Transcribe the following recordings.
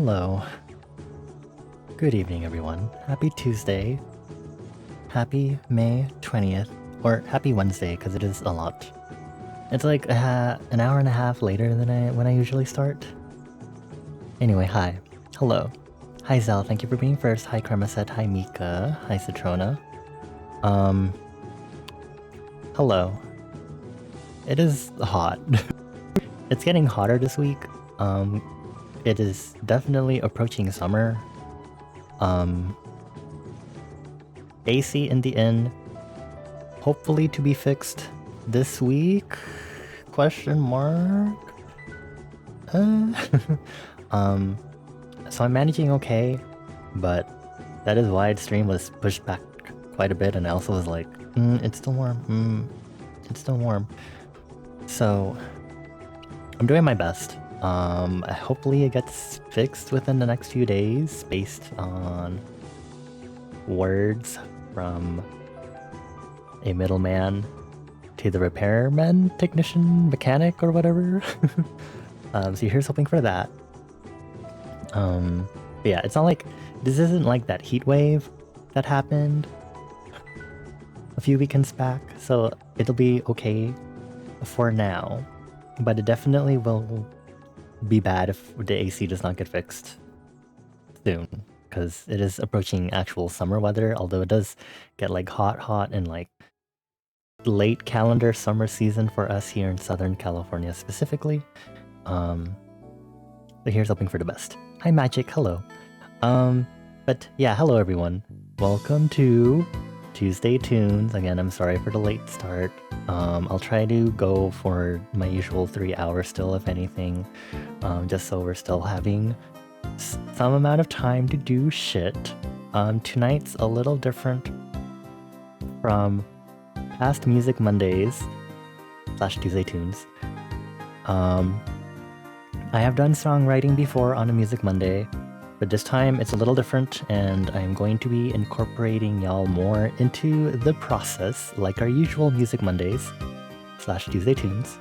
Hello. Good evening, everyone. Happy Tuesday. Happy May 20th. Or happy Wednesday, because it is a lot. It's like an hour and a half later than when I usually start. Anyway, hi. Hello. Hi, Zal. Thank you for being first. Hi, Kremaset. Hi, Mika. Hi, Citrona. Hello. It is hot. It's getting hotter this week. It is definitely approaching summer. AC in the inn, hopefully to be fixed this week? Question mark? So I'm managing okay, but that is why the stream was pushed back quite a bit, and I also was like, it's still warm, it's still warm. So I'm doing my best. Hopefully it gets fixed within the next few days based on words from a middleman to the repairman, technician, mechanic, or whatever. So here's hoping for that. Yeah, it's not like, this isn't like that heat wave that happened a few weekends back, so it'll be okay for now, but it definitely will be bad if the AC does not get fixed soon, because it is approaching actual summer weather, although it does get like hot and like late calendar summer season for us here in Southern California specifically. So here's hoping for the best. Hi Magic, hello. But yeah, hello everyone. Welcome to Tuesday Tunes. Again, I'm sorry for the late start. I'll try to go for my usual 3 hours still, if anything, just so we're still having some amount of time to do shit. Tonight's a little different from past Music Mondays / Tuesday Tunes. I have done songwriting before on a Music Monday, but this time it's a little different, and I'm going to be incorporating y'all more into the process, like our usual Music Mondays / Tuesday Tunes.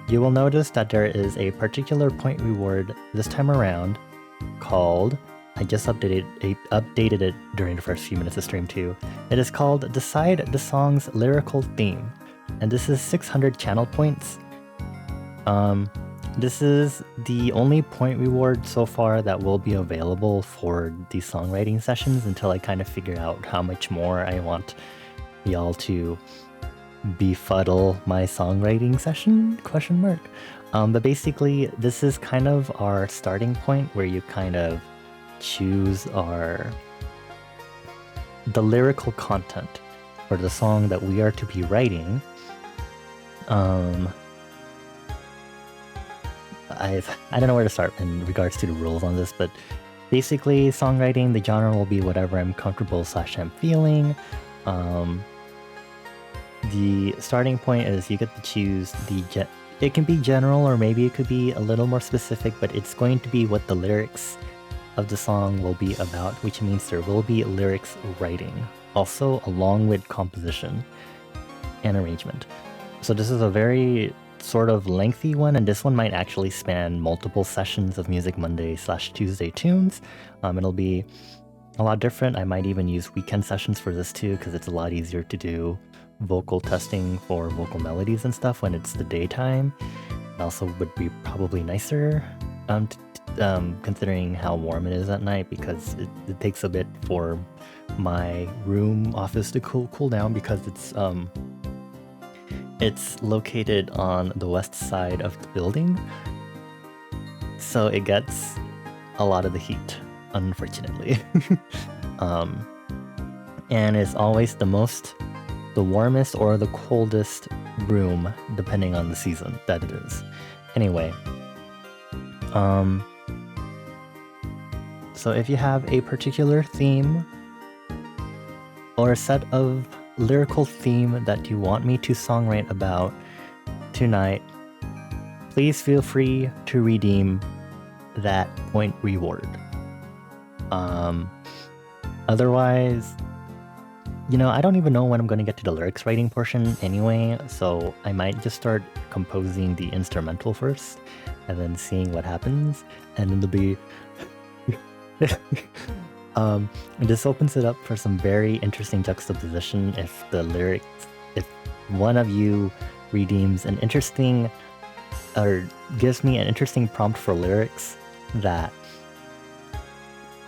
You will notice that there is a particular point reward this time around called, I just updated it during the first few minutes of stream too. It is called Decide the Song's Lyrical Theme, and this is 600 channel points. This is the only point reward so far that will be available for these songwriting sessions until I kind of figure out how much more I want y'all to befuddle my songwriting session, ? But basically, this is kind of our starting point where you kind of choose the lyrical content for the song that we are to be writing. I don't know where to start in regards to the rules on this, but basically songwriting, the genre will be whatever I'm comfortable / I'm feeling. The starting point is you get to choose it can be general, or maybe it could be a little more specific, but it's going to be what the lyrics of the song will be about, which means there will be lyrics writing, also along with composition and arrangement. So this is a very sort of lengthy one, and this one might actually span multiple sessions of Music Monday / Tuesday Tunes. It'll be a lot different. I might even use weekend sessions for this too, because it's a lot easier to do vocal testing for vocal melodies and stuff when it's the daytime. It also would be probably nicer considering how warm it is at night, because it takes a bit for my room office to cool down, because it's located on the west side of the building, so it gets a lot of the heat, unfortunately. And it's always the warmest or the coldest room, depending on the season that it is. Anyway, so if you have a particular theme or a set of lyrical theme that you want me to songwrite about tonight, please feel free to redeem that point reward. Otherwise, You know, I don't even know when I'm going to get to the lyrics writing portion anyway, so I might just start composing the instrumental first, and then seeing what happens, and then there'll be... this opens it up for some very interesting juxtaposition if the lyrics... If one of you redeems an interesting... or gives me an interesting prompt for lyrics that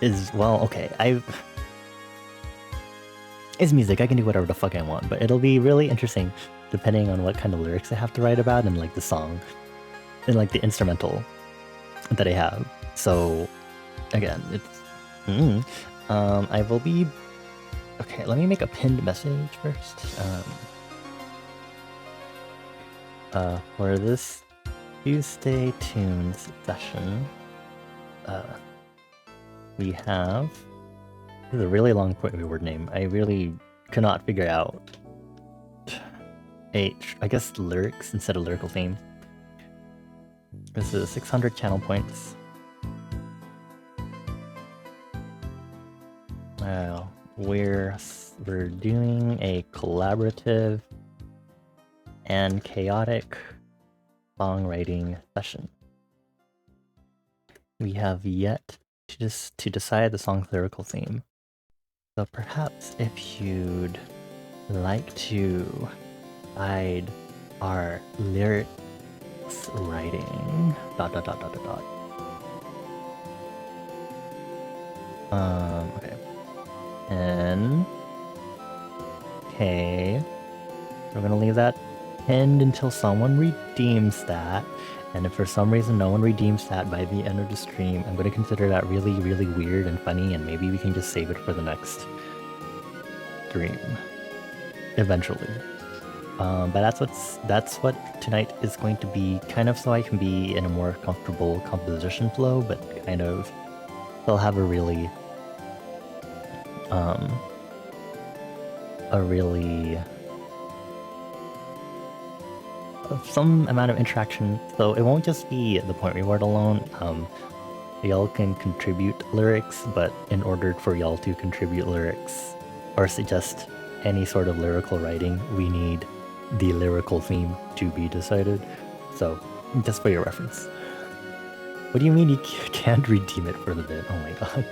is, well, okay, it's music, I can do whatever the fuck I want, but it'll be really interesting depending on what kind of lyrics I have to write about and like the song and like the instrumental that I have. So again, it's I will be... Okay, let me make a pinned message first. For this Tuesday Tunes session, we have... This is a really long word name. I really cannot figure out I guess lyrics instead of lyrical theme. This is 600 channel points. We're doing a collaborative and chaotic songwriting session. We have yet to decide the song's lyrical theme. So perhaps if you'd like to guide our lyrics writing... ... Okay. Okay. We're gonna leave that pinned until someone redeems that. And if for some reason no one redeems that by the end of the stream, I'm going to consider that really, really weird and funny, and maybe we can just save it for the next stream. Eventually. But that's what tonight is going to be, kind of so I can be in a more comfortable composition flow, but kind of still have a really some amount of interaction, so it won't just be the point reward alone. Y'all can contribute lyrics, but in order for y'all to contribute lyrics or suggest any sort of lyrical writing, we need the lyrical theme to be decided. So, just for your reference. What do you mean you can't redeem it for the bit? Oh my god.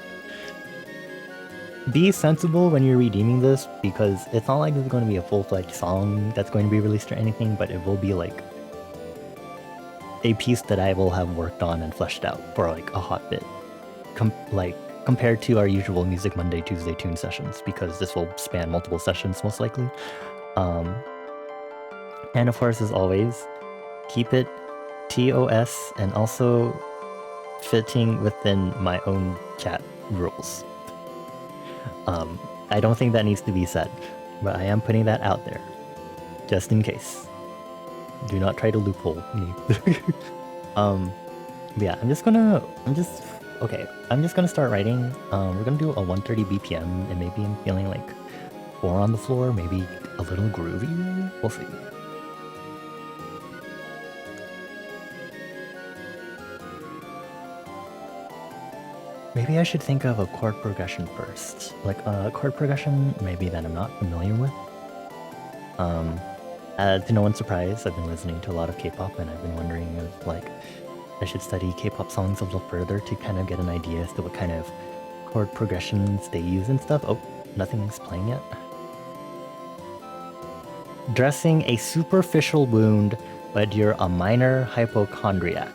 Be sensible when you're redeeming this, because it's not like this is going to be a full-fledged song that's going to be released or anything, but it will be like a piece that I will have worked on and fleshed out for like a hot bit. Compared to our usual Music Monday, Tuesday tune sessions, because this will span multiple sessions most likely. And of course, as always, keep it TOS and also fitting within my own chat rules. I don't think that needs to be said, but I am putting that out there, just in case. Do not try to loophole me. Yeah, I'm just gonna start writing. We're gonna do a 130 BPM, and maybe I'm feeling like 4 on the floor, maybe a little groovy. We'll see. Maybe I should think of a chord progression first. Like a chord progression maybe that I'm not familiar with. To no one's surprise, I've been listening to a lot of K-pop, and I've been wondering if like I should study K-pop songs a little further to kind of get an idea as to what kind of chord progressions they use and stuff. Oh, nothing's playing yet. Dressing a superficial wound, but you're a minor hypochondriac.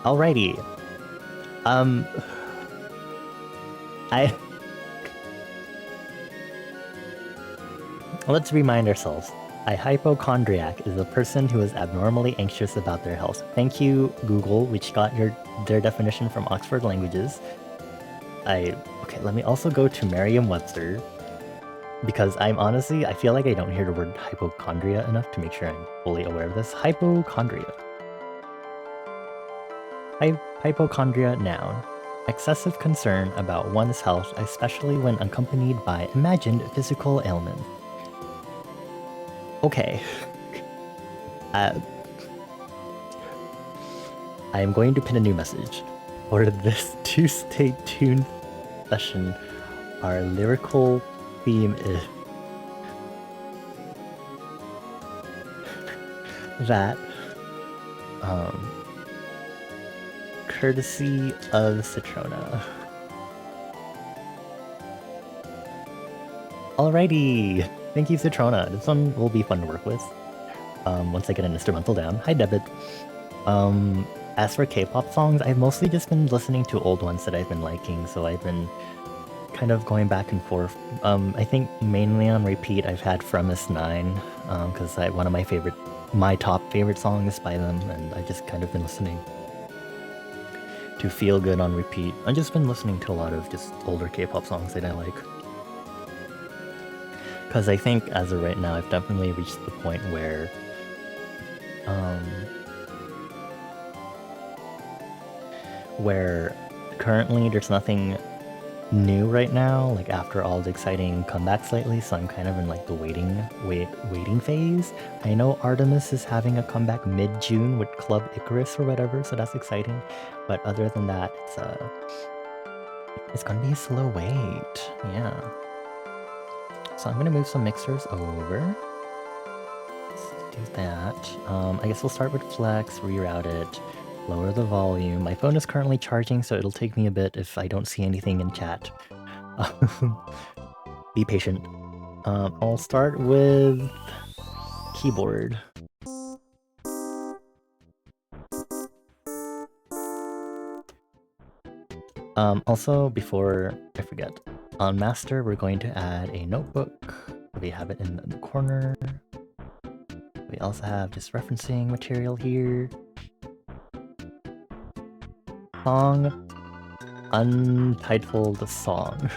Alrighty. Let's remind ourselves. A hypochondriac is a person who is abnormally anxious about their health. Thank you, Google, which got their definition from Oxford Languages. Okay, let me also go to Merriam-Webster, because I feel like I don't hear the word hypochondria enough to make sure I'm fully aware of this. Hypochondria. Hypochondria, noun. Excessive concern about one's health, especially when accompanied by imagined physical ailments. Okay. I am going to pin a new message for this Tuesday Tune session, our lyrical theme is that, courtesy of Citrona. Alrighty, thank you, Citrona. This one will be fun to work with. Once I get an instrumental down. Hi, Debit. As for K-pop songs, I've mostly just been listening to old ones that I've been liking, so I've been kind of going back and forth. I think mainly on repeat I've had From Us 9, because one of my top favorite songs by them, and I've just kind of been listening to Feel Good on repeat. I've just been listening to a lot of just older K-pop songs that I like. Because I think as of right now, I've definitely reached the point where currently there's nothing new right now, like after all the exciting comebacks lately, so I'm kind of in like the waiting phase. I know Artemis is having a comeback mid-June with Club Icarus or whatever, so that's exciting. But other than that, it's gonna be a slow wait. Yeah. So I'm gonna move some mixers over. Let's do that. I guess we'll start with Flex, reroute it, lower the volume. My phone is currently charging, so it'll take me a bit if I don't see anything in chat. Be patient. I'll start with keyboard. Also, before I forget, on master, we're going to add a notebook. We have it in the corner. We also have just referencing material here. Song, untitled song.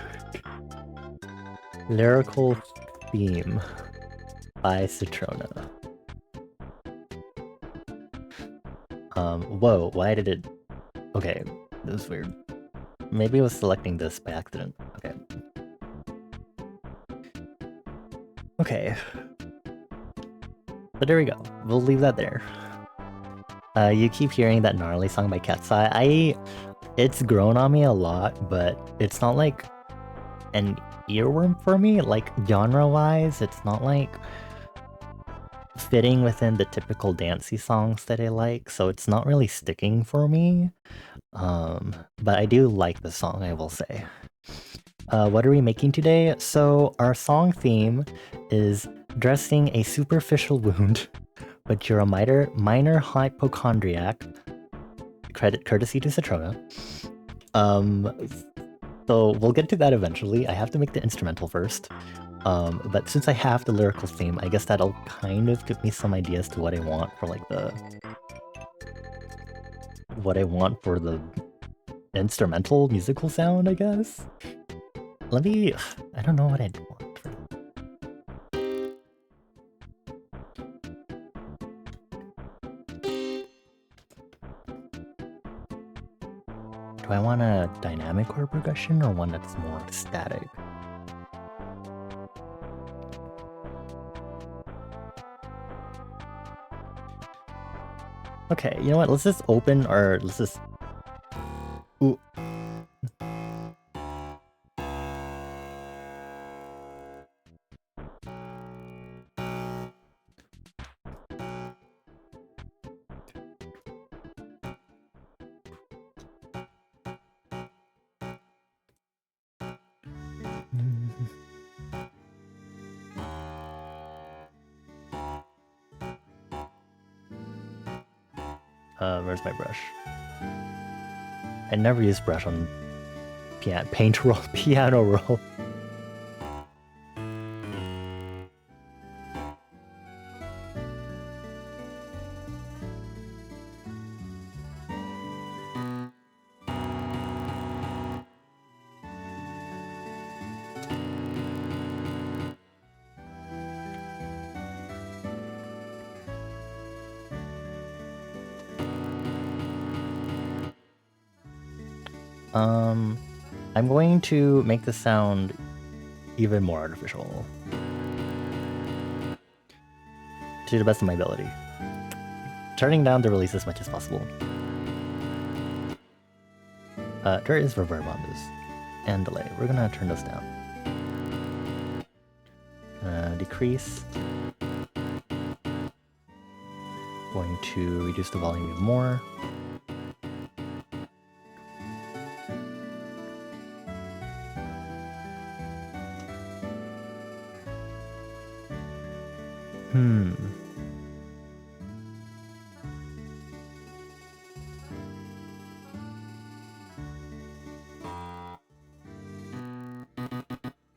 Lyrical theme by Citrona. Whoa, why did it... Okay, this is weird. Maybe I was selecting this by accident. Okay. Okay. But there we go. We'll leave that there. You keep hearing that gnarly song by Cat's Eye. It's grown on me a lot, but it's not like an earworm for me. Like, genre-wise, it's not like fitting within the typical dancey songs that I like, so it's not really sticking for me. But I do like the song, I will say. What are we making today? So our song theme is dressing a superficial wound, but you're a minor hypochondriac. Courtesy to Citrona. So we'll get to that eventually. I have to make the instrumental first. But since I have the lyrical theme, I guess that'll kind of give me some ideas to what I want for like the instrumental musical sound, I guess. I don't know what I'd want for that. Do I want a dynamic chord progression or one that's more static? Okay, you know what? Let's just Ooh. Where's my brush? I never use brush on piano roll. I'm going to make the sound even more artificial to the best of my ability, turning down the release as much as possible. There is reverb on this. and delay. We're gonna turn those down. Decrease. Going to reduce the volume even more.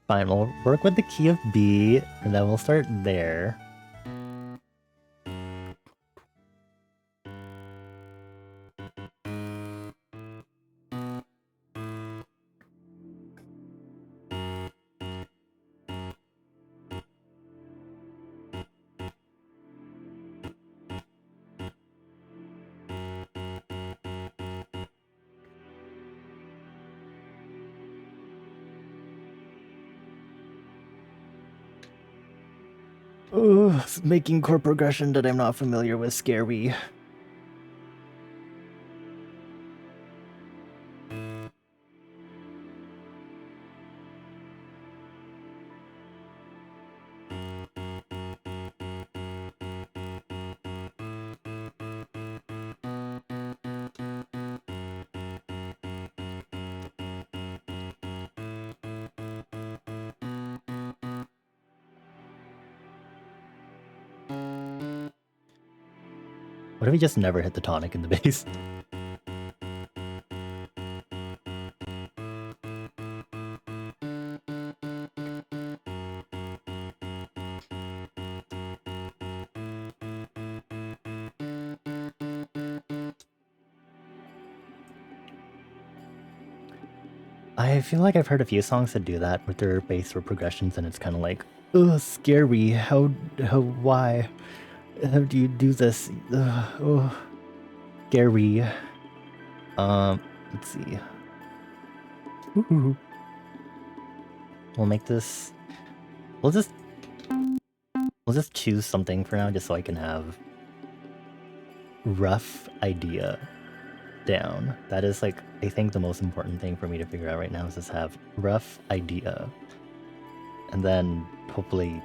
Fine, we'll work with the key of B, and then we'll start there. Oh, making chord progression that I'm not familiar with scare me. What if we just never hit the tonic in the bass? I feel like I've heard a few songs that do that with their bass or progressions, and it's kind of like, ugh, scary. Why? How do you do this? Oh, scary. Let's see. Ooh. We'll make this. We'll just choose something for now, just so I can have rough idea down. That is like, I think the most important thing for me to figure out right now is just have rough idea. And then hopefully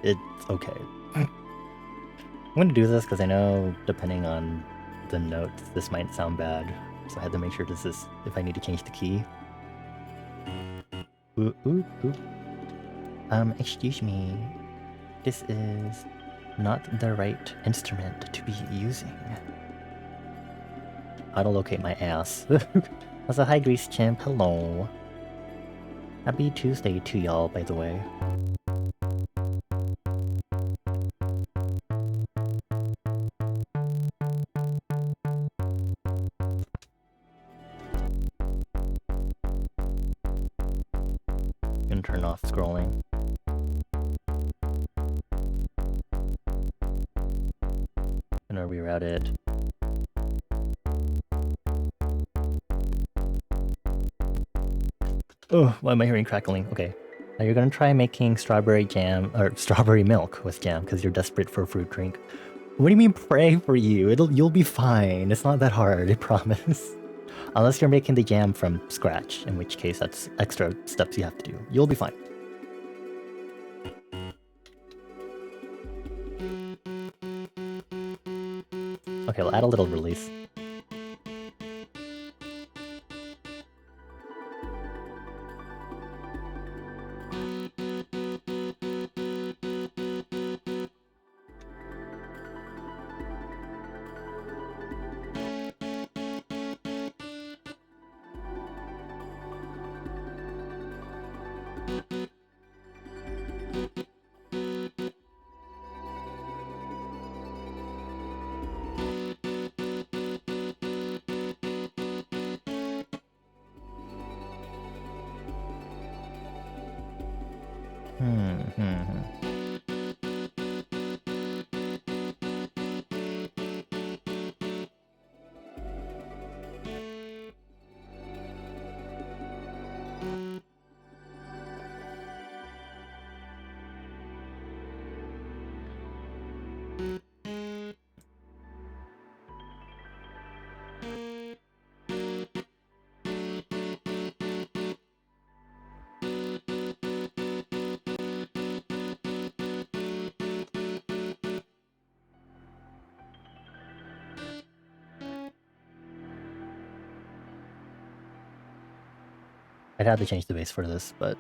it's okay. I'm gonna do this because I know depending on the notes, this might sound bad. So I had to make sure this is, if I need to change the key. Ooh, ooh, ooh. Excuse me. This is not the right instrument to be using. Auto-locate my ass. That's a high grease champ. Hello. Happy Tuesday to y'all, by the way. Gonna turn off scrolling. Gonna reroute it. Oh, why am I hearing crackling? Okay. Now you're gonna try making strawberry jam, or strawberry milk with jam, because you're desperate for a fruit drink. What do you mean pray for you? You'll be fine. It's not that hard, I promise. Unless you're making the jam from scratch, in which case that's extra steps you have to do. You'll be fine. Okay, we'll add a little release. I'd have to change the bass for this, but...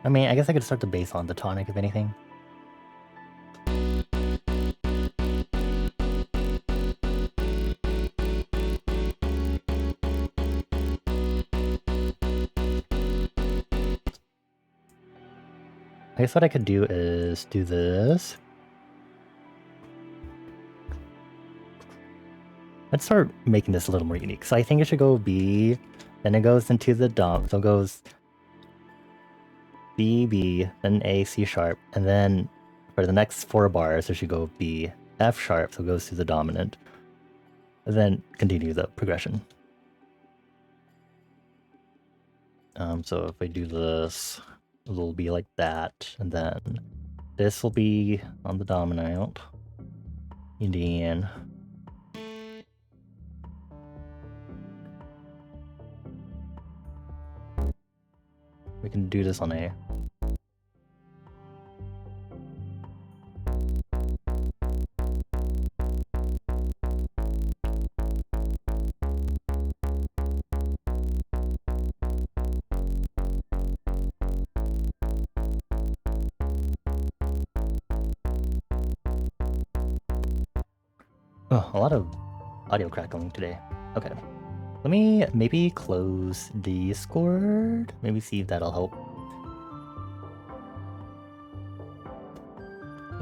I mean, I guess I could start the bass on the tonic, if anything. I guess what I could do is do this. Let's start making this a little more unique. So I think it should go B, then it goes into the dom, so it goes B, B, then A, C sharp, and then for the next 4 bars it should go B, F sharp, so it goes to the dominant, and then continue the progression. So if I do this, it'll be like that, and then this will be on the dominant, Indian. We can do this on A. Oh, a lot of audio crackling today. Okay. Let me maybe close Discord. Maybe see if that'll help.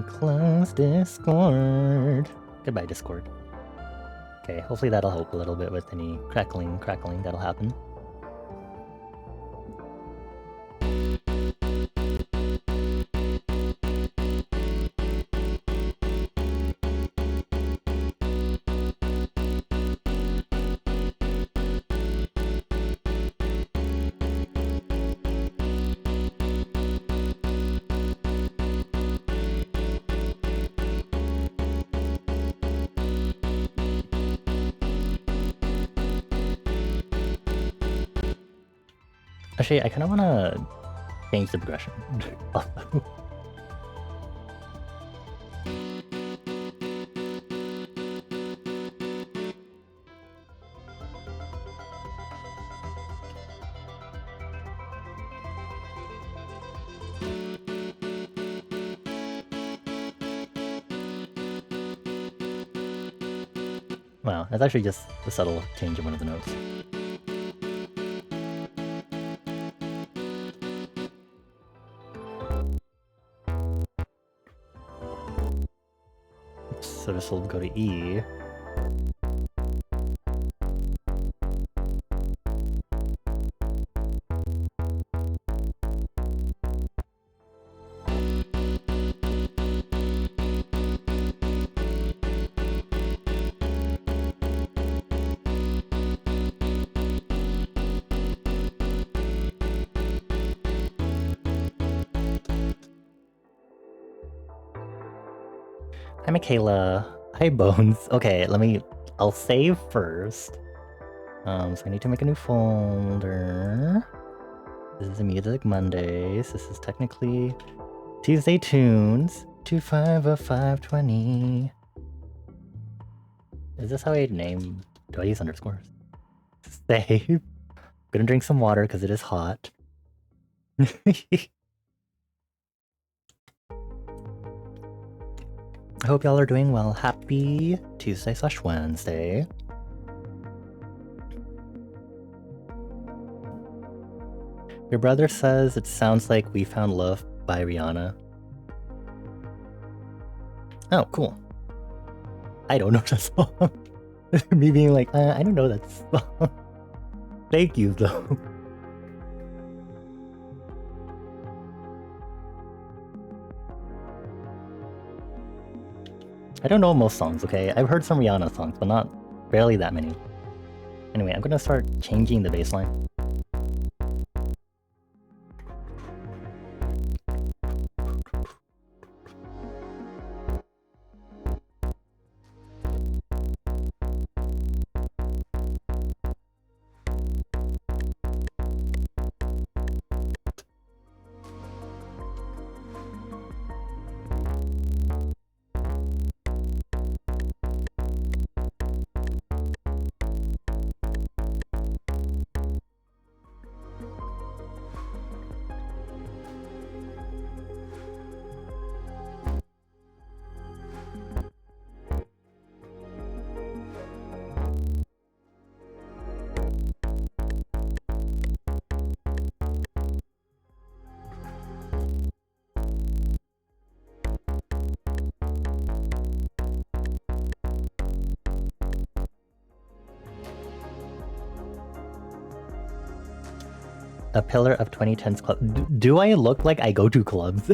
Close Discord. Goodbye, Discord. Okay, hopefully that'll help a little bit with any crackling that'll happen. Actually, I kind of want to change the progression. Wow, that's actually just a subtle change in one of the notes. So this will go to E. Hi, Michaela. Hi, Bones. Okay, I'll save first. So I need to make a new folder. This is Music Mondays. This is technically Tuesday Tunes. 25 of 520. Is this how I name? Do I use underscores? Save. Gonna drink some water because it is hot. I hope y'all are doing well. Happy Tuesday/Wednesday. Your brother says it sounds like We Found Love by Rihanna. Oh, cool. I don't know that song. Me being like, I don't know that song. Thank you, though. I don't know most songs, okay? I've heard some Rihanna songs, but barely that many. Anyway, I'm gonna start changing the baseline. A pillar of 2010s club. Do I look like I go to clubs?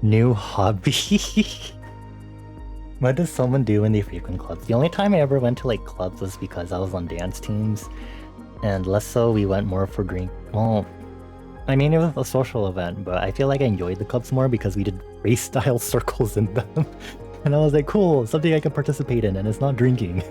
New hobby? What does someone do when they frequent clubs? The only time I ever went to like clubs was because I was on dance teams, and less so we went more for drink. Well, I mean it was a social event, but I feel like I enjoyed the clubs more because we did race style circles in them. And I was like, cool, something I can participate in, and it's not drinking.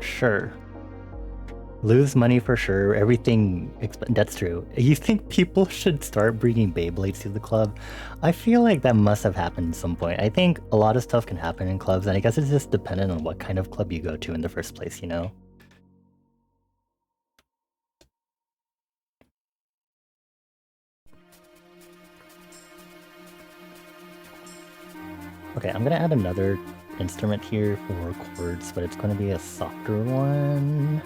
Sure. Lose money for sure. Everything. That's true. You think people should start bringing Beyblades to the club? I feel like that must have happened at some point. I think a lot of stuff can happen in clubs, and I guess it's just dependent on what kind of club you go to in the first place, you know? Okay, I'm gonna add another instrument here for chords, but it's gonna be a softer one.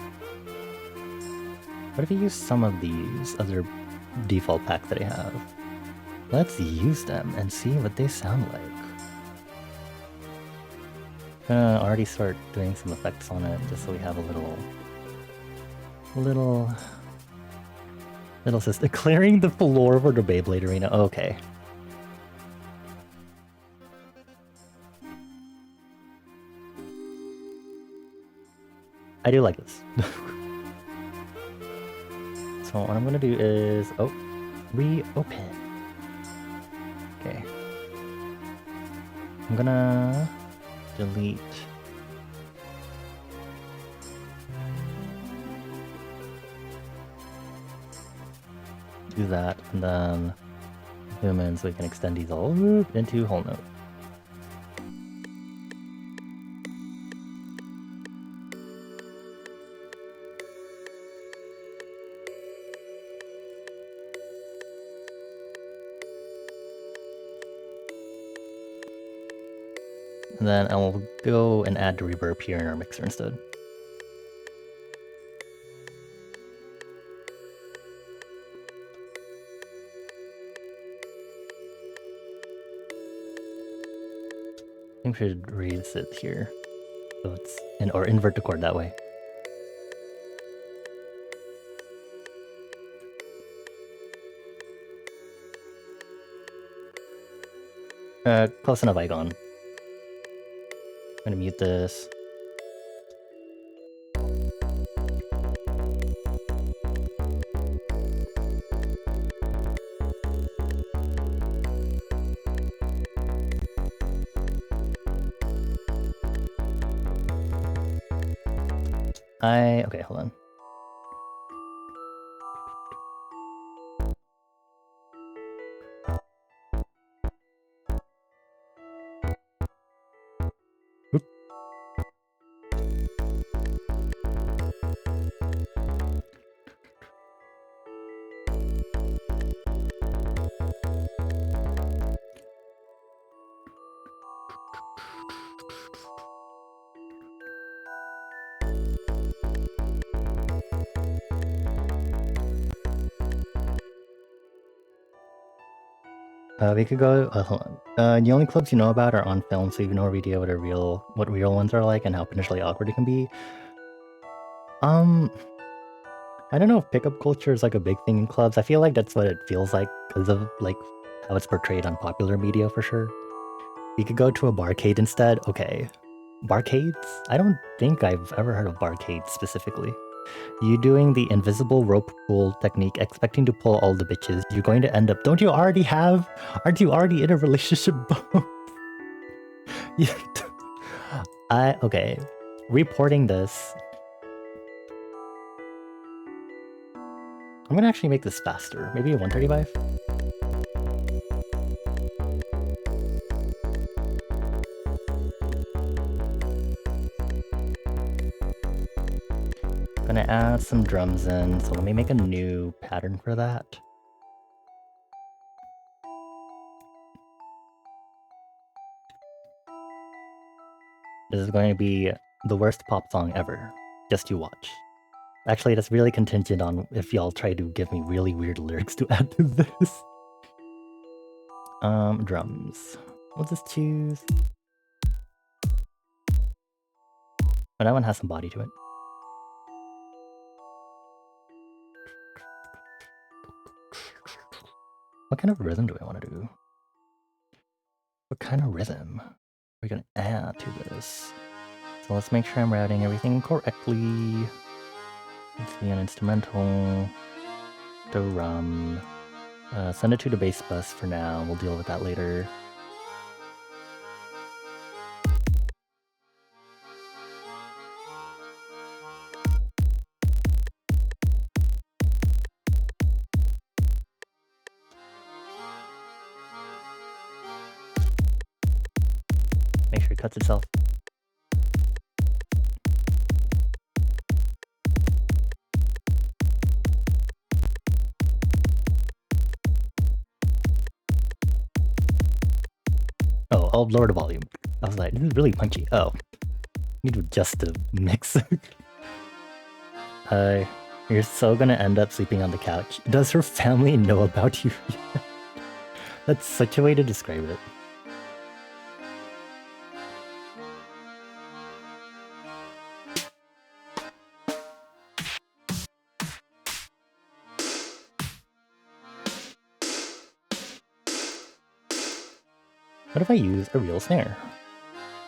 What if you use some of these other default packs that I have? Let's use them and see what they sound like. I'm gonna already start doing some effects on it just so we have a little system. Clearing the floor for the Beyblade arena. Okay. I do like this. So what I'm gonna do is, reopen. Okay. I'm gonna delete do that, and then zoom in so we can extend these all into whole note. And then I'll go and add the reverb here in our mixer instead. I think we should raise it here. So it's or invert the chord that way. Close enough icon. I'm gonna mute this. Okay, hold on. Oop. We could go. Hold on. The only clubs you know about are on film, so you have no idea what real ones are like and how potentially awkward it can be. I don't know if pickup culture is like a big thing in clubs. I feel like that's what it feels like because of like how it's portrayed on popular media for sure. We could go to a barcade instead. Okay, barcades? I don't think I've ever heard of barcades specifically. You doing the invisible rope pull technique, expecting to pull all the bitches. You're going to end up. Aren't you already in a relationship? Okay. Reporting this. I'm gonna actually make this faster. Maybe a 135? Gonna add some drums in, so let me make a new pattern for that. This is going to be the worst pop song ever. Just you watch. Actually, that's really contingent on if y'all try to give me really weird lyrics to add to this. Drums. We'll just choose. Oh, that one has some body to it. What kind of rhythm do I want to do? What kind of rhythm are we gonna add to this? So let's make sure I'm routing everything correctly. Let's see, an instrumental, drum. Send it to the bass bus for now. We'll deal with that later. Make sure it cuts itself. Oh, I'll lower the volume. I was like, this is really punchy. Oh, need to adjust the mix. You're so gonna end up sleeping on the couch. Does her family know about you? That's such a way to describe it. What if I use a real snare?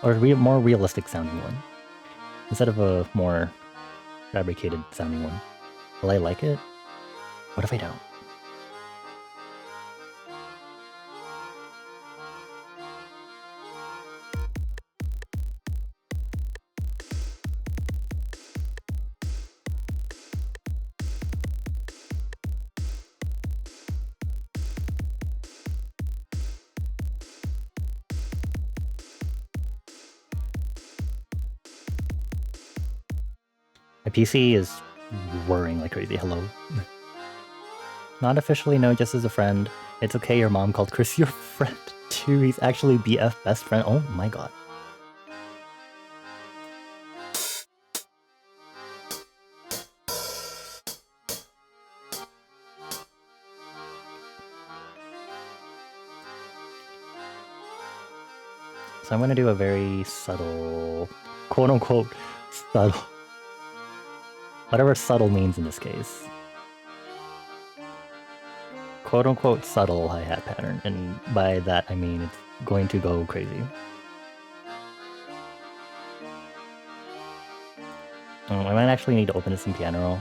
Or a more realistic sounding one? Instead of a more fabricated sounding one. Will I like it? What if I don't? My PC is whirring like crazy. Hello. Not officially, no, just as a friend. It's okay, your mom called Chris your friend too. He's actually BF, best friend. Oh my god. So I'm gonna do a very subtle, quote-unquote, subtle. Whatever subtle means in this case. Quote-unquote subtle hi-hat pattern, and by that I mean it's going to go crazy. I might actually need to open this in piano roll.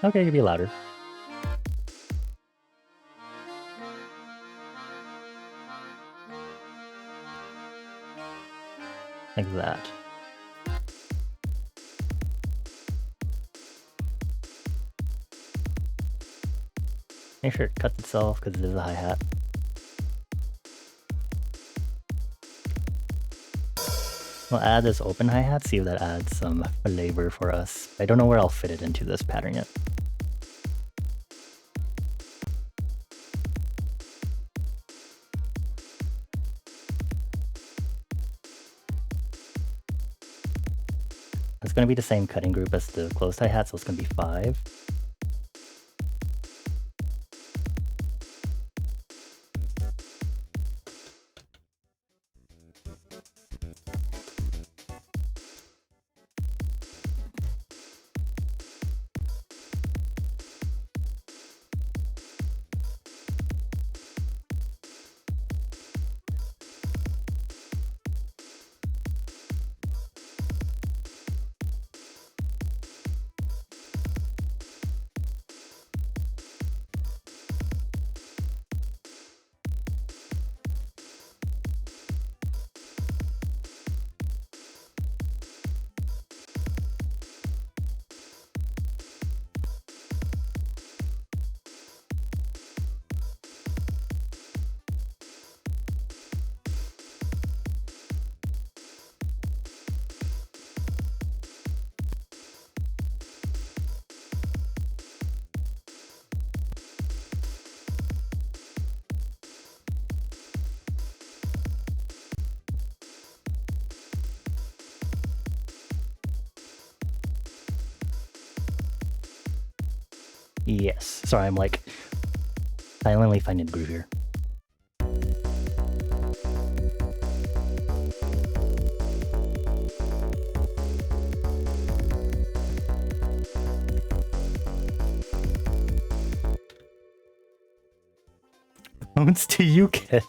Okay, it could be louder. Like that. Make sure it cuts itself because it is a hi-hat. We'll add this open hi-hat, see if that adds some flavor for us. I don't know where I'll fit it into this pattern yet. It's going to be the same cutting group as the closed hi-hat, so it's going to be 5. Yes. Sorry, I'm like silently finding the groove here. Bones to you, kid.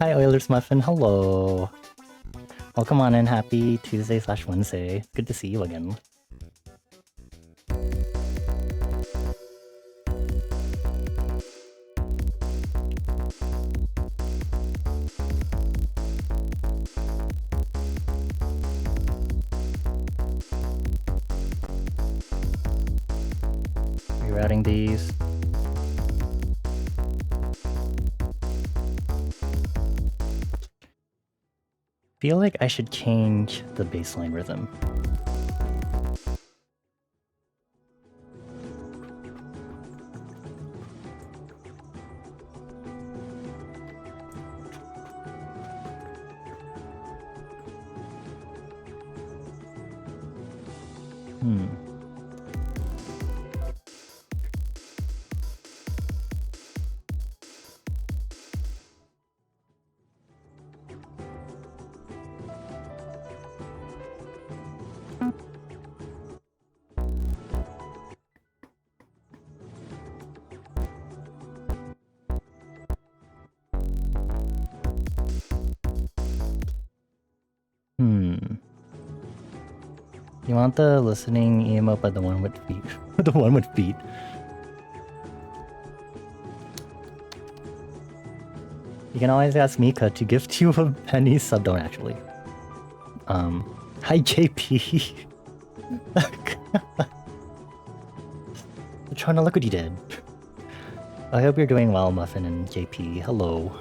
Hi, Oilers Muffin. Hello. Welcome on in. Happy Tuesday/Wednesday. Good to see you again. Rerouting these. Feel like I should change the bassline rhythm. You want the listening emote, but the one with feet. The one with feet. You can always ask Mika to gift you a penny sub. Don't actually. Hi JP. I'm trying to look what you did. I hope you're doing well, Muffin and JP. Hello.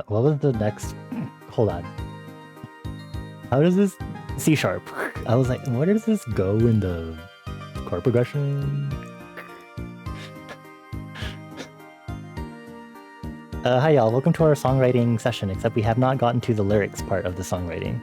What was the next? Hold on. How does this C sharp? I was like, where does this go in the chord progression? Hi y'all, welcome to our songwriting session, except we have not gotten to the lyrics part of the songwriting.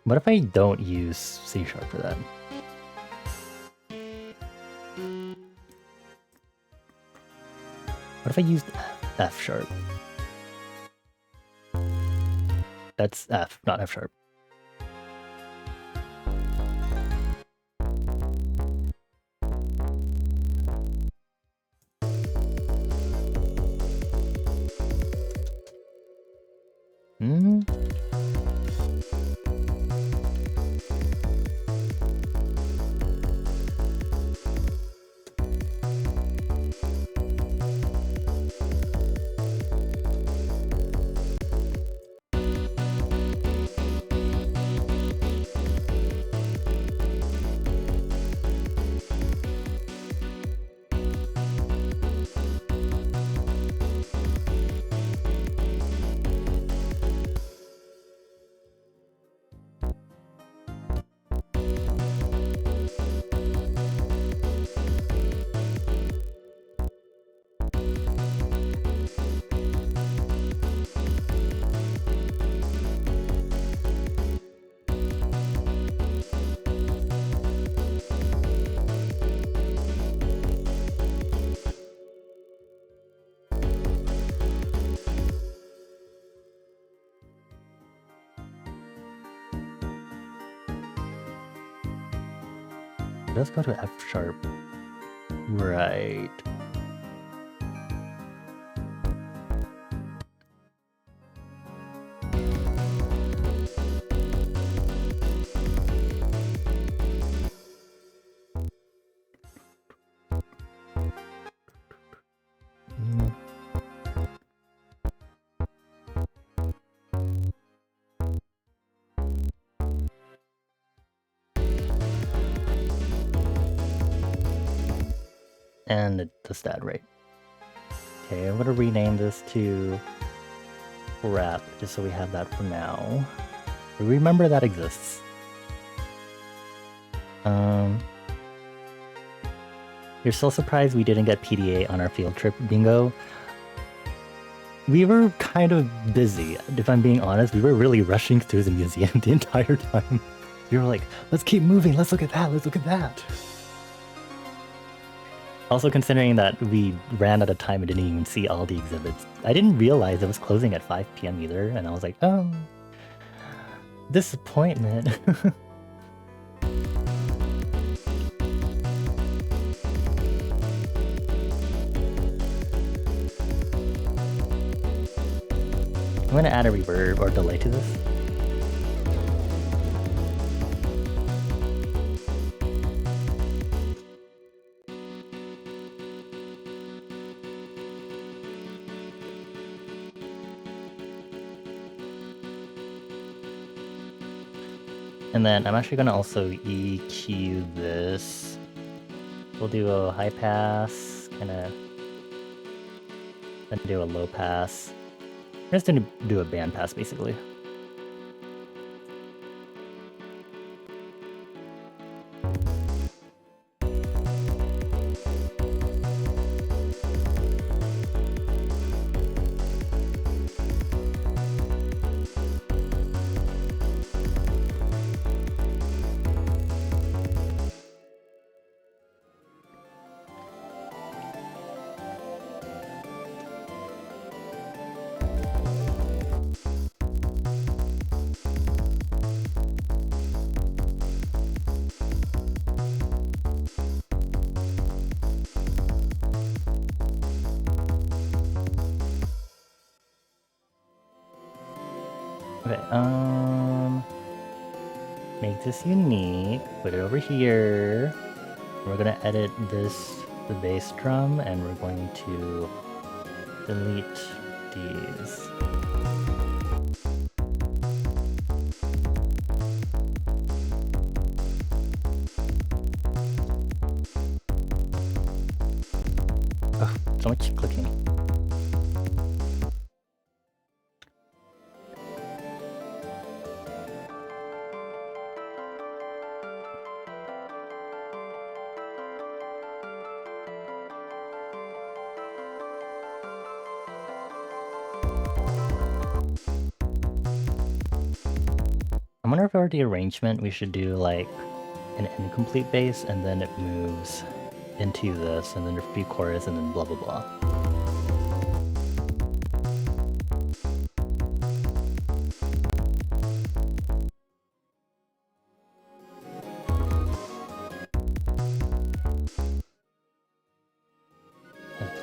What if I don't use C sharp for that? What if I used F sharp? That's F, not F sharp. Hmm. Let's go to F sharp. Right. And it does that right. Okay, I'm gonna rename this to rap, just so we have that for now. Remember that exists. You're still surprised we didn't get PDA on our field trip bingo? We were kind of busy, if I'm being honest. We were really rushing through the museum the entire time. We were like, let's keep moving, let's look at that, let's look at that. Also considering that we ran out of time and didn't even see all the exhibits. I didn't realize it was closing at 5 PM either, and I was like, oh, disappointment. I'm gonna add a reverb or delay to this. And then I'm actually gonna also EQ this. We'll do a high pass, kinda, then do a low pass. We're just gonna do a band pass basically. Okay, make this unique, put it over here. We're gonna edit this, the bass drum, and we're going to delete these. Ugh, so much clicking. I wonder if for the arrangement we should do like an incomplete bass and then it moves into this and then there'll be chorus and then blah blah blah.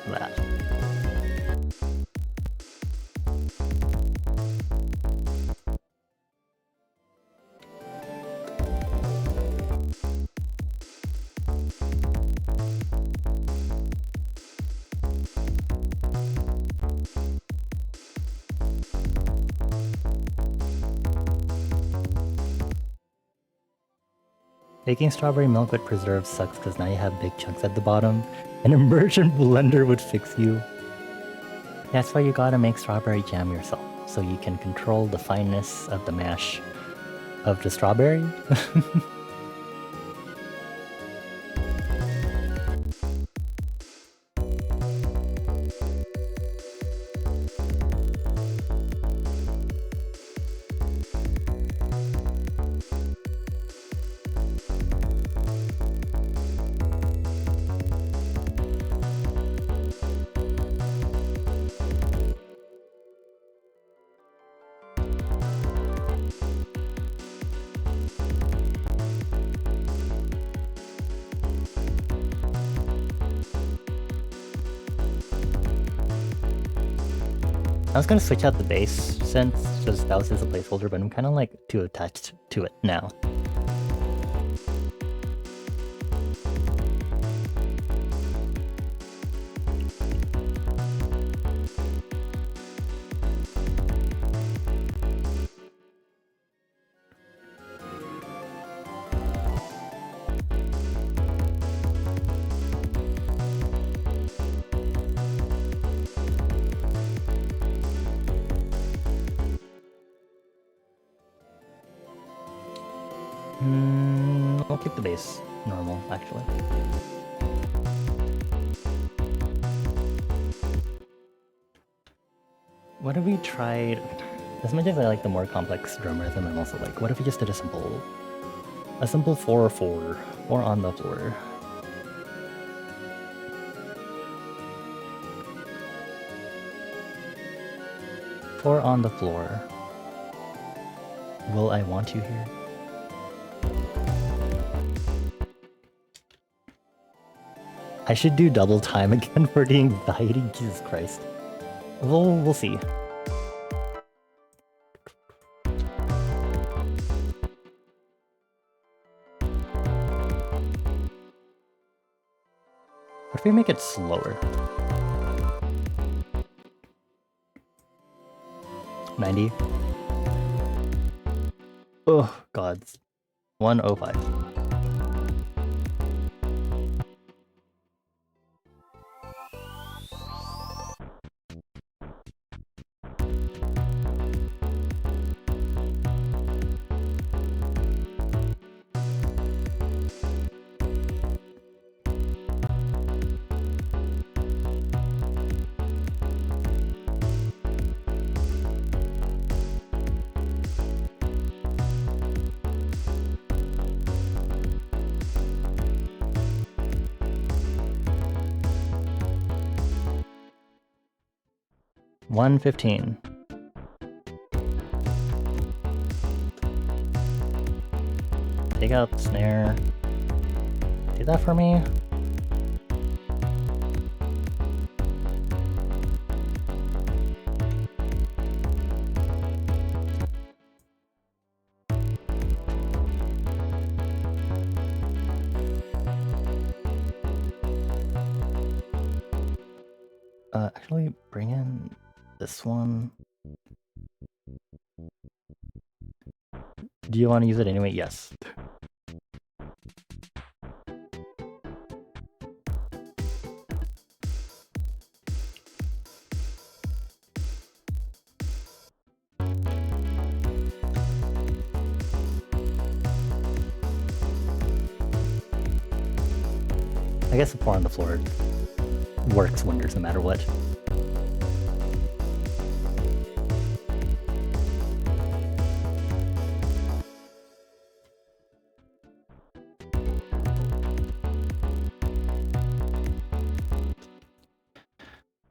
Like that. Making strawberry milk with preserves sucks because now you have big chunks at the bottom. An immersion blender would fix you. That's why you gotta make strawberry jam yourself, so you can control the fineness of the mash of the strawberry. I was gonna switch out the bass since just that was as a placeholder, but I'm kind of like too attached to it now. I'll keep the bass normal, actually. What if we tried... As much as I like the more complex drum rhythm, I'm also like, what if we just did a simple 4/4, 4 on the floor. Four on the floor. Will I want you here? I should do double time again for the anxiety, Jesus Christ. We'll see. What if we make it slower? 90. Oh, gods. 105. $115. Take out the snare. Do that for me. Actually, bring in this one. Do you want to use it anyway? Yes. I guess the 4 on the floor works wonders no matter what.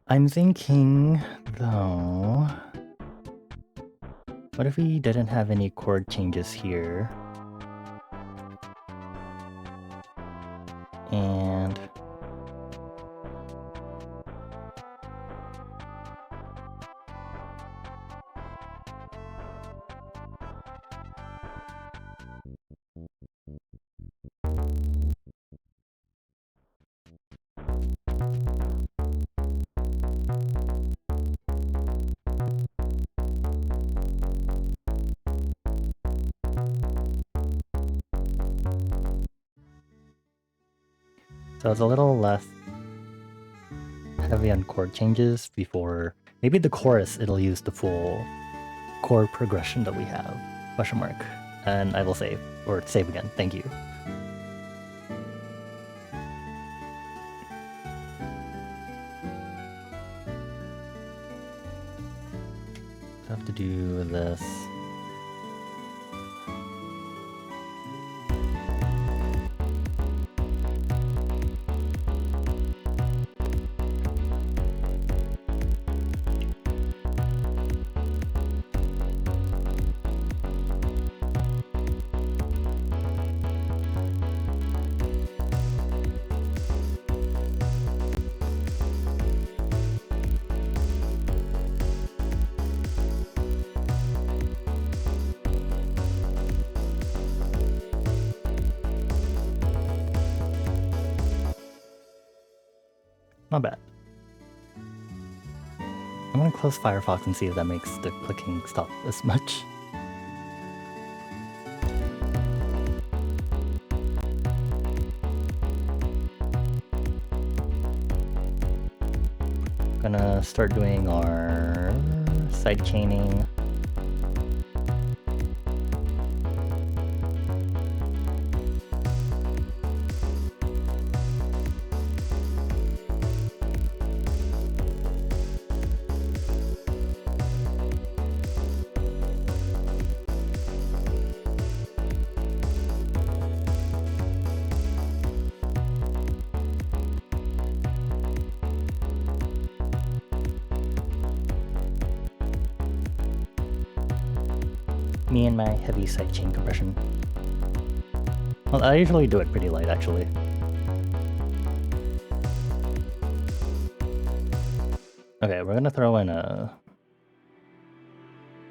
I'm thinking, though, what if we didn't have any chord changes here? And so it's a little less heavy on chord changes before maybe the chorus it'll use the full chord progression that we have. Question mark. And I will save. Or save again. Thank you. I have to do this. Not bad. I'm gonna close Firefox and see if that makes the clicking stop as much. Gonna start doing our side chaining. Me and my heavy sidechain compression. Well, I usually do it pretty light, actually. Okay, we're gonna throw in a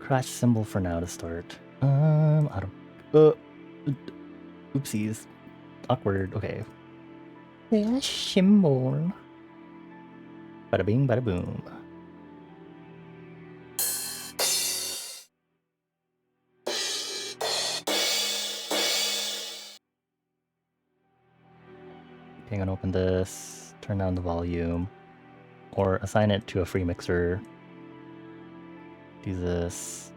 crash cymbal for now to start. I don't. Oopsies. Awkward. Okay. Crash cymbal. Bada bing, bada boom. Okay, I'm gonna open this, turn down the volume, or assign it to a free mixer. Do this.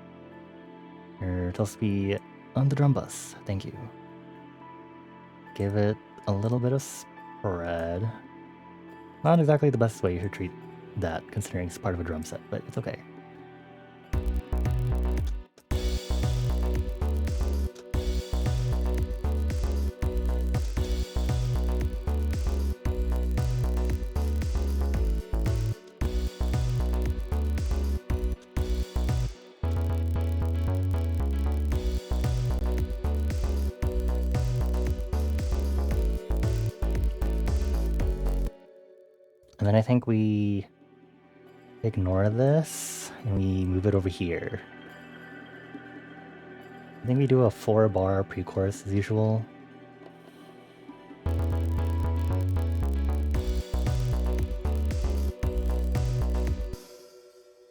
Here, it'll be on the drum bus. Thank you. Give it a little bit of spread. Not exactly the best way you should treat that, considering it's part of a drum set, but it's okay. And then I think we ignore this and we move it over here. I think we do a 4-bar pre-chorus as usual.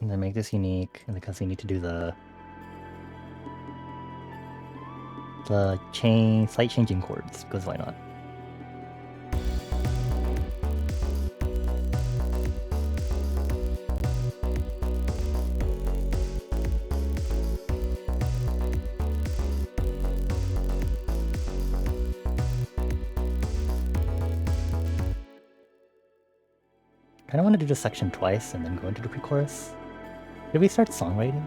And then make this unique, and because we need to do the slight changing chords, because why not? I kind of want to do this section twice and then go into the pre-chorus. Did we start songwriting?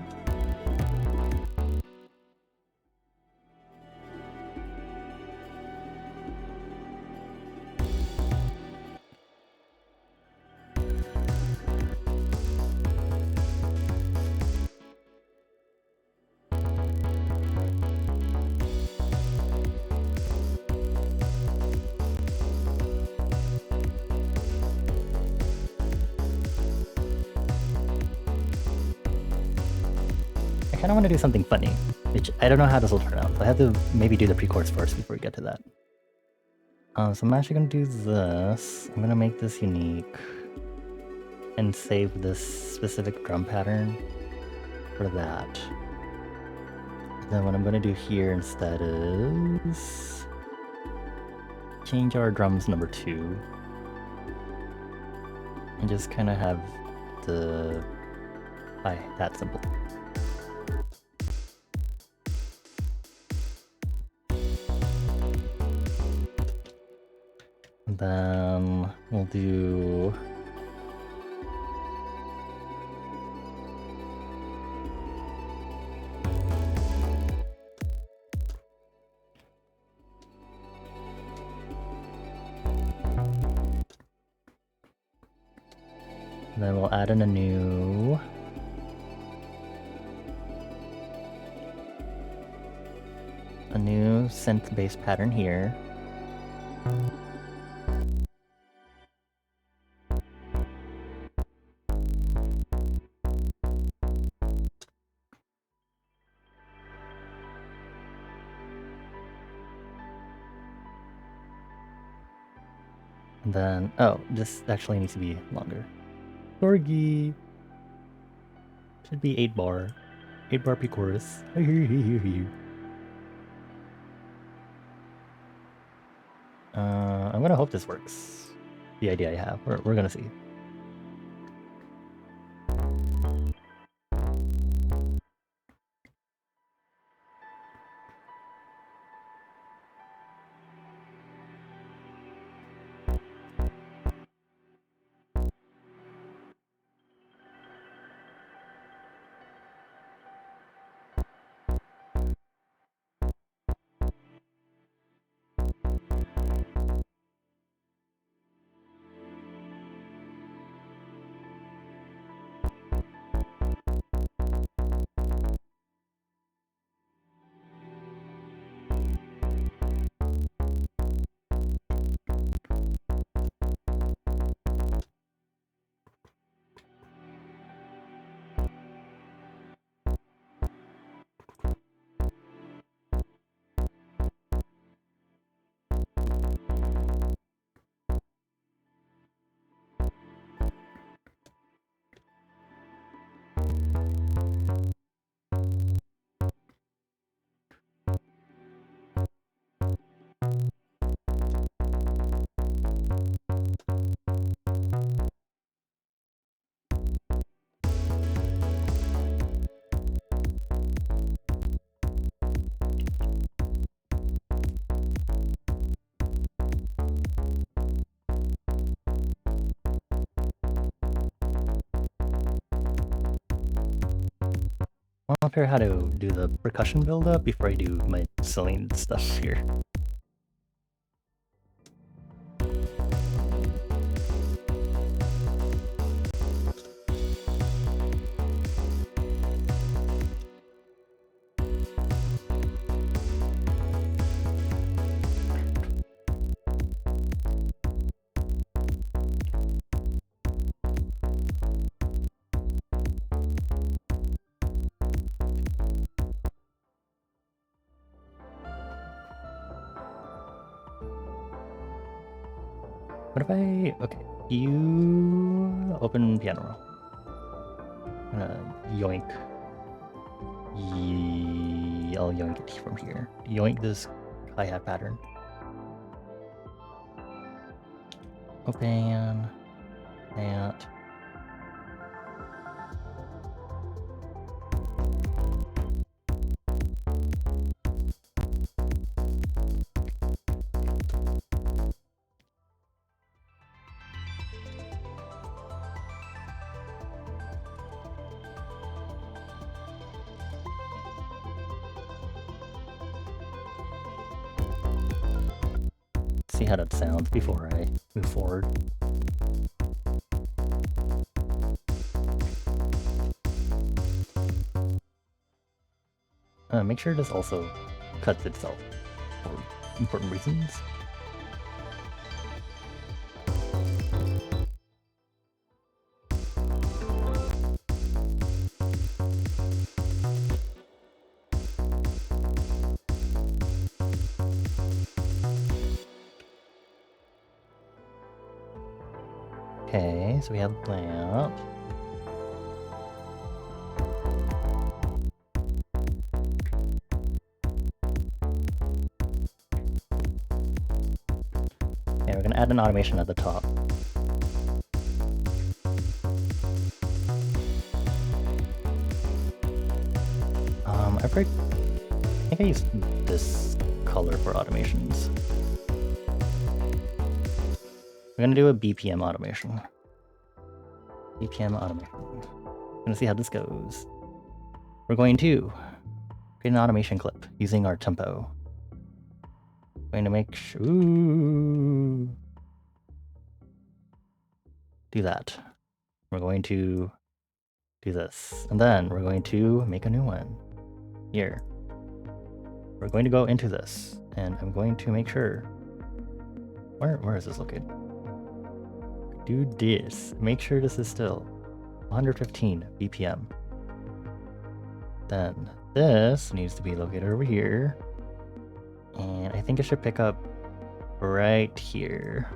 I kind of want to do something funny, which I don't know how this will turn out. So I have to maybe do the pre-chorus first before we get to that. So I'm actually going to do this. I'm going to make this unique and save this specific drum pattern for that. Then what I'm going to do here instead is change our drums number 2 and just kind of have the that simple. And then we'll do and then we'll add in a new synth bass pattern here. And then, oh, this actually needs to be longer. Corgi! Should be 8-bar. 8-bar pre-chorus. I hear you. I'm gonna hope this works. The idea I have. We're gonna see. I'll figure out how to do the percussion build-up before I do my silly stuff here. What if I... Okay, you open piano roll. I'm gonna yoink. I'll yoink it from here. Yoink this hi-hat pattern. Open that. See how that sounds before I move forward. Make sure this also cuts itself for important reasons. Okay, so we have that. Okay, we're gonna add an automation at the top. I think I used this color for automations. We're gonna do a BPM automation. BPM automation. Gonna see how this goes. We're going to create an automation clip using our tempo. Going to make sure... Ooh. Do that. We're going to do this. And then we're going to make a new one. Here. We're going to go into this. And I'm going to make sure... Where is this located? Do this. Make sure this is still 115 BPM. Then this needs to be located over here. And I think it should pick up right here.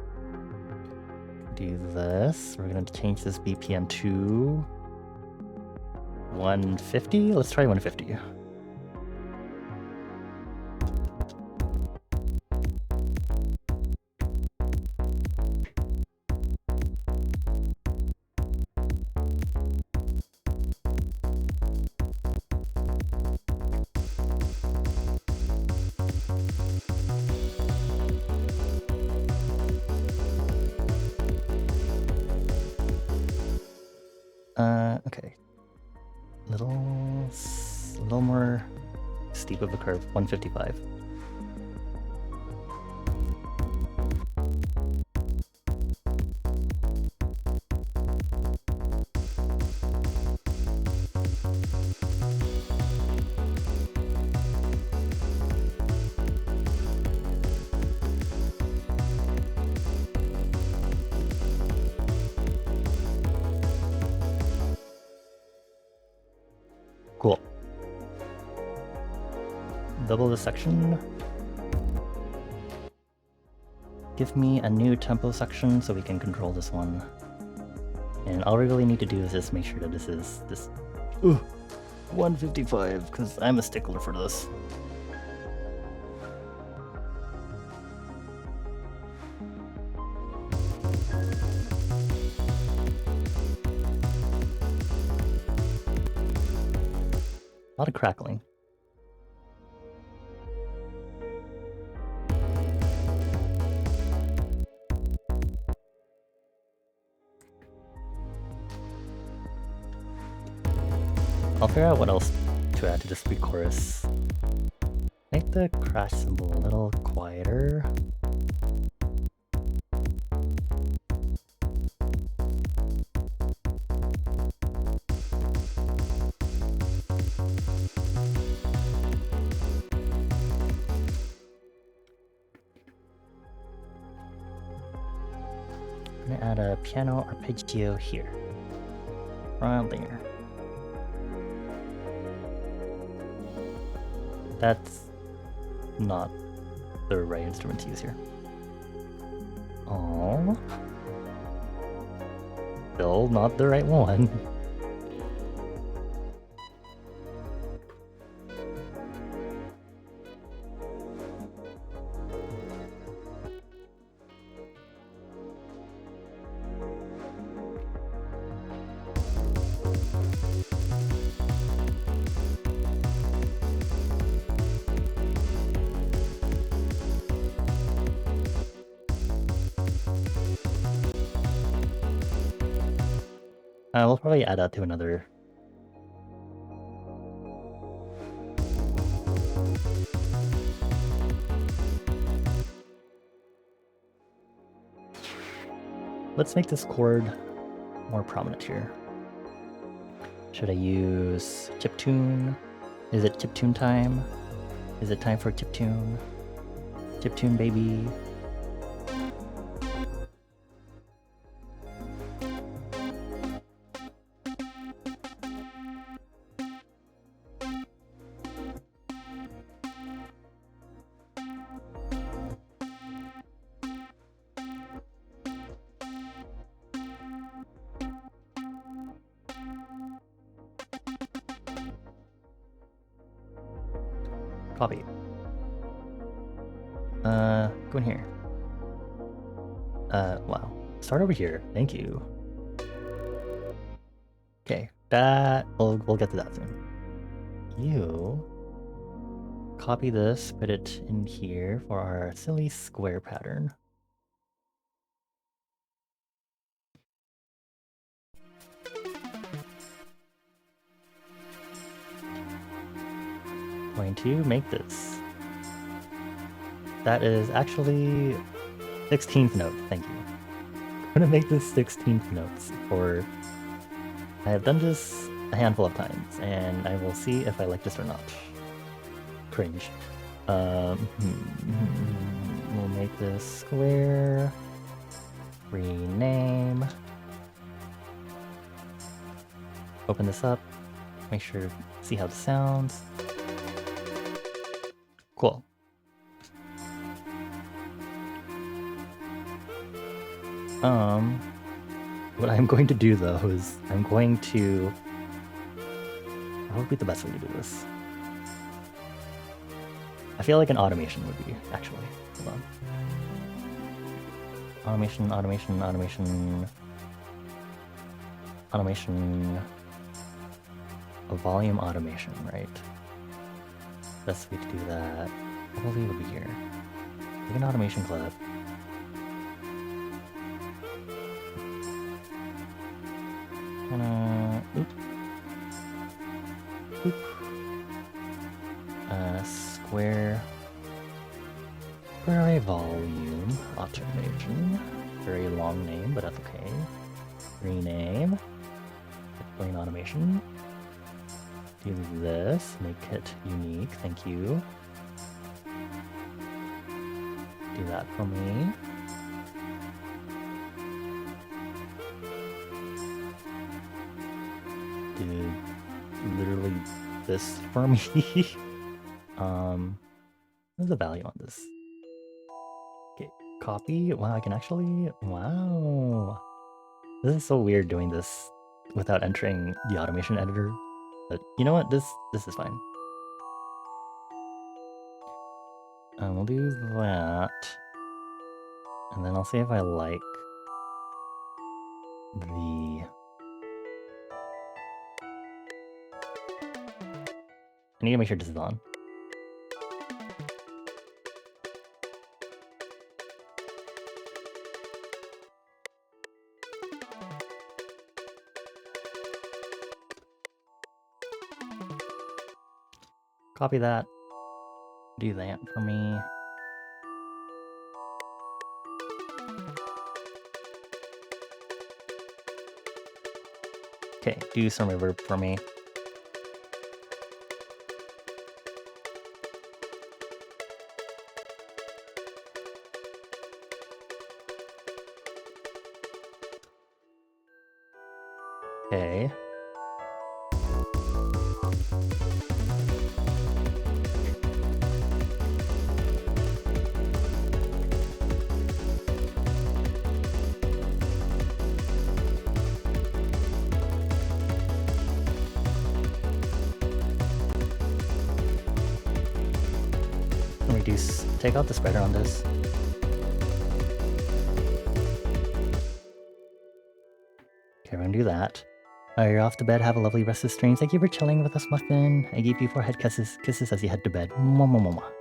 Do this. We're going to change this BPM to 150. Let's try 150. Okay. Little more steep of a curve, 155. Cool. Double the section. Give me a new tempo section so we can control this one. And all we really need to do is just make sure that this is this 155, because I'm a stickler for this. A lot of crackling. I'll figure out what else to to add to this pre-chorus. Make the crash cymbal a little quieter. I'm gonna add a piano arpeggio here. Right there. That's not the right instrument to use here. Oh. Still not the right one. We'll probably add that to another. Let's make this chord more prominent here. Should I use chiptune? Is it chiptune time? Is it time for chiptune? Chiptune, baby. Copy. Go in here. Wow. Start over here. Thank you. Okay, that we'll get to that soon. You copy this, put it in here for our silly square pattern. Going to make this. That is actually 16th note, thank you. I'm gonna make this 16th notes for... I have done this a handful of times, and I will see if I like this or not. Cringe. We'll make this square. Rename. Open this up. Make sure, see how this sounds. Cool. What I'm going to do though is I'm going to... What would be the best way to do this? I feel like an automation would be, actually. Hold on. Automation. A volume automation, right? Best way to do that probably would be here. Take an automation clip. Oop. Square array volume automation. Very long name, but that's okay. Rename. Plain automation. Do this. Make it unique. Thank you. Do that for me. Do literally this for me. What's the value on this? Okay, copy. Wow, I can actually... Wow. This is so weird doing this without entering the automation editor. But you know what? This is fine. We'll do that. And then I'll see if I like the... I need to make sure this is on. copy that. Do that for me. Okay, do some reverb for me. Okay. Reduce, take out the spreader on this. Okay, we're gonna do that. You're off to bed. Have a lovely rest of the stream. Thank you for chilling with us, Muffin. I gave you 4 head kisses as you head to bed. Mwah, mwah, mwah, mwah.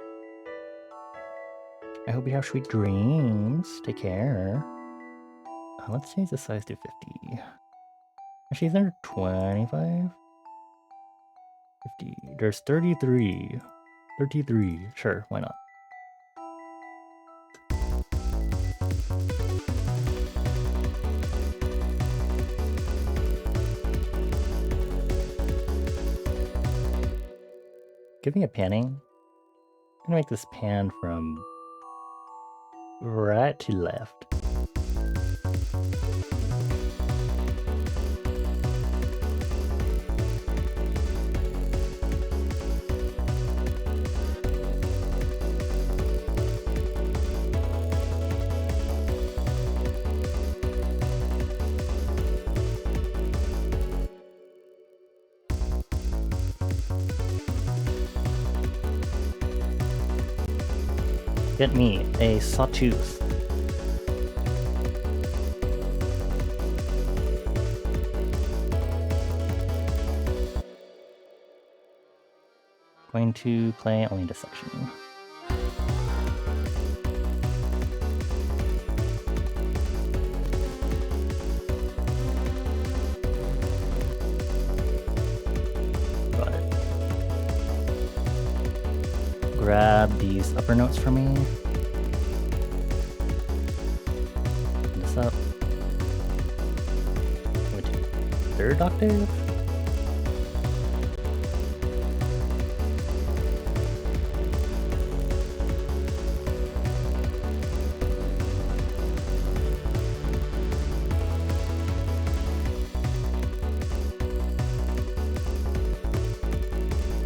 I hope you have sweet dreams. Take care. Let's change the size to 50. Actually, is there 25? 50. There's 33. 33. Sure, why not? Give me a panning. I'm gonna make this pan from right to left. Get me a sawtooth. Going to play only this section. Got it. Grab these upper notes for me. This up. Wait, 3rd octave?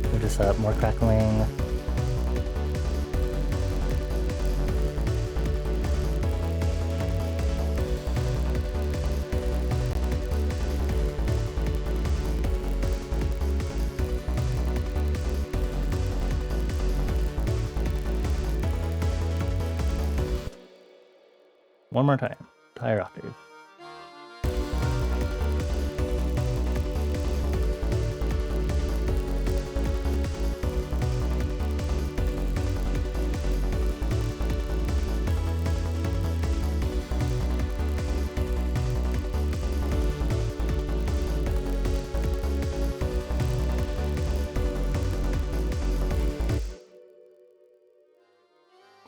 Move this up, more crackling. One more time, higher octave.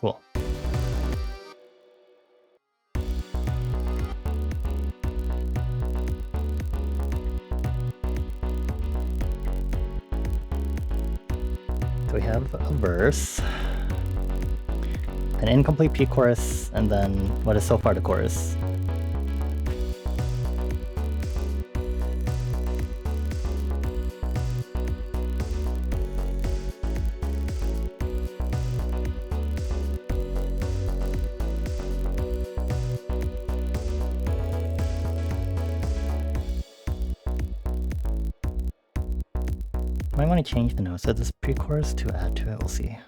Cool. So we have a verse, an incomplete pre-chorus, and then what is so far the chorus. Might want to change the notes of this pre-chorus to add to it, we'll see.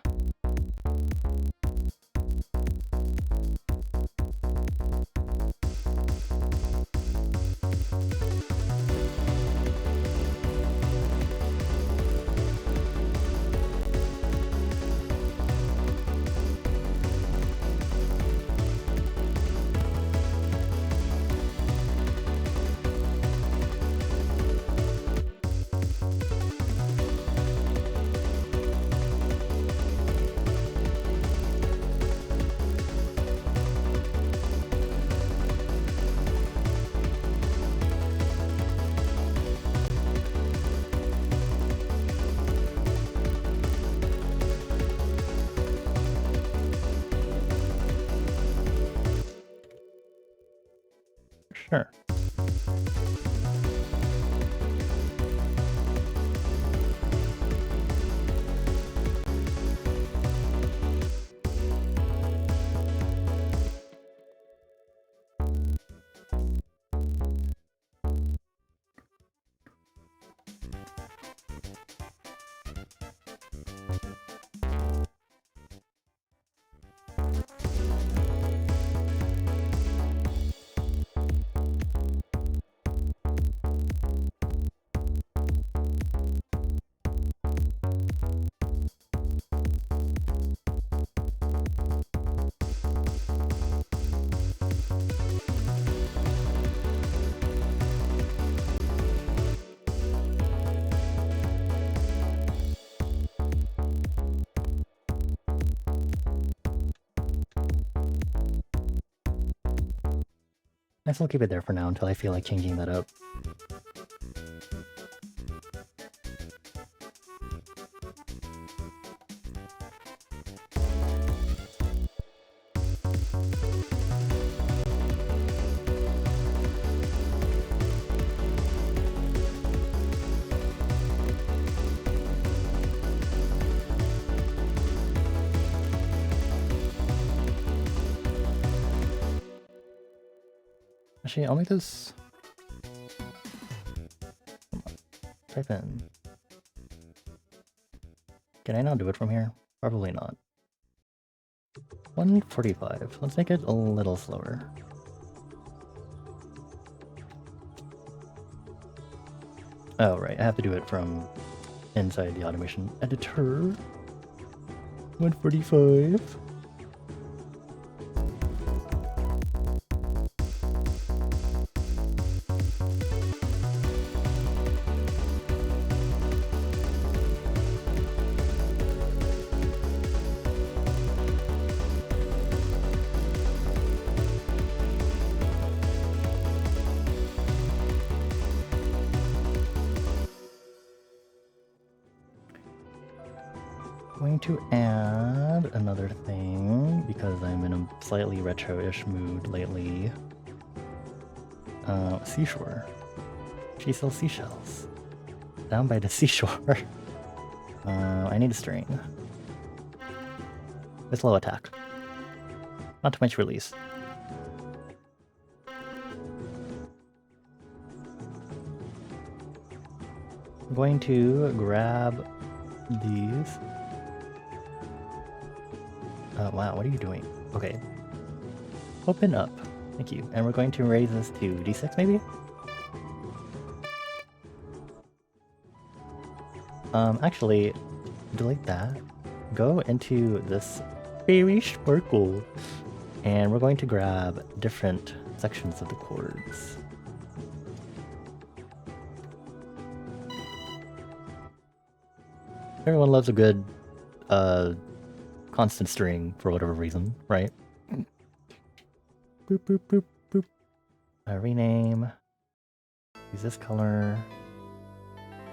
Sure. I guess we'll keep it there for now until I feel like changing that up. Actually, I'll make this... Come on. Type in. Can I now do it from here? Probably not. 145. Let's make it a little slower. Oh, right. I have to do it from inside the automation editor. 145. Going to add another thing because I'm in a slightly retro-ish mood lately. Seashore. She sells seashells. Down by the seashore. I need a string. With low attack. Not too much release. I'm going to grab these. Wow, what are you doing? Okay. Open up. Thank you. And we're going to raise this to D6 maybe? Actually, delete that. Go into this fairy sparkle. And we're going to grab different sections of the chords. Everyone loves a good, constant string for whatever reason, right? Boop, boop, boop, boop. Rename. Use this color.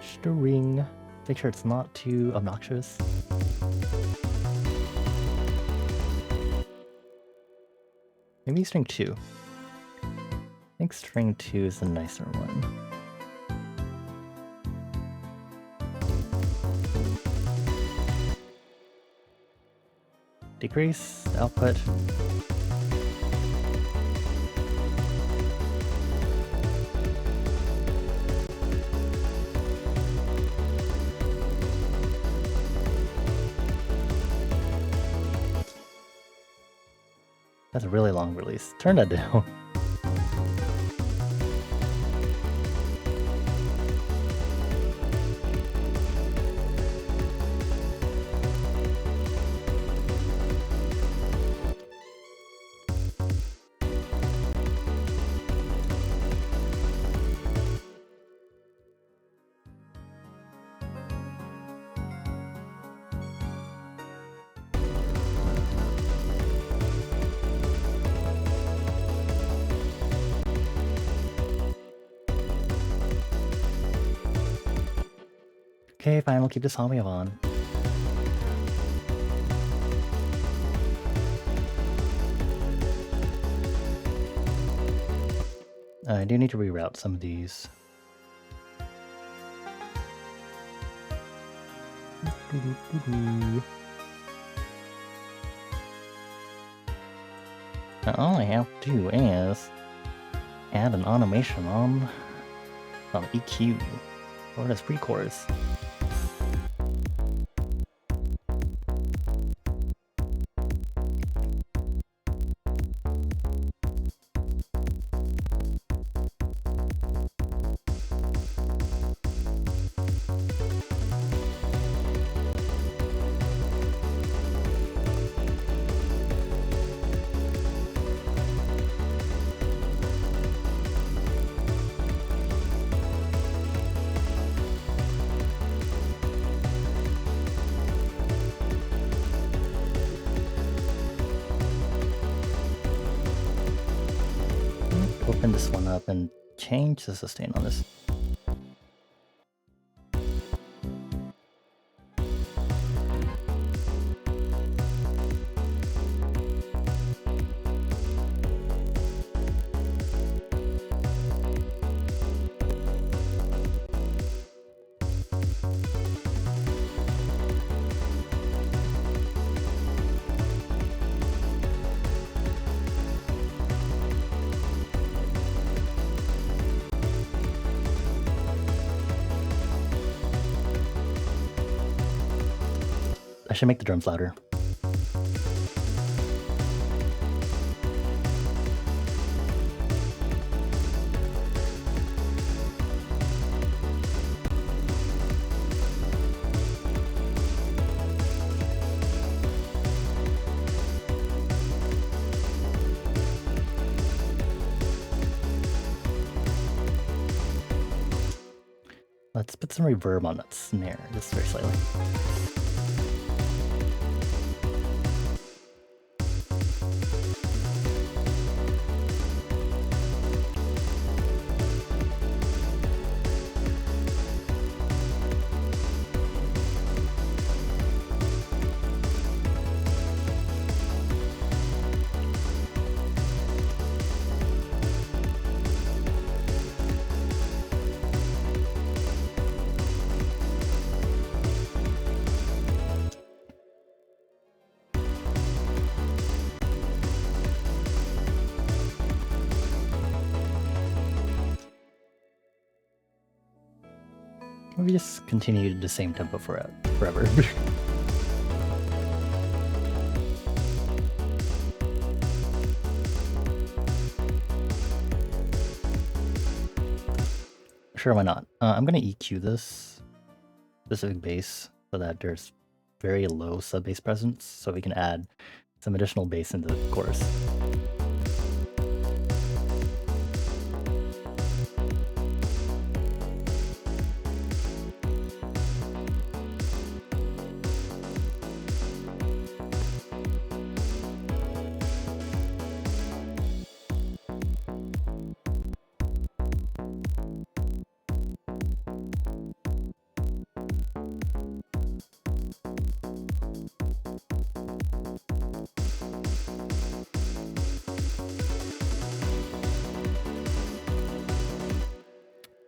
String. Make sure it's not too obnoxious. Maybe string 2. I think string 2 is the nicer one. Decrease the output. That's a really long release. Turn that down. Okay, fine, we'll keep this hallway on. I do need to reroute some of these. Now all I have to do is add an automation on EQ or this pre-chorus. Open this one up and change the sustain on this. I should make the drums louder. Let's put some reverb on that snare, just very slightly. Maybe just continue the same tempo forever. Sure, why not? I'm gonna EQ this specific bass so that there's very low sub bass presence, so we can add some additional bass into the chorus.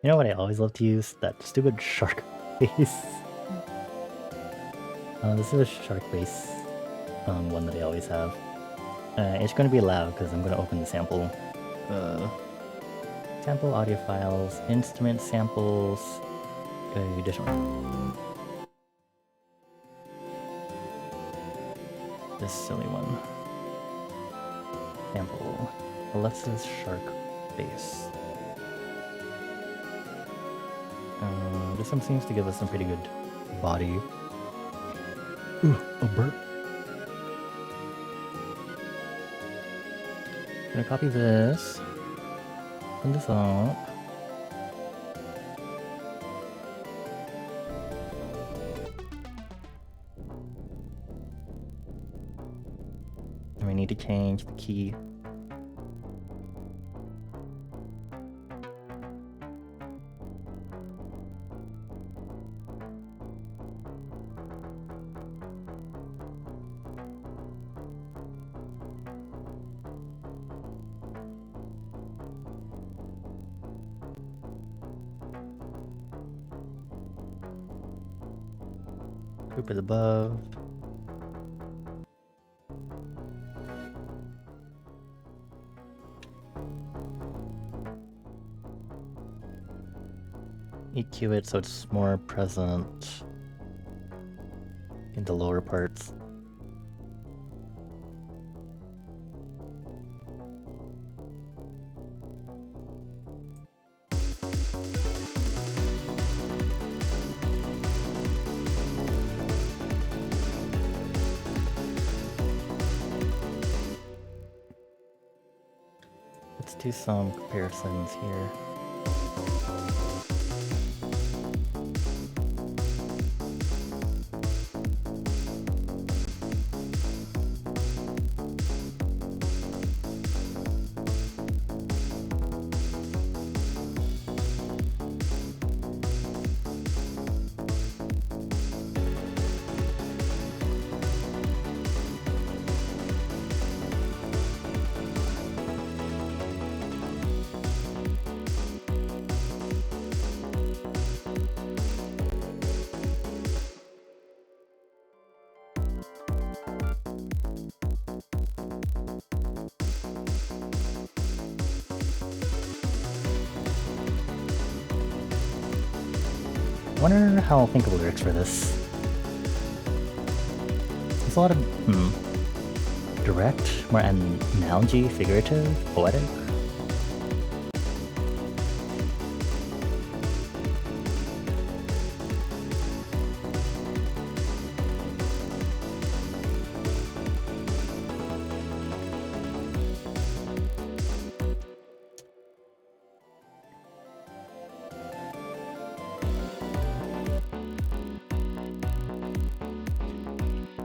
You know what I always love to use? That stupid shark bass. This is a shark bass one that I always have. It's going to be loud because I'm going to open the sample. Sample audio files, instrument samples, additional. This silly one. Sample. Alexa's shark bass. This one seems to give us some pretty good body. Ooh, a burp. Gonna copy this. Open this up. And we need to change the key. Poop is above. EQ it so it's more present in the lower parts. Let's do some comparisons here. I wonder how I'll think of lyrics for this. There's a lot of direct, more analogy, figurative, poetic.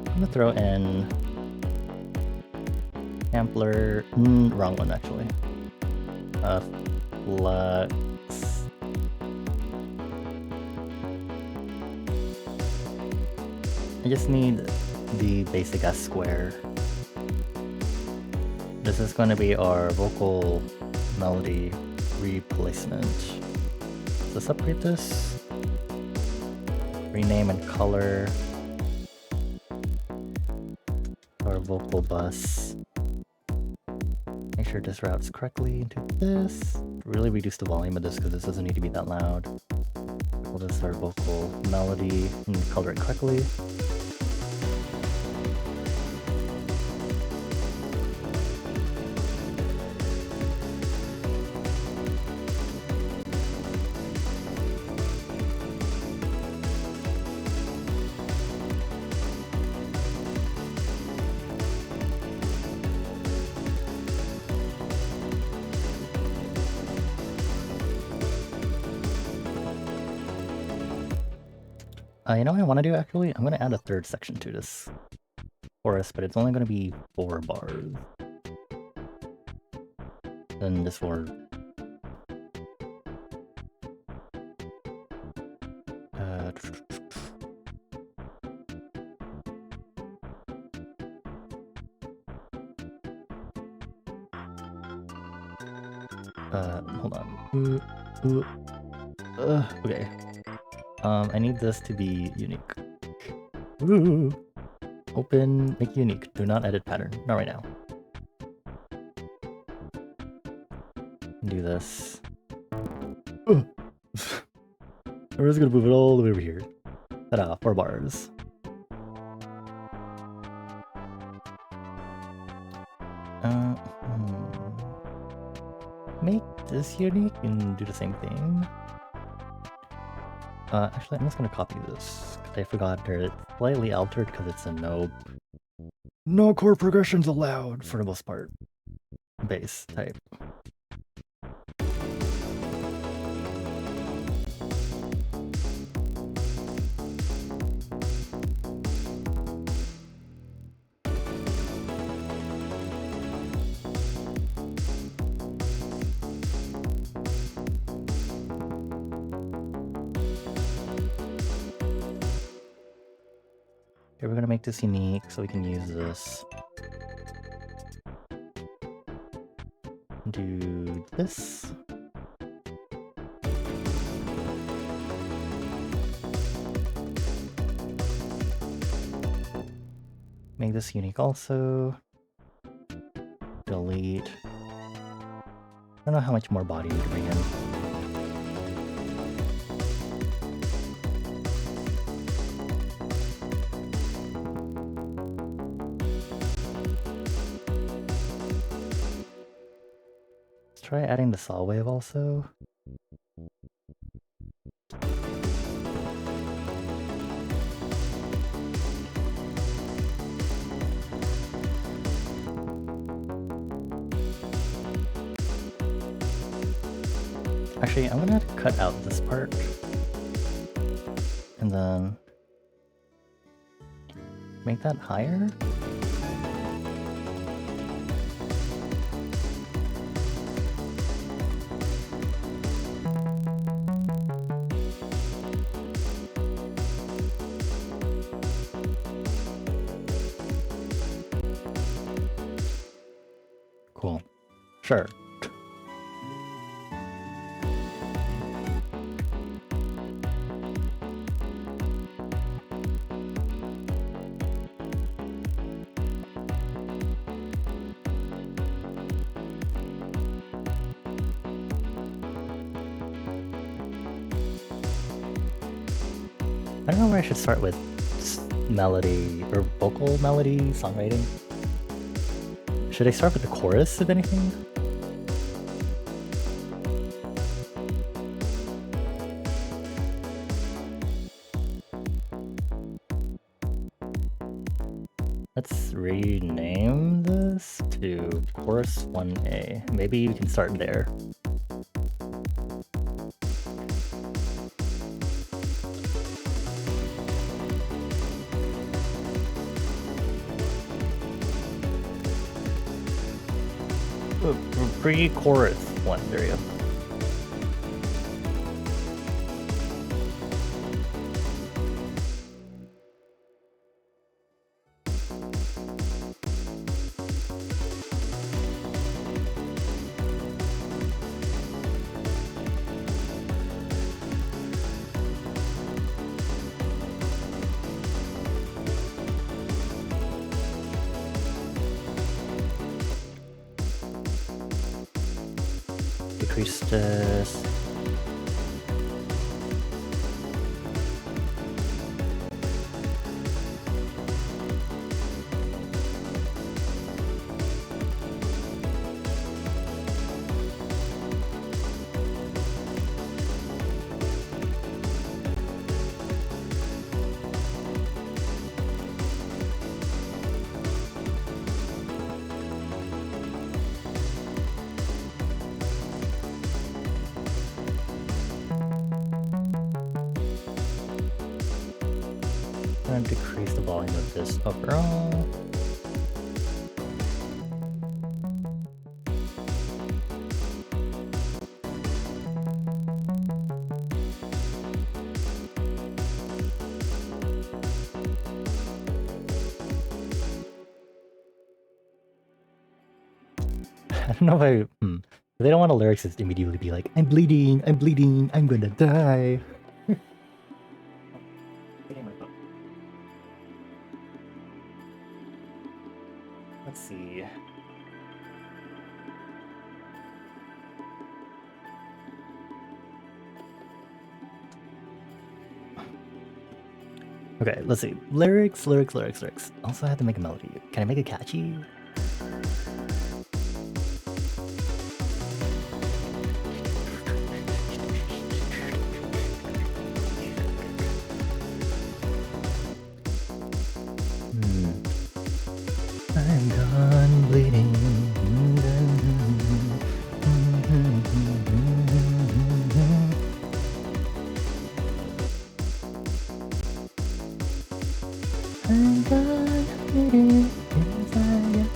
I'm gonna throw in sampler, wrong one actually. Flux. I just need the basic S square. This is going to be our vocal melody replacement. Let's upgrade this. Rename and color our vocal bus. Make sure this routes correctly into this. Really reduce the volume of this because this doesn't need to be that loud. Call this our vocal melody and color it correctly. You know what I want to do actually? I'm going to add a third section to this chorus, but it's only going to be 4 bars. Then this word. Hold on. Okay. I need this to be unique. Ooh. Open, make unique. Do not edit pattern. Not right now. Do this. I'm just gonna move it all the way over here. Ta-da, 4 bars. Make this unique and do the same thing. Actually, I'm just gonna copy this. I forgot it's slightly altered because it's a no chord progressions allowed for the most part. Bass type. Okay, we're gonna make this unique so we can use this. Do this. Make this unique also. Delete. I don't know how much more body we can bring in. Let's try adding the saw wave also. Actually, I'm gonna cut out this part. And then make that higher. Cool. Sure. I don't know where I should start with melody or vocal melody, songwriting. Should I start with the chorus, if anything? Let's rename this to Chorus 1A. Maybe we can start there. Pre-chorus one, there you go. Decrease this. And decrease the volume of this overall. I don't know if they don't want the lyrics to immediately be like, I'm bleeding, I'm gonna die. Let's see. Okay, let's see. Lyrics. Also, I have to make a melody. Can I make it catchy? I'm done bleeding. I'm done bleeding inside.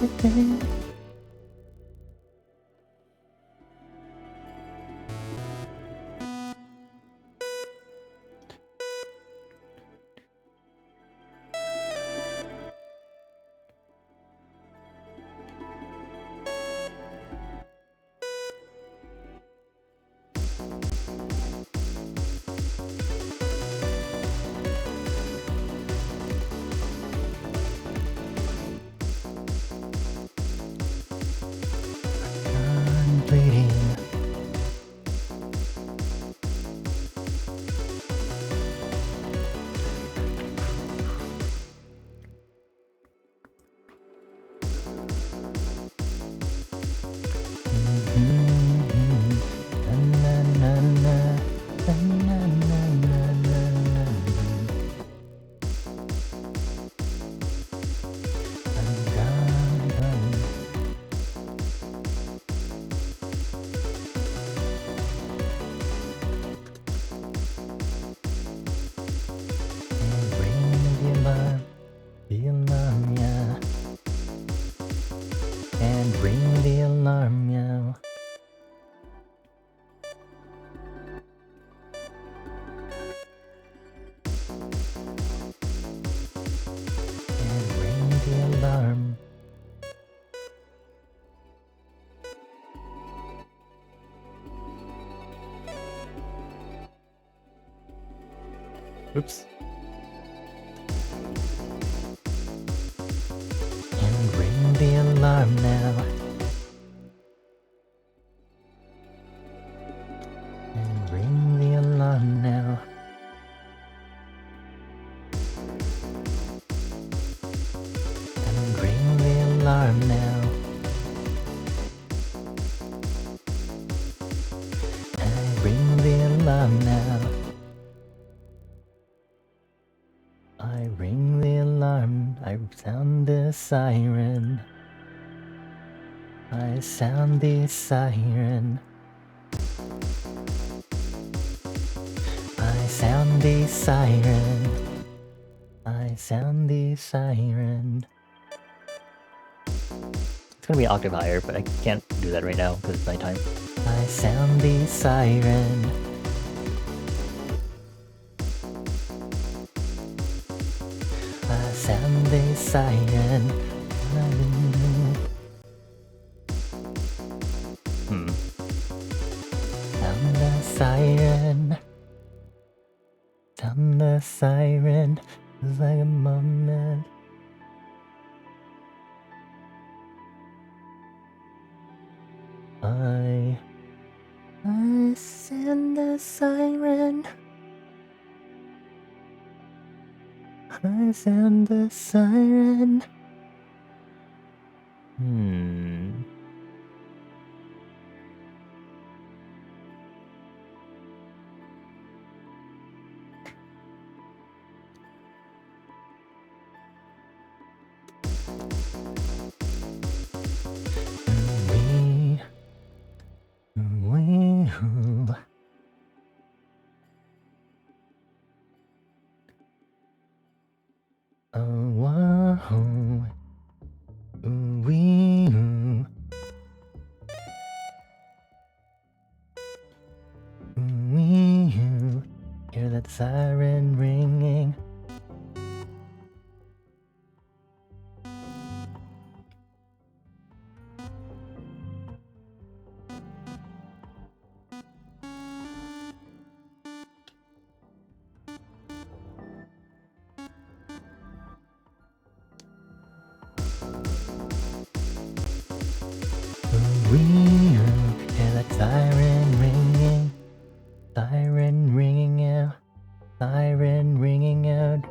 And ring the alarm now. And ring the alarm. Oops. And ring the alarm now. And ring the alarm now. And ring the alarm now. And ring the alarm now. I ring the alarm, I sound the siren. I sound the siren. I sound the siren. I sound the siren. It's gonna be an octave higher, but I can't do that right now because it's nighttime. I sound the siren. I sound the siren. Sound the siren. Sound the siren. It's like a moment. I sound the siren. I sound the siren. Hear that siren ringing. Hear that siren ringing. Siren ringing out. Siren ringing out.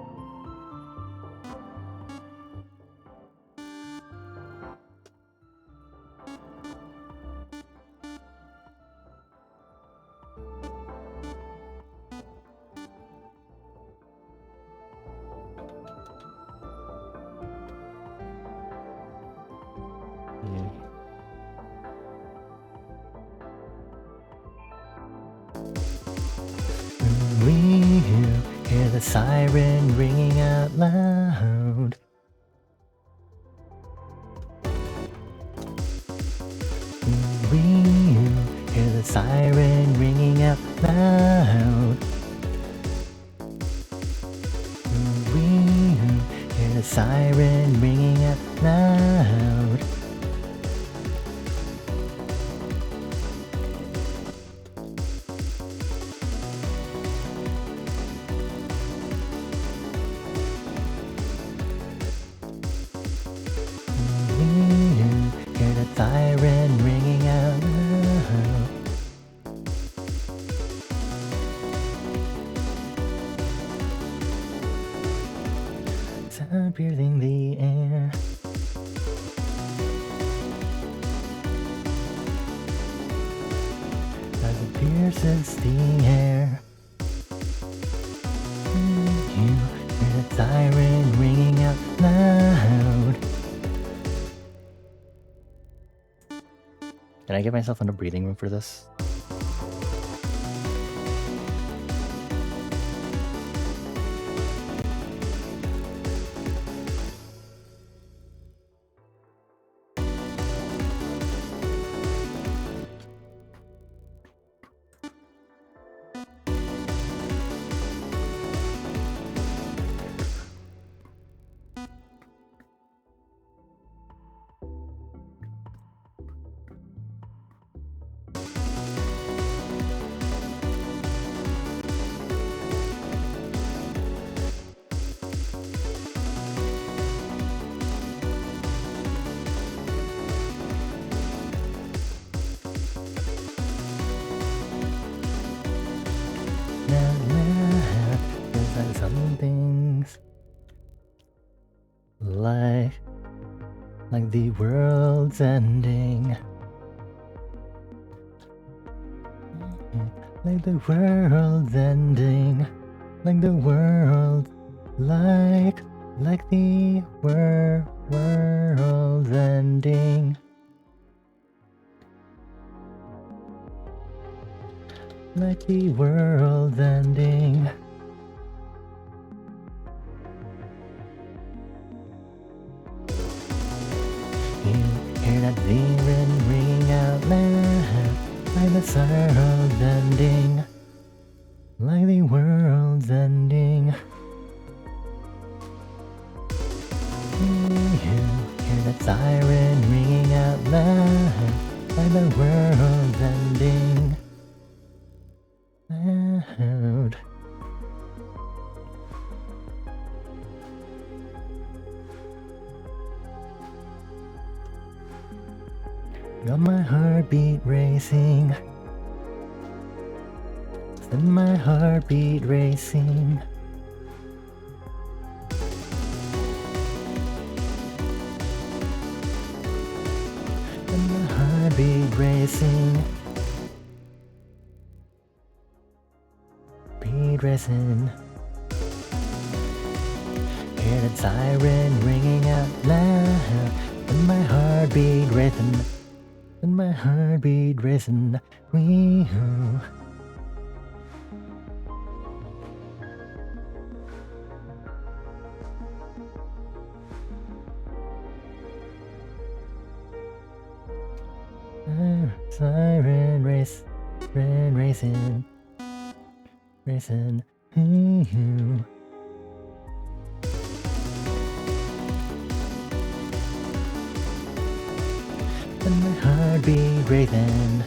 We hear the siren ringing out loud. We hear the siren ringing out loud. We hear the siren ringing out loud. Hear the siren ringing out loud. Sound piercing the air. As it pierces the air. You hear the siren ringing out loud. Can I get myself in a breathing room for this? like the world's ending. Like the world's ending. Like the world, like the world's ending. Like the world's ending. You hear that siren ringing out loud, like the world's ending. Like the world's ending. You hear that siren ringing out loud, like the world's ending. Loud. Got my heartbeat racing. Send my heartbeat racing. Send my heartbeat racing. Beat racing. Hear that siren ringing out loud. Send my heartbeat racing. And my heartbeat racing, wee-hoo. Siren racing, wee-hoo. And my heartbeat racing.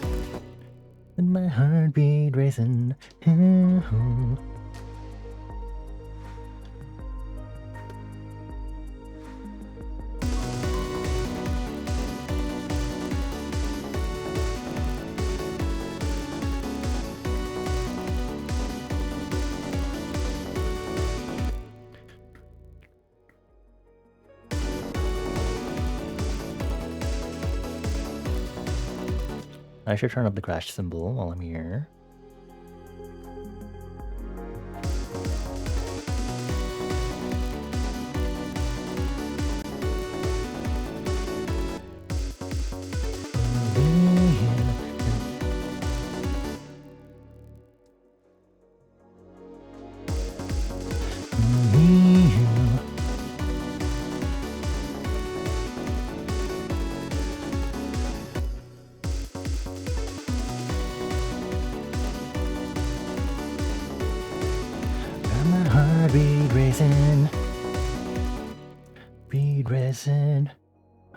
And my heartbeat racing. I should turn up the crash symbol while I'm here.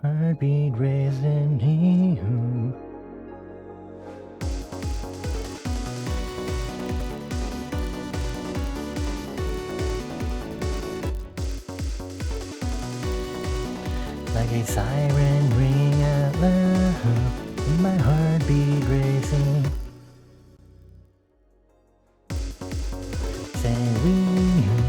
Heartbeat racing, hee-hoo. Like a siren ringing out loud, and my heartbeat racing. Say wee-hoo.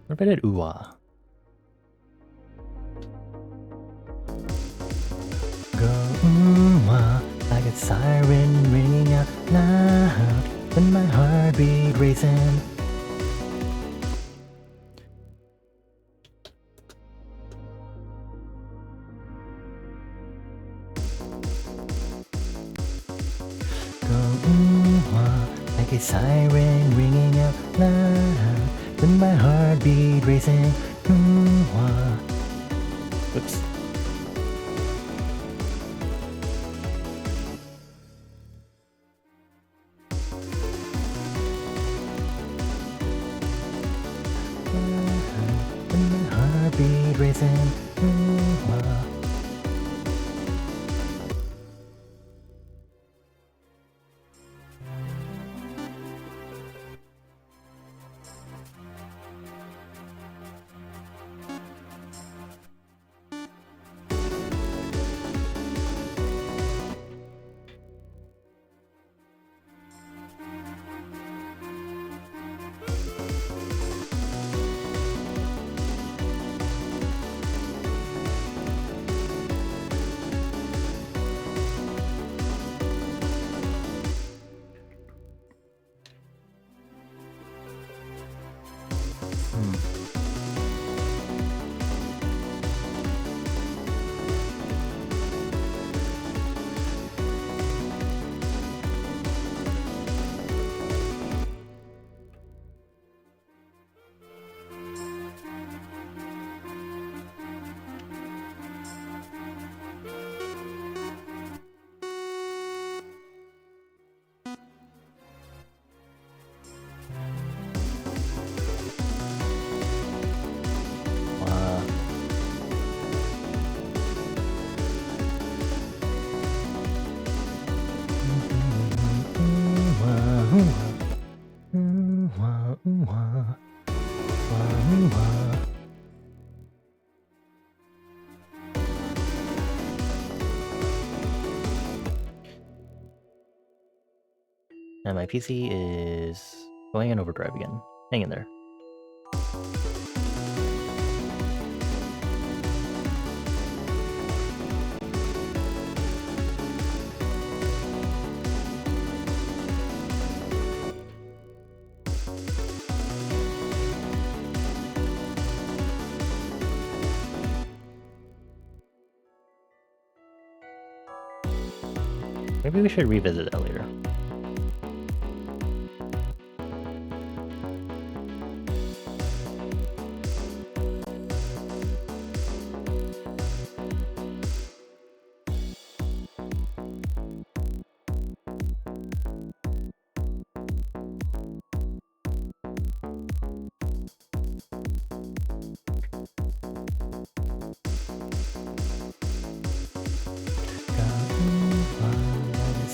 What about it, ooh-ah? Go ooh-ah, like a siren ringing out loud, and my heartbeat racing. Go ooh-ah, like a siren ringing out loud, and my heartbeat racing. Ooh-ah. Oops. And my heartbeat racing. Ooh-ah. And my PC is going in overdrive again. Hang in there. Maybe we should revisit that later.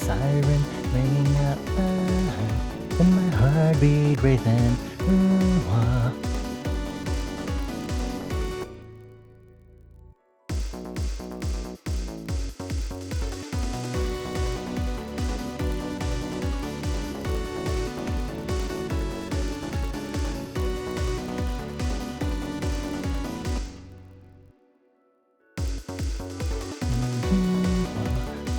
Siren ringing out loud, and my heartbeat racing. Ooh-wah.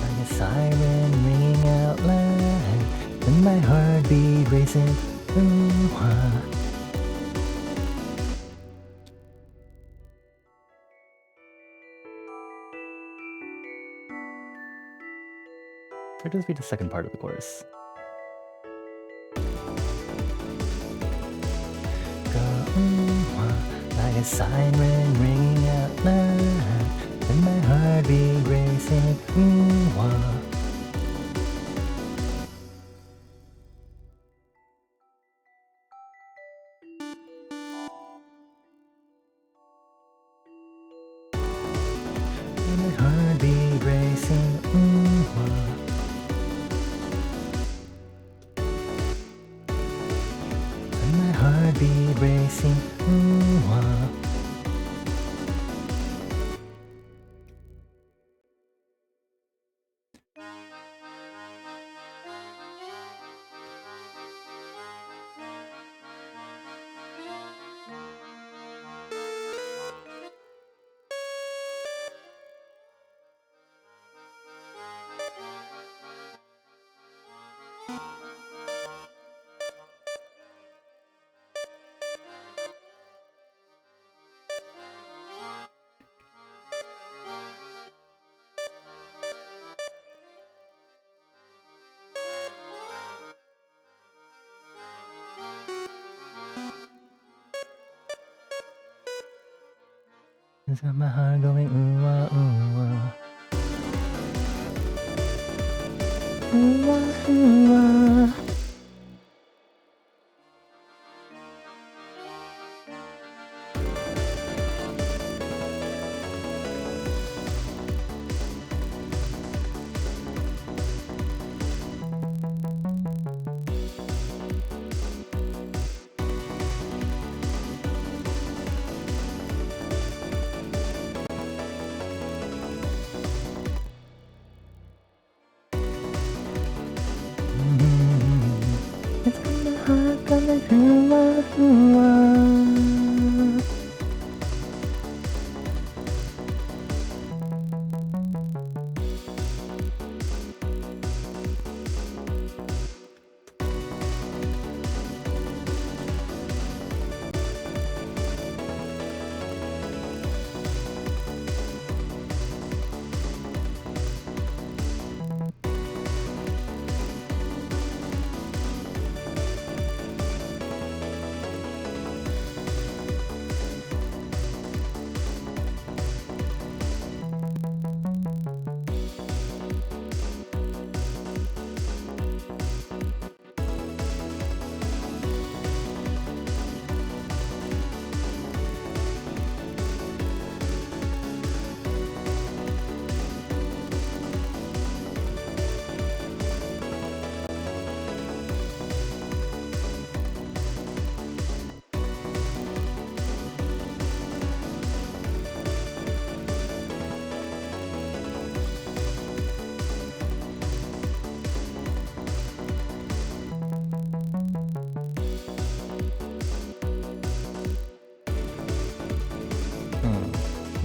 Like a siren ringing out loud, and my heartbeat racing. Ooh-wah. Or just be the second part of the chorus. Go ooh-wah, like a siren ringing out loud, and my heartbeat racing. Ooh-wah. And my heartbeat racing. Ooh-wah. My heartbeat racing, ooh-wah. It's got my heart going ooh-wah, ooh-wah. Ooh-wah, ooh-wah.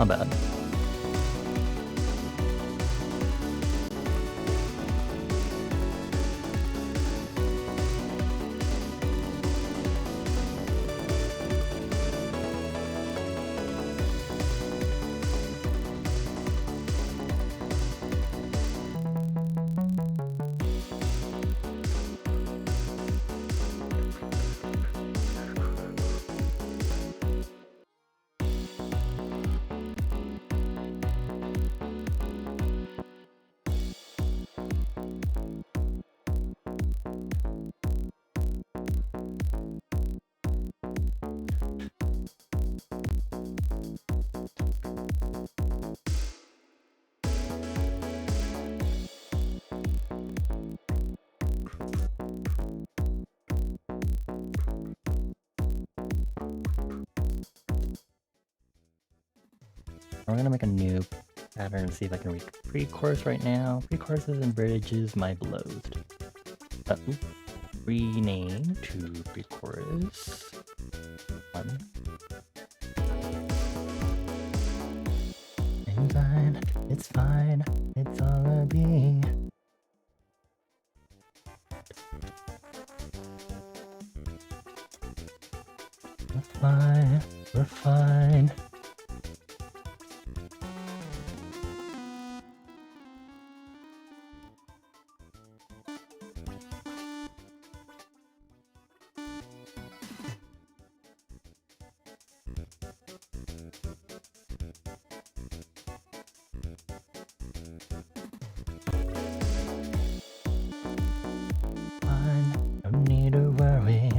Not bad. We're gonna make a new pattern and see if I can read pre-chorus right now. Pre-choruses and bridges, my beloved. Rename to pre-chorus 1. It's fine, it's all a be. We're fine. Don't need to worry.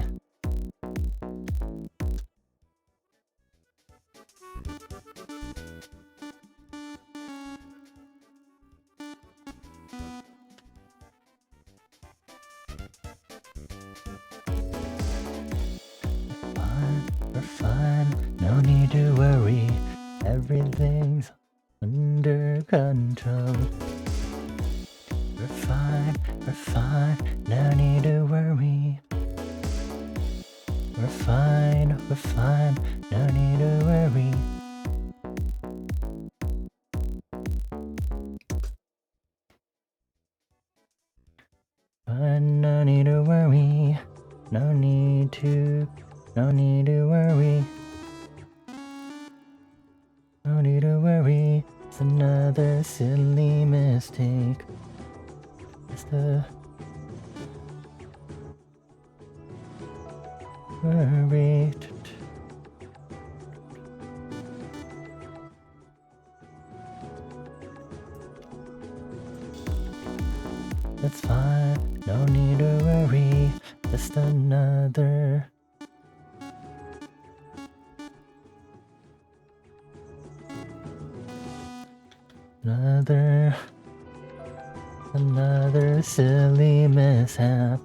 We're fine, no need to worry. Everything's under control. We're fine, no need to worry. We're fine, no need to worry. Fine, no need to worry. No need to worry. No need to worry. It's another silly mistake. It's the worry. That's fine, no need to worry. Just another silly mishap.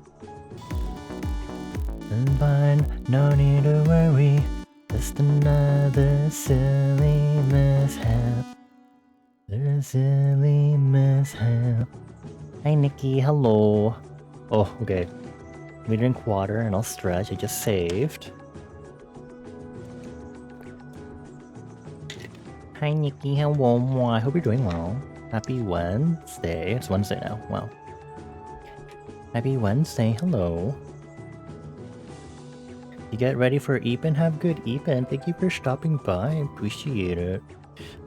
And fine, no need to worry. Just another silly mishap. There's silly mishap. Hi Nikki, hello. Oh, okay. Let me drink water and I'll stretch. I just saved. Hi Nikki, hello. I hope you're doing well. Happy Wednesday. It's Wednesday now. Wow. Happy Wednesday. Hello. You get ready for Epen? Have good Epen. Thank you for stopping by. I appreciate it.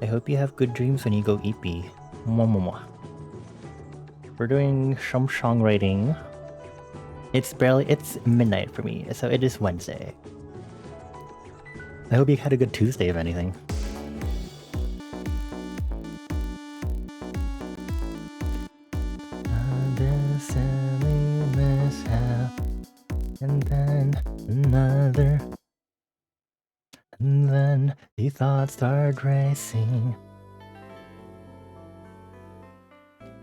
I hope you have good dreams when you go EP. Mwah, mwah, mwah. We're doing some songwriting. It's midnight for me, so it is Wednesday. I hope you had a good Tuesday, if anything. This silly mishap, and then another, and then the thoughts start racing,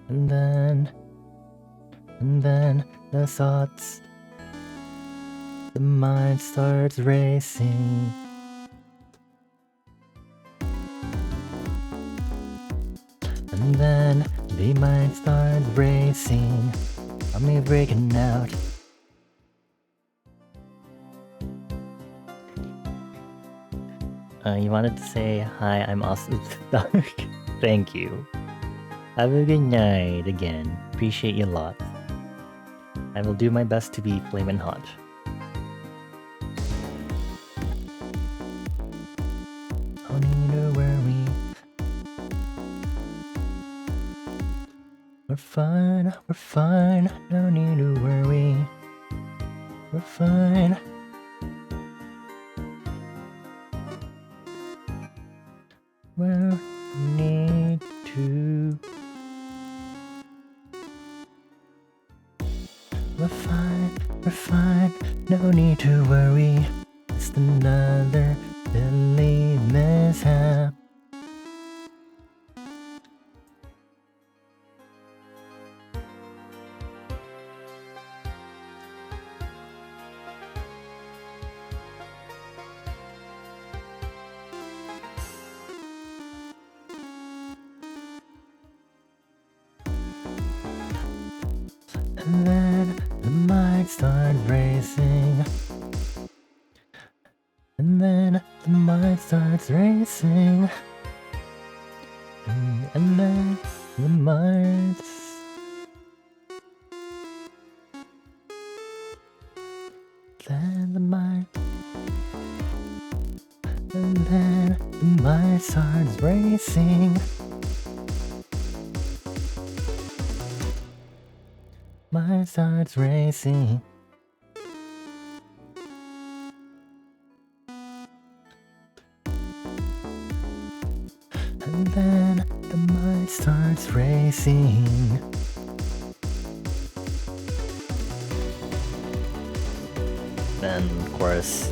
and then the thoughts, the mind starts racing. And then the mind starts racing. Got me breaking out. You wanted to say hi, I'm also stuck. Thank you. Have a good night again. Appreciate you a lot. I will do my best to be flamin' hot. No need to worry. We're fine, no need to worry. We're fine. Well, need to. We're fine, no need to worry. Just another silly mishap. And then the mind starts racing. And then the mind starts racing. And then the mind. Then the mind. And then the mind starts racing. Mind starts racing. And then the mind starts racing. Then chorus.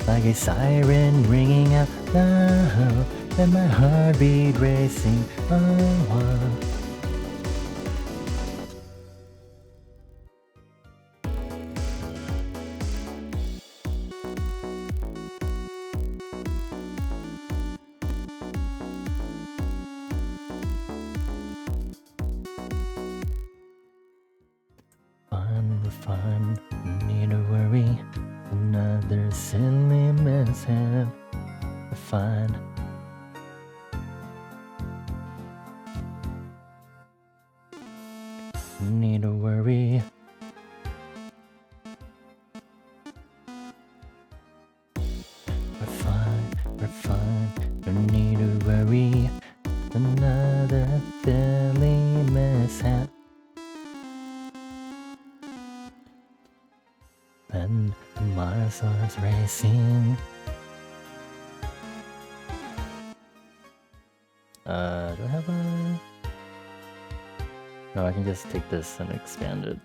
Like a siren ringing out loud, and my heartbeat racing. Fun, need to worry. Another silly mishap. Fun. Need to worry. We're fine, don't need to worry. Another silly mishap. Then the Mars starts racing. Do I have a... No, I can just take this and expand it.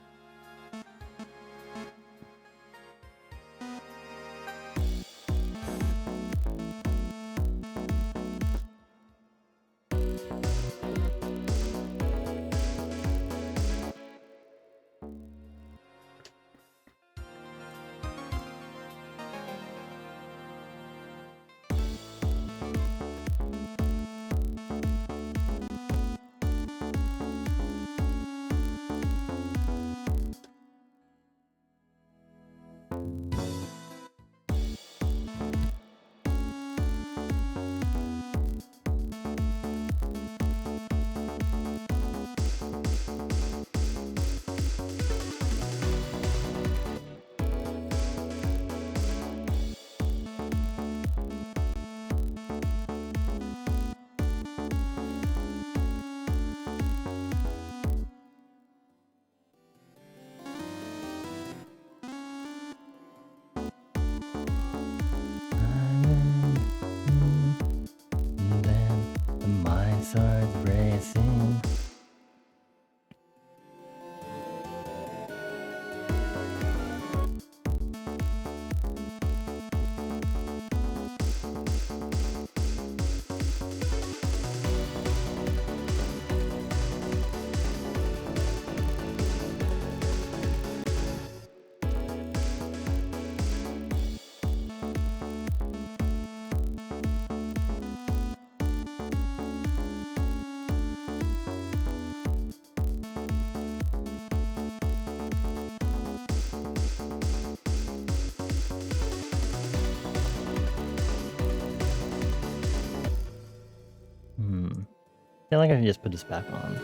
feel like I can just put this back on.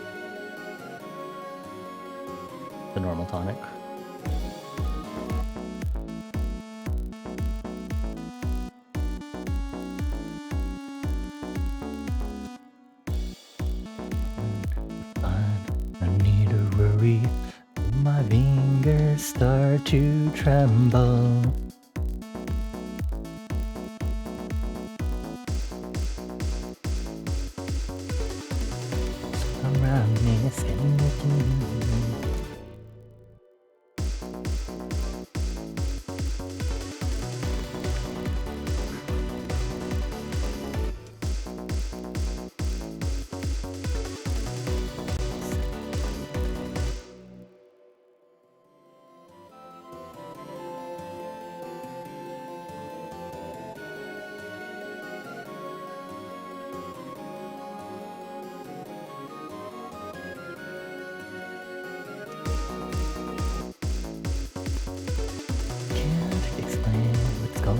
The normal tonic. I need to worry. My fingers start to tremble. Around me, it's getting to me.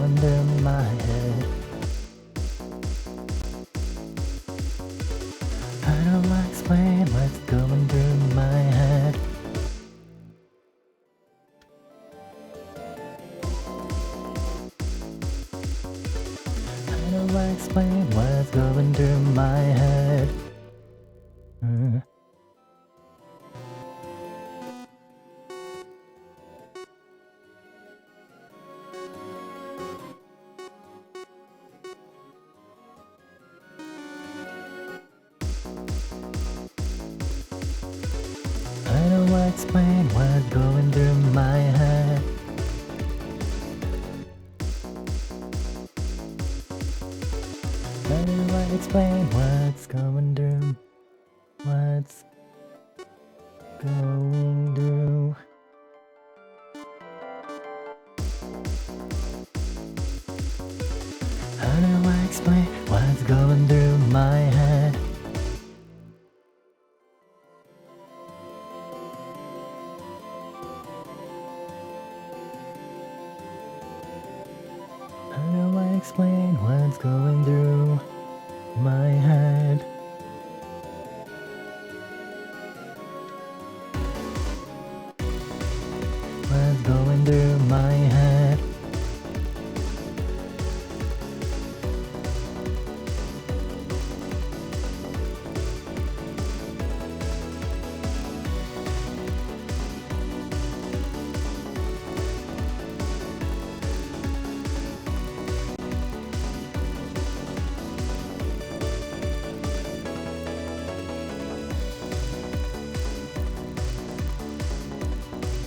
Under my head, how do I explain what's going through my head? How do I explain what's going through my head? Explain what's going through my head. How do I explain what's going through? What's going through? How do I explain what's going through my head? Explain what's going through my head. What's going through my head?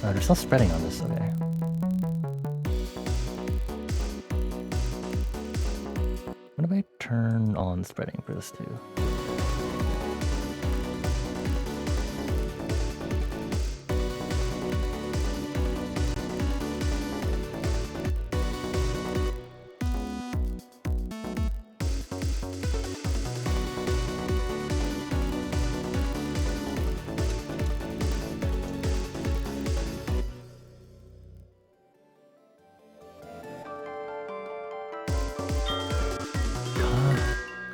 They're still spreading on this, okay. What if I turn on spreading for this too?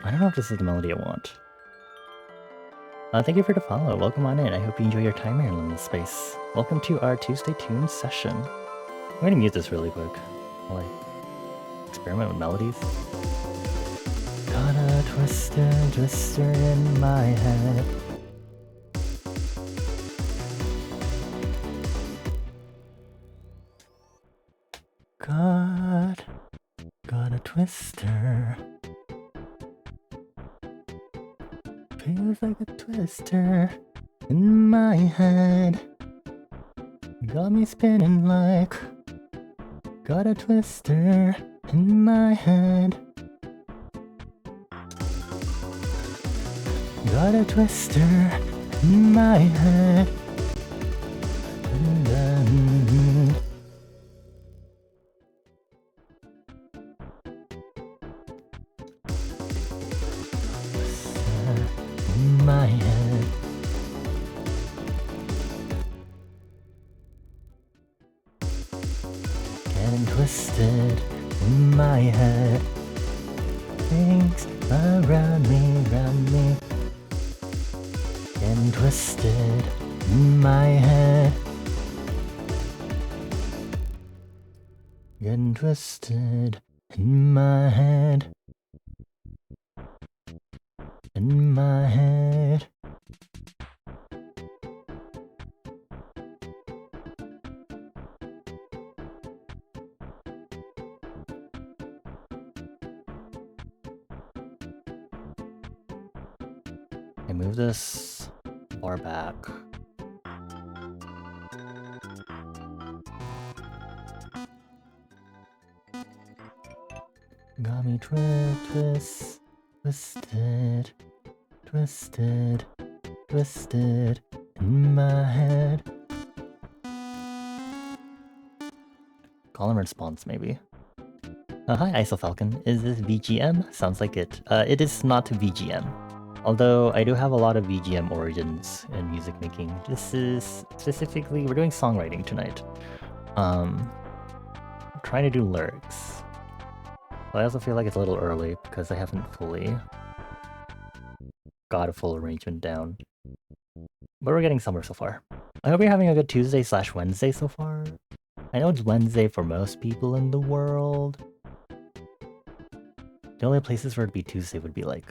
I don't know if this is the melody I want. Thank you for the follow. Welcome on in. I hope you enjoy your time here in this space. Welcome to our Tuesday Tunes session. I'm going to mute this really quick while I experiment with melodies. Got a twister in my head. Got a twister. Feels like a twister in my head. Got me spinning like. Got a twister in my head. Got a twister in my head. And then in my head. Getting twisted in my head. Things around me, Getting twisted in my head. Getting twisted in my head. In my head. I move this bar back. Got me twisted, twisted in my head. Call and response, maybe. Hi, IsoFalcon. Is this VGM? Sounds like it. It is not VGM. Although I do have a lot of VGM origins in music making. This is specifically, we're doing songwriting tonight. I'm trying to do lyrics. But I also feel like it's a little early because I haven't fully got a full arrangement down. But we're getting somewhere so far. I hope you're having a good Tuesday/Wednesday so far. I know it's Wednesday for most people in the world. The only places where it'd be Tuesday would be like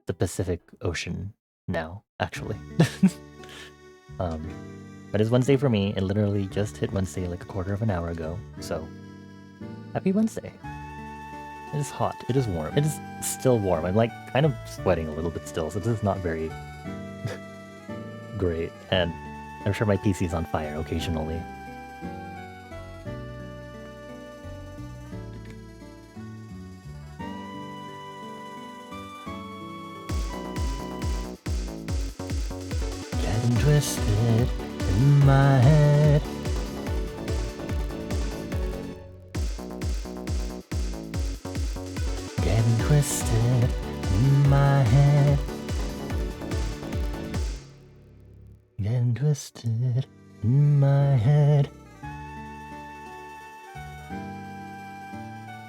the Pacific Ocean now, actually. But it's Wednesday for me. It literally just hit Wednesday like a quarter of an hour ago. So, happy Wednesday. It is hot. It is warm. It is still warm. I'm like kind of sweating a little bit still, so this is not very great. And I'm sure my PC is on fire occasionally. Getting twisted in my head. Getting twisted in my head. Getting twisted in my head.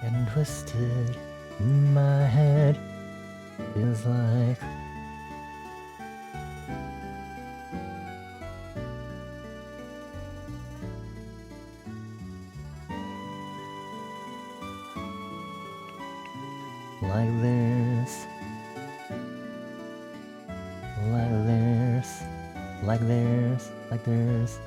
Getting twisted in my head. Feels like this, like there's.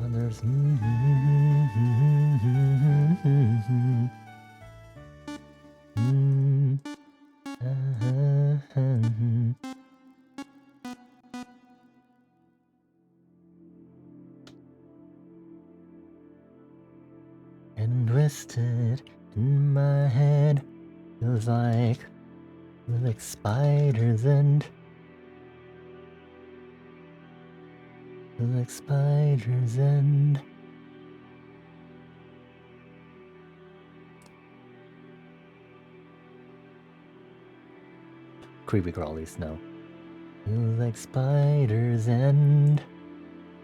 Others. And twisted in my head, feels like spiders and spiders and creepy crawlies. No, feels like spiders and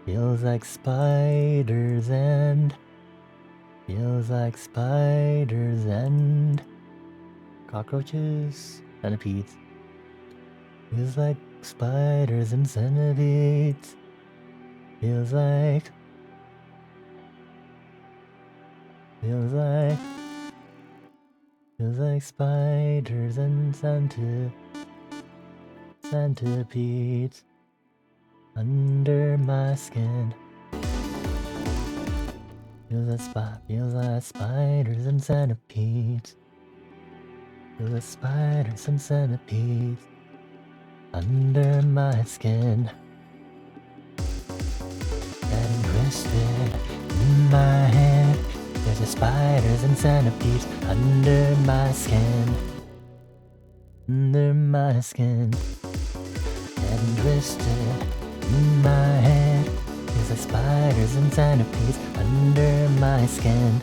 feels like spiders and. Feels like spiders and cockroaches, centipedes. Feels like spiders and centipedes. Feels like spiders and centipedes under my skin. Feels like spiders and centipedes. Feels like spiders and centipedes under my skin. Getting twisted in my head. There's a spiders and centipedes under my skin. Under my skin. Getting twisted in my head. There's like spiders and centipedes under my skin.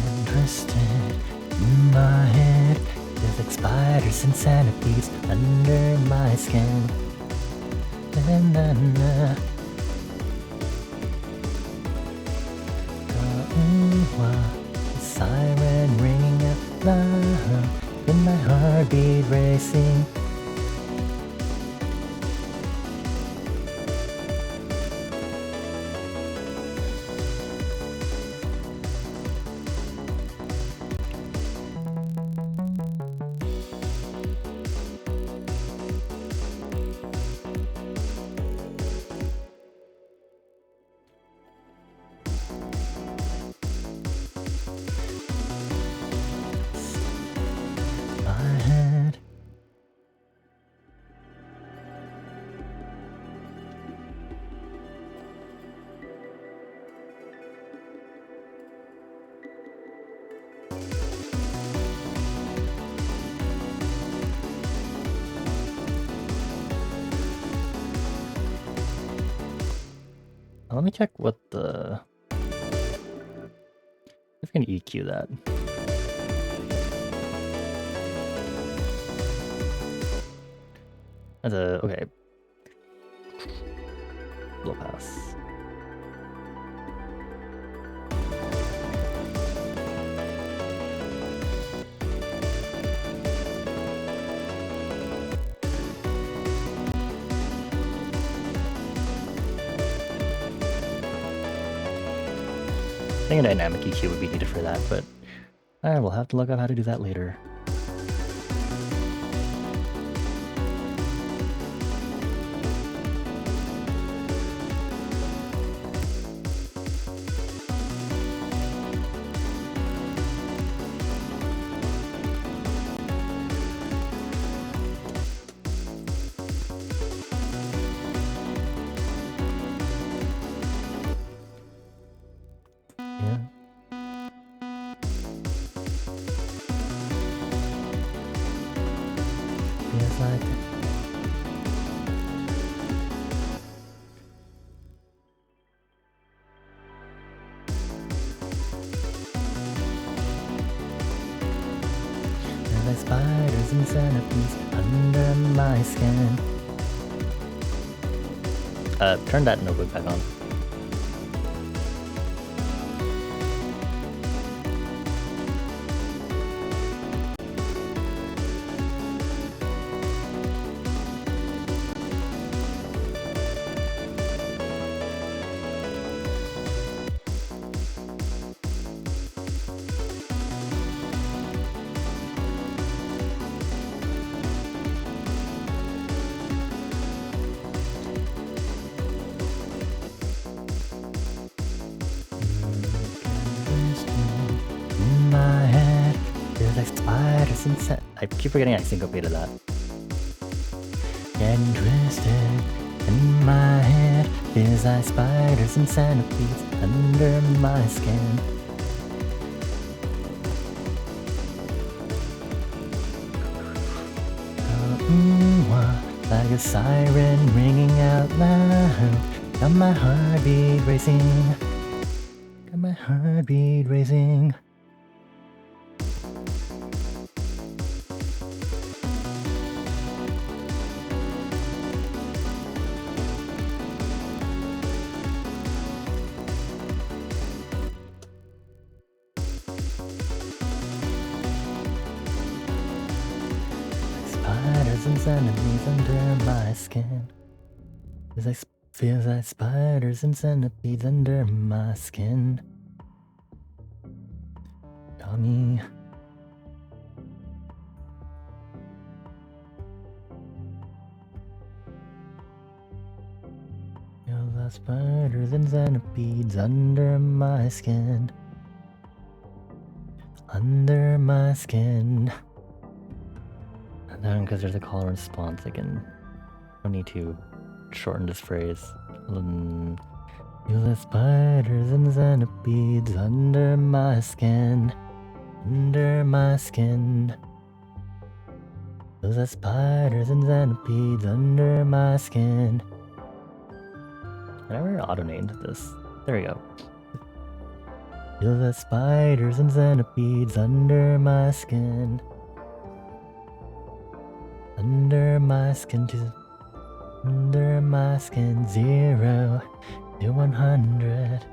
And twisted spiders and centipedes under my skin. Na, na, na. Siren ringing out loud, in my heartbeat racing. Let me check what the... if I can EQ that. That's a... okay. Low pass. I think a dynamic EQ would be needed for that, but I will have to look up how to do that later. Spiders and centipedes under my skin. Turn that notebook back on. I keep forgetting I syncopated that. Getting twisted in my head is like spiders and centipedes under my skin. Like a siren ringing out loud. Got my heartbeat racing. Got my heartbeat racing. Centipedes under my skin. Feels like spiders and centipedes under my skin. Yummy. Feels like spiders and centipedes under my skin. Under my skin. Then, because there's a call and response, I don't need to shorten this phrase. Feel the spiders and centipedes under my skin. Under my skin. Feel the spiders and centipedes under my skin. I never auto-named this. There we go. Feel the spiders and centipedes under my skin. my skin under my skin, 0 to 100.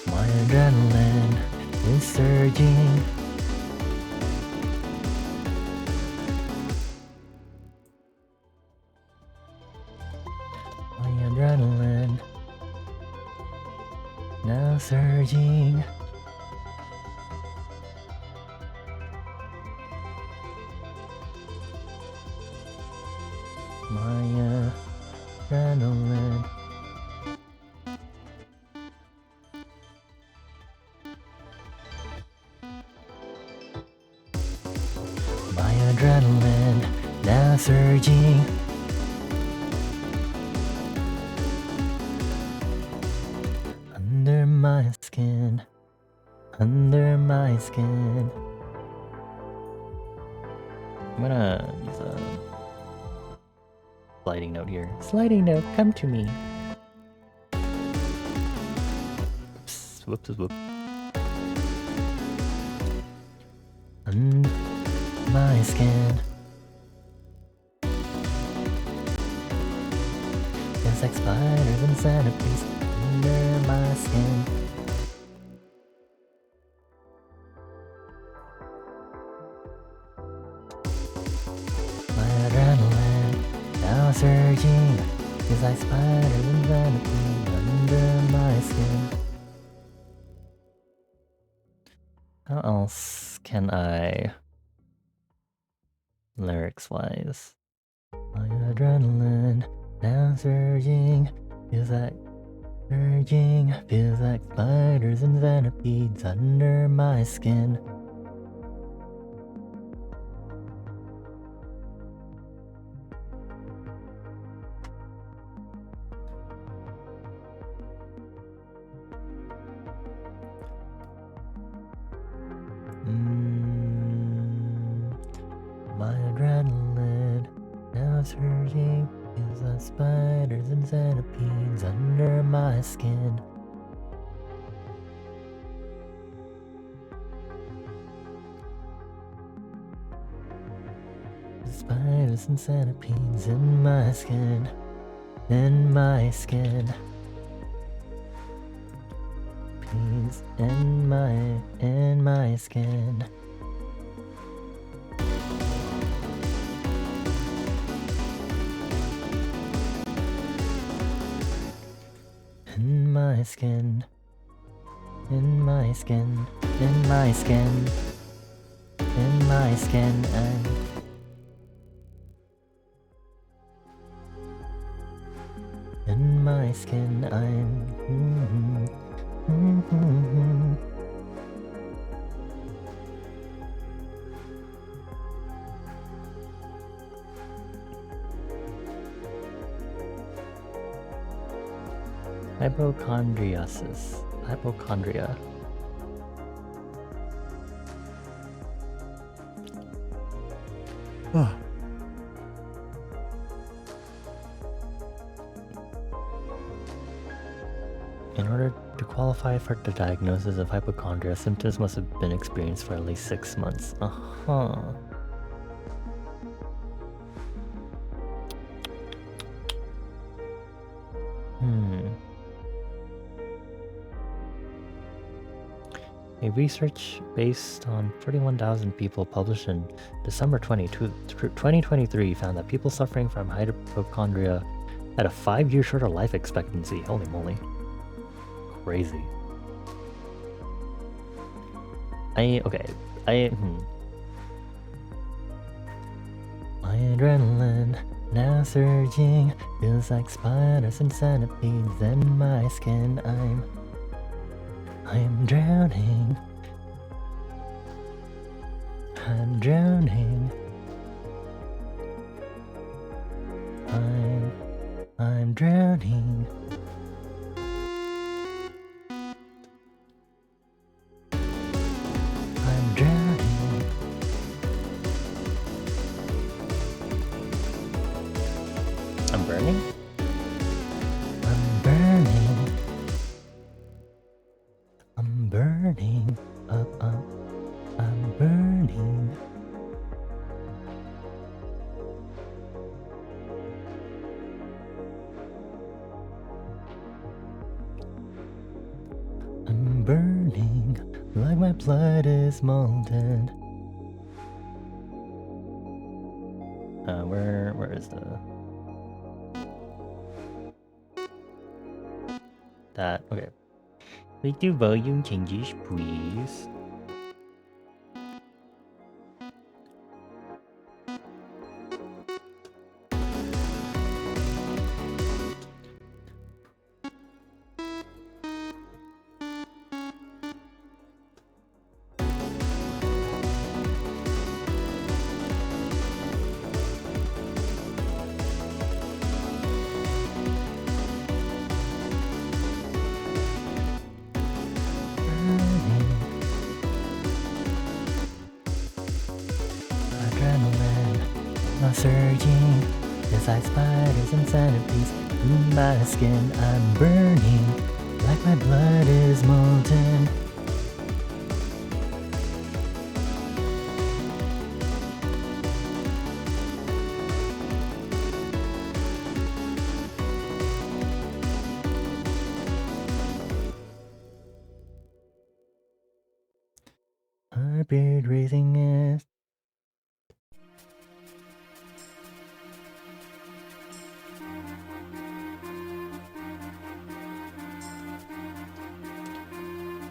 My adrenaline is surging. My adrenaline now surging. My adrenaline. My adrenaline now surging. Under my skin, under my skin. I'm gonna use a sliding note here. Sliding note, come to me. Oops, whoops, whoops. Under my skin. Feels like spiders and centipedes under my skin. My adrenaline now surging. Feels like spiders and centipedes under my skin. How else can I lyrics wise? My adrenaline now surging. Feels like surging. Feels like spiders and centipedes under my skin. My adrenaline now surging. Feels like spiders and centipedes under my skin. Spiders and centipedes in my skin. In my skin. Peas in my skin. In my skin. In my skin. In my skin. In my skin. In my skin, hypochondria. In order to qualify for the diagnosis of hypochondria, symptoms must have been experienced for at least 6 months. A research based on 41,000 people published in December 2023 found that people suffering from hypochondria had a 5-year shorter life expectancy. Holy moly. Crazy. My adrenaline now surging, feels like spiders and centipedes in my skin. I'm drowning. I'm drowning. I'm drowning. I'm drowning. I'm burning? I'm burning. I'm burning. I'm burning. I'm burning like my blood is molten. Where is that? Okay. We do volume changes, please. Surging, there's like spiders and centipedes in my skin. I'm burning like my blood is molten. Heartbeat racing is.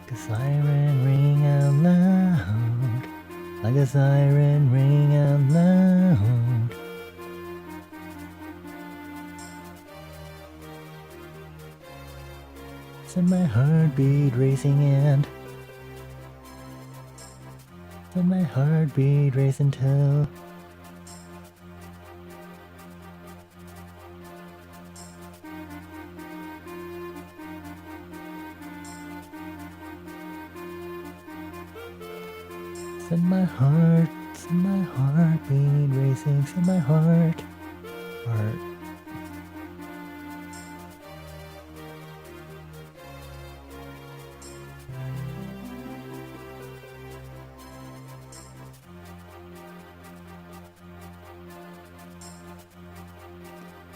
Like a siren ringing out loud. Like a siren ringing out loud. Send my heartbeat racing and send my heartbeat racing too. Send my heartbeat racing, send my heart.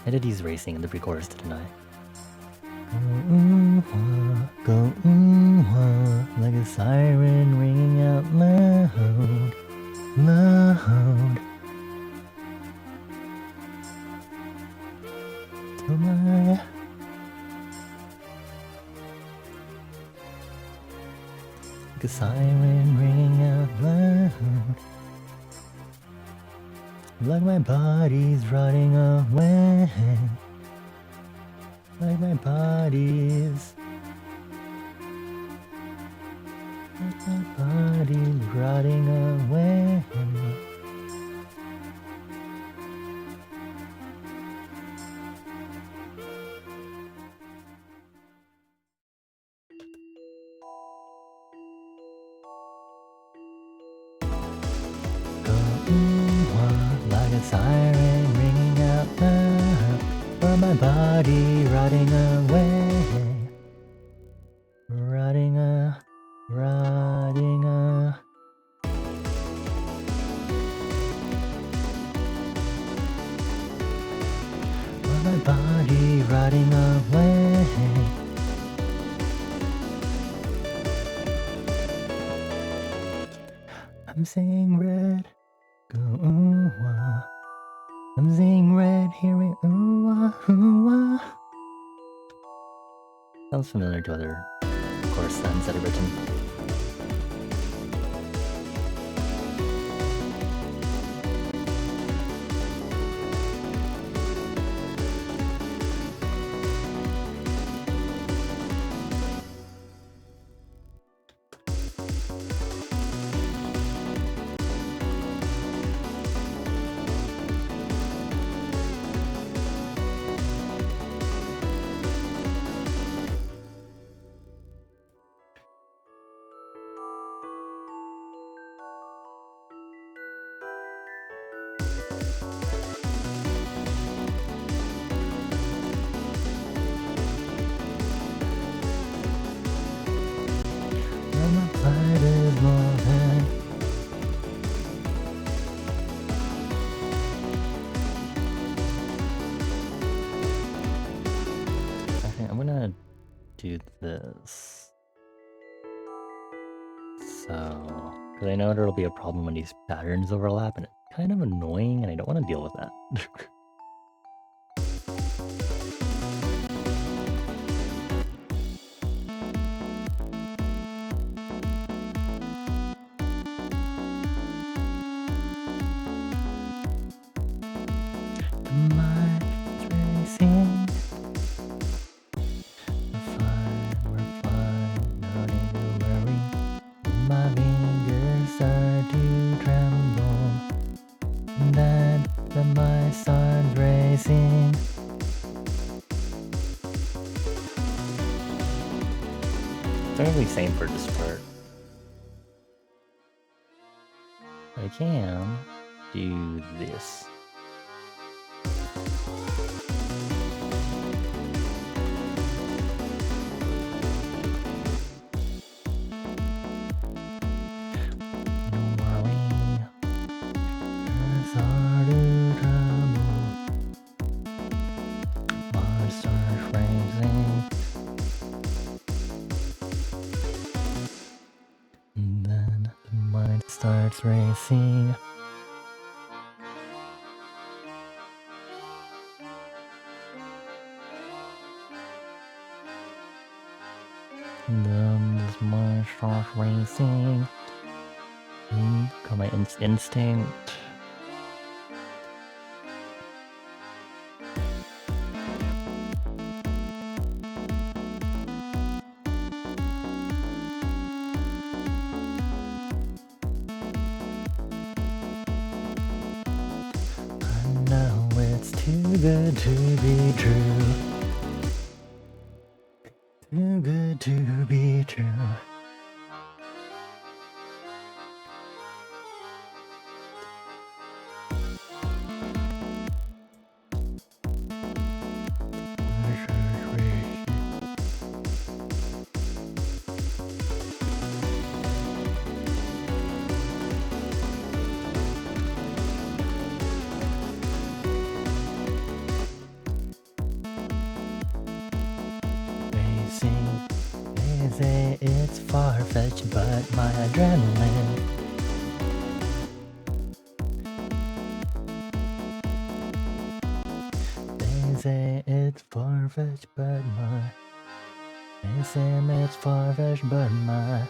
Entity's racing in the pre-chorus tonight. Go like a siren ringing out loud, loud. Oh my. Like a siren ringing out loud. Like my body's rotting away. Like my body's. Like my body's rotting away. Like a siren ringing out loud, for my body rotting away, rotting for my body rotting away. I'm seeing red. Go ooh ah. I'm seeing red, hearing ooh ah ooh ah. Sounds familiar to other chorus lines that I've written. do this. So, because I know there'll be a problem when these patterns overlap, and it's kind of annoying, and I don't want to deal with that. Same for this part. I can do this. Starts racing. Then this mind starts racing. Got my instinct. Too good to be true. Too good to be true. It's far-fetched, but my adrenaline. They say it's far-fetched, but my. They say it's far-fetched, but my.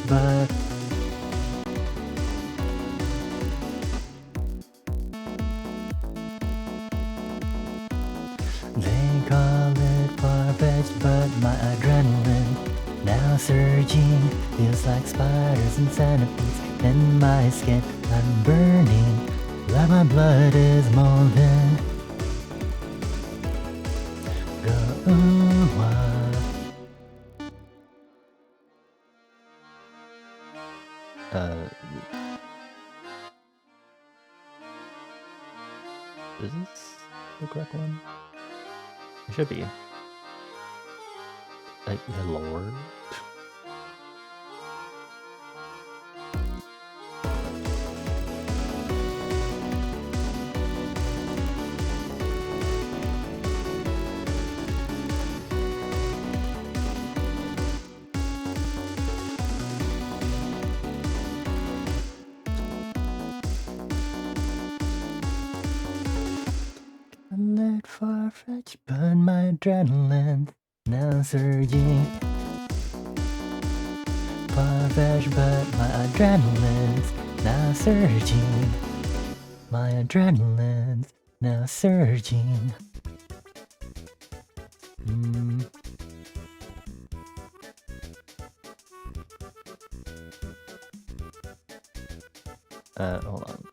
But they call it far-fetched, but my adrenaline now surging feels like spiders and centipedes in my skin. I'm burning like my blood is molten. Go wild. Is this the correct one? It should be. Like, the Lord? Far-fetched, but my adrenaline now surging. Far-fetched, but my adrenaline's now surging. My adrenaline's now surging. Hold on.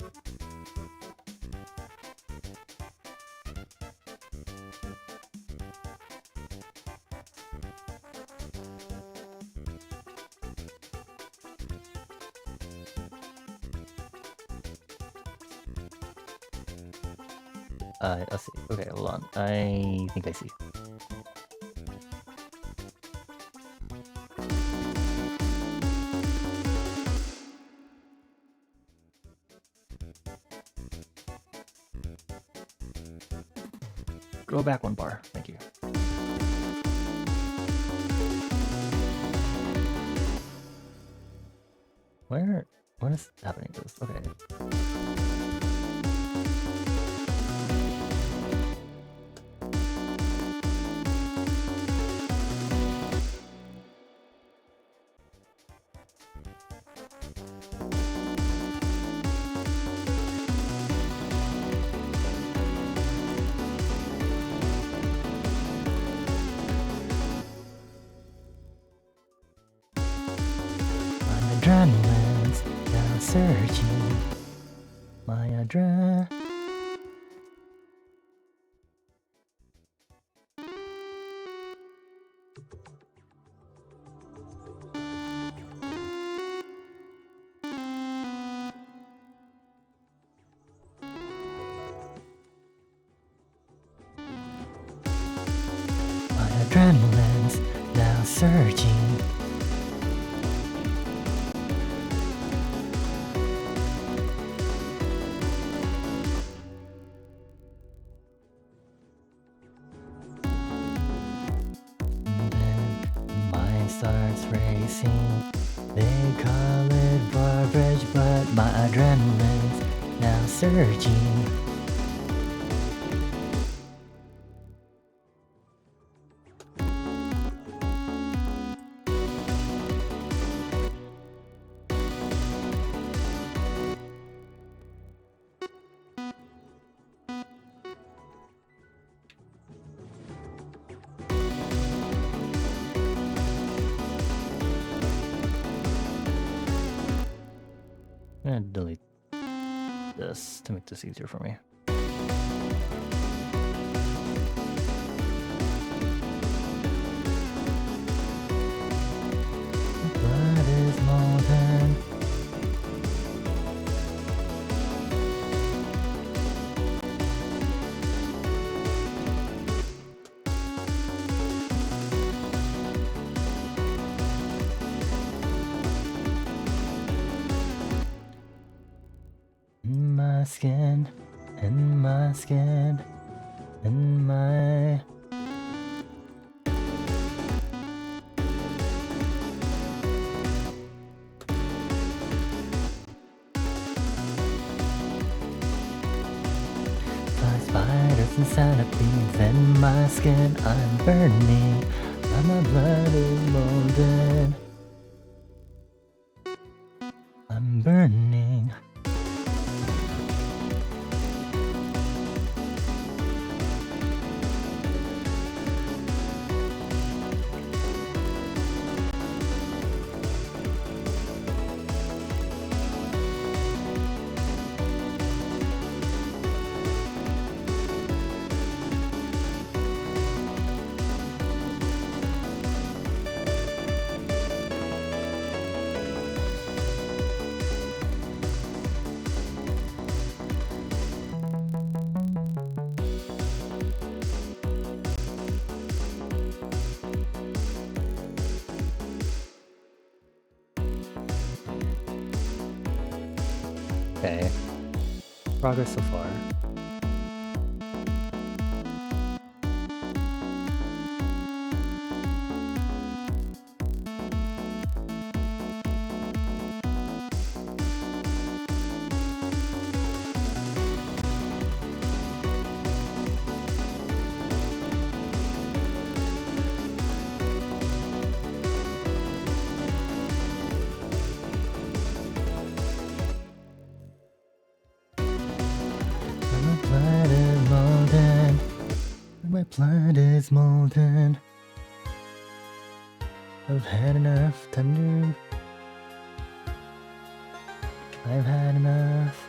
Let's see. Okay, hold on. I think I see. Go back one bar. Thank you. What is happening to this? Okay. Adrenaline's now surging. My adrenaline. My adrenaline's now surging. Starts racing. They call it bar bridge, but my adrenaline's now surging. I'm gonna delete this to make this easier for me. Blood is molten. My skin, and my skin, and my... By spiders and centipedes in my skin, I'm burning, but my blood is molten. I'm burning. Okay. Progress so far. My blood is molten. I've had enough time to... I've had enough.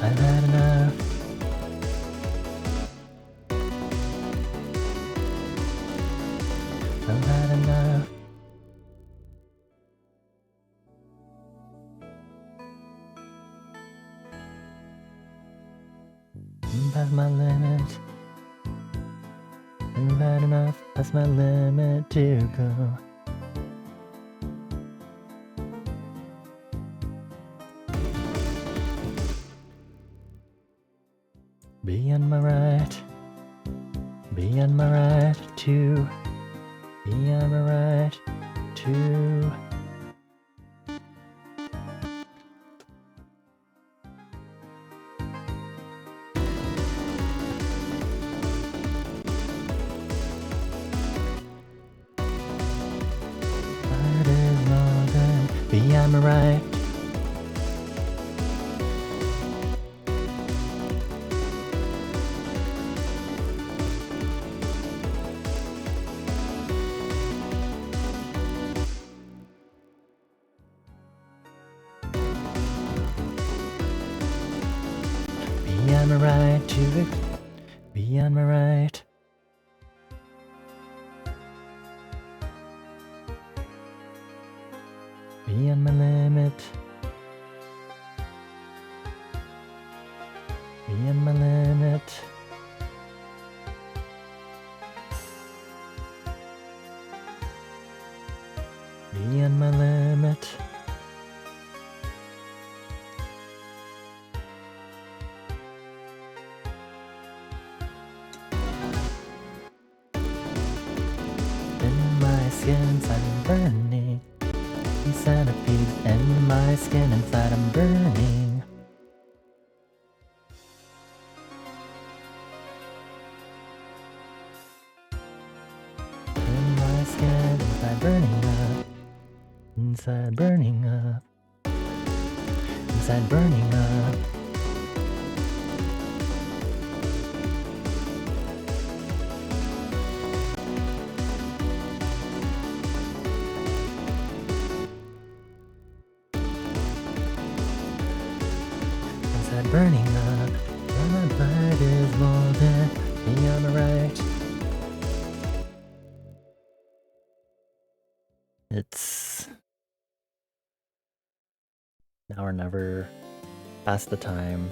I've had enough. I've had enough. I'm past my limit. Isn't that enough? That's my limit to go. Be on my right. Be on my right too. Be on my right too. That is more than be on my right. Be on my right to be on my right. Be on my limit. Be on my limit. Be on my limit. In my skin, I'm burning. Centipedes in my skin, inside I'm burning. In my skin, inside burning up. Inside burning up. Inside burning up. Burning up, my blood is molten, be on the right. It's now or never, past the time.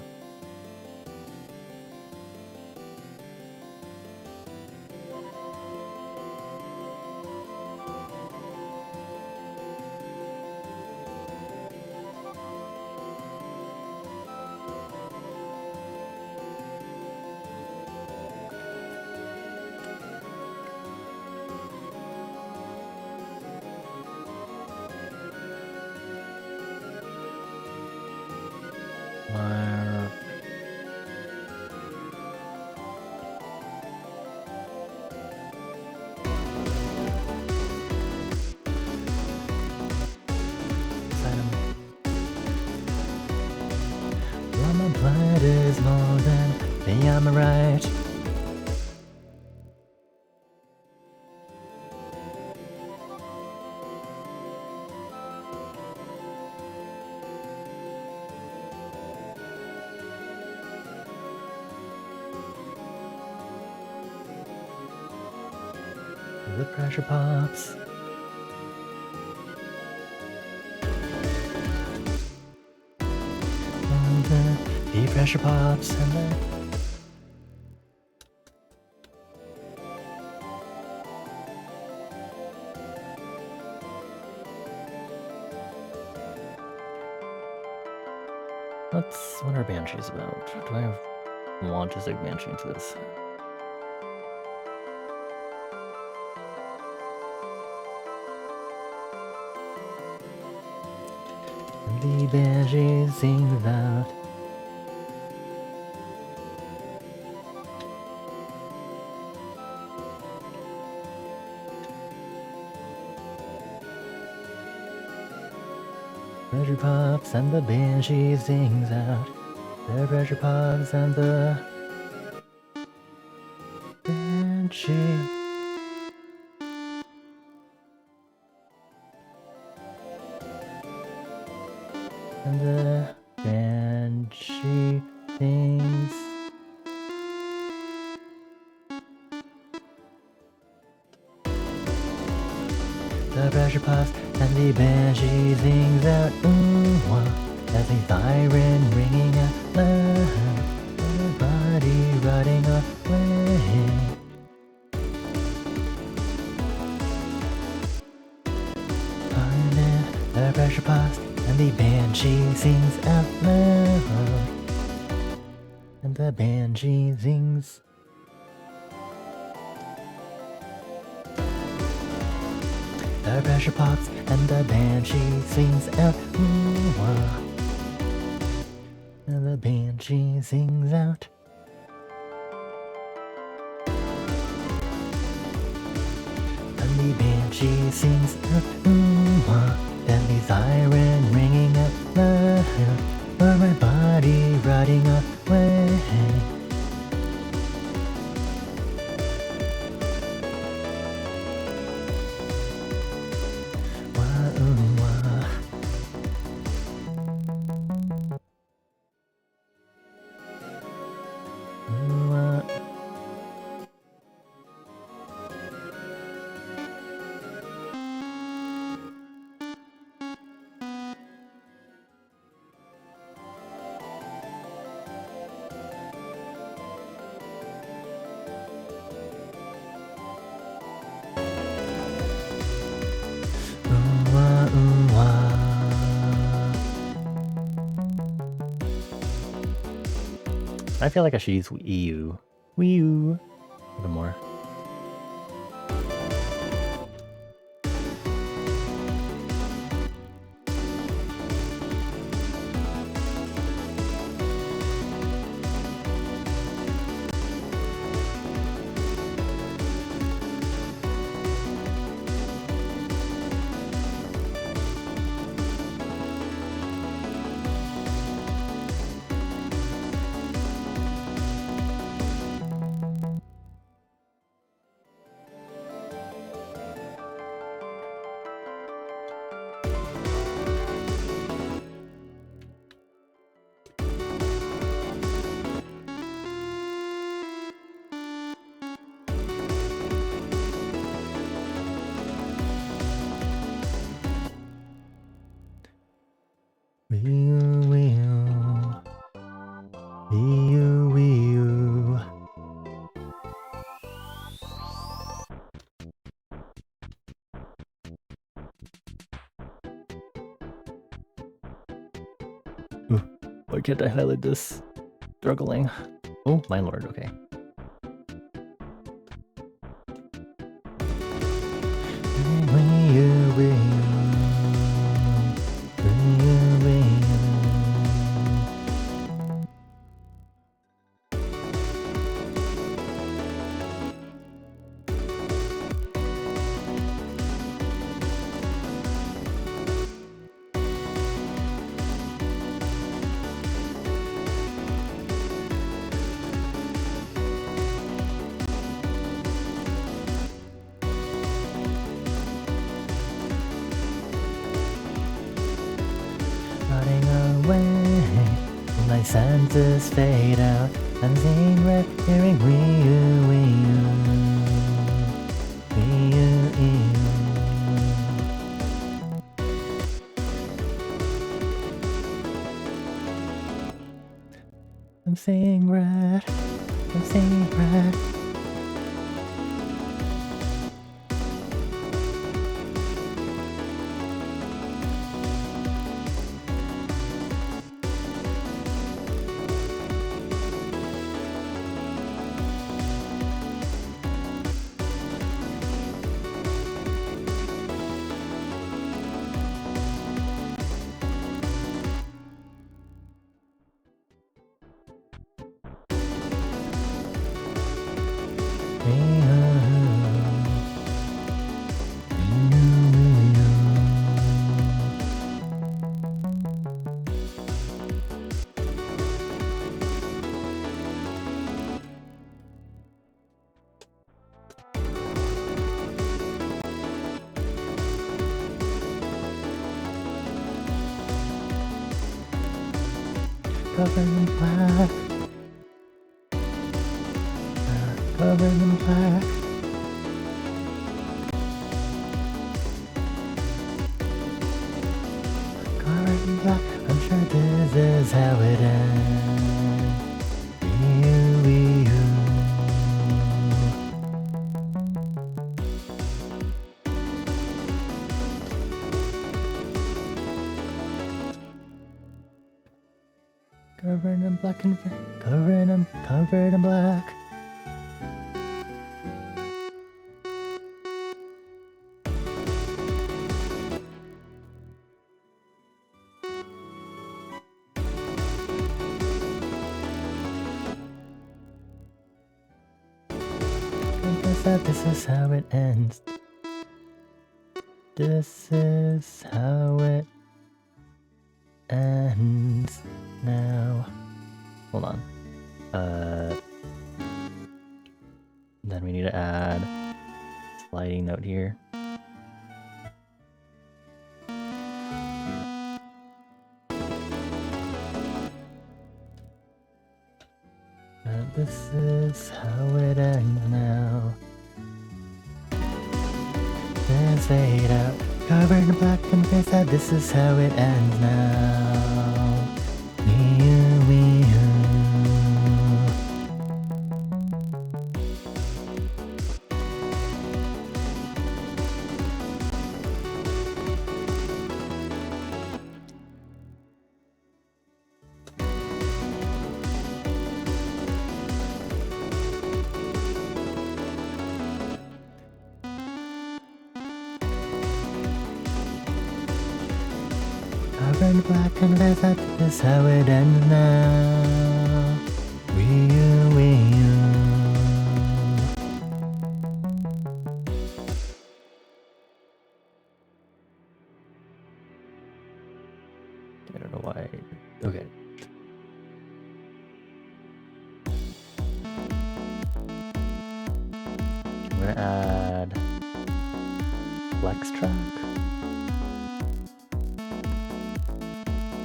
My blood is molten, be on the right. The pressure pops. And the pressure pops and the what are banshees about? Do I want to zig banshee into this? The banshee sings out. Pressure pops and the banshee sings out. The pressure pops and the banshee. And the banshee sings. The pressure pops and the banshee sings out. Ooh, as a siren ringing out loud. Everybody riding away. pressure pops, and the banshee sings out loud. And the banshee sings. The pressure pops, and the banshee sings out. Ooh-wah. And the banshee sings out. And the banshee sings out. Ooh-wah. Then the siren ringing out loud. For my body riding away. I feel like I should use Wii U. Wii U. A little more. Why can't I highlight this? Struggling. Oh, my lord, okay. My senses fade out. I'm seeing red, hearing Wii U, Wii U, Wii U. I'm seeing red. I'm seeing red. Covered in black. Covered in black. Covered in black. I'm sure this is how it ends. Wee you. Covered in black and covered in black. This is how it ends. This is how it ends now. Hold on. Then we need to add a sliding note here. This is how it ends now. Then fade out. Covered in black and face that this is how it ends now. Me, covered in black and face that this is how it ends now. I don't know why. Okay. I'm gonna add flex track.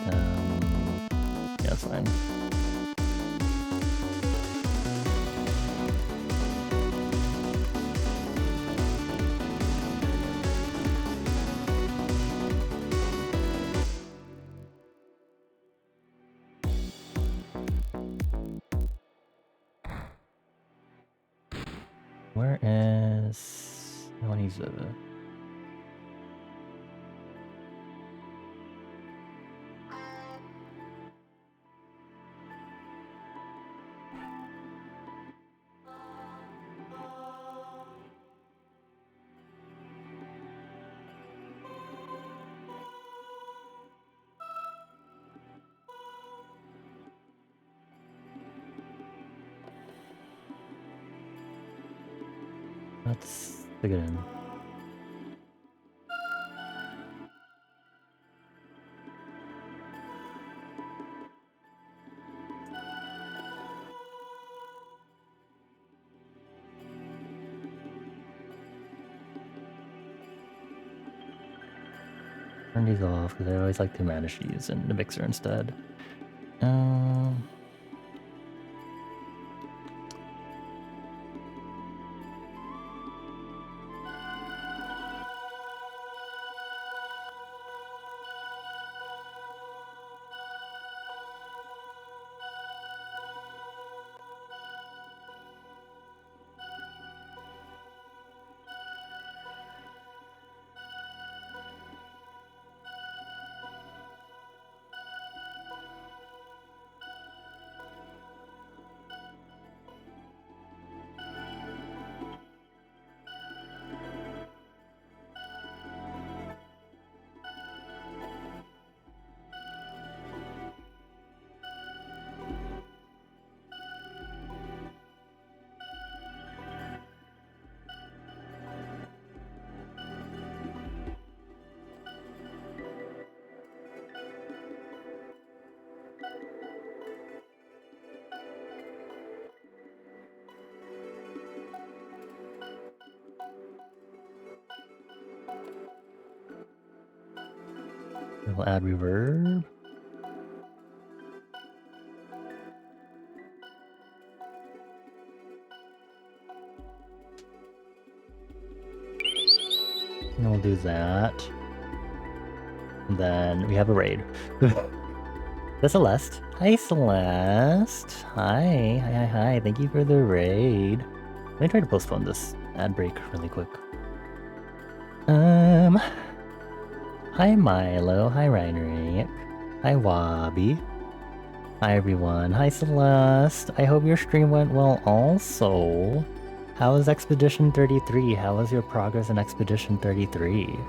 Yeah, that's fine. Where is... I want to use a... Let's stick it in. Turn these off because I always like to manage these in the mixer instead. We'll add reverb. And we'll do that. And then we have a raid. That's Celeste. Hi, Celeste. Hi. Thank you for the raid. Let me try to postpone this ad break really quick. Hi Milo, hi Reinrich, hi Wabi, Hi everyone. Hi Celeste. I hope your stream went well also. How was Expedition 33? How was your progress in Expedition 33?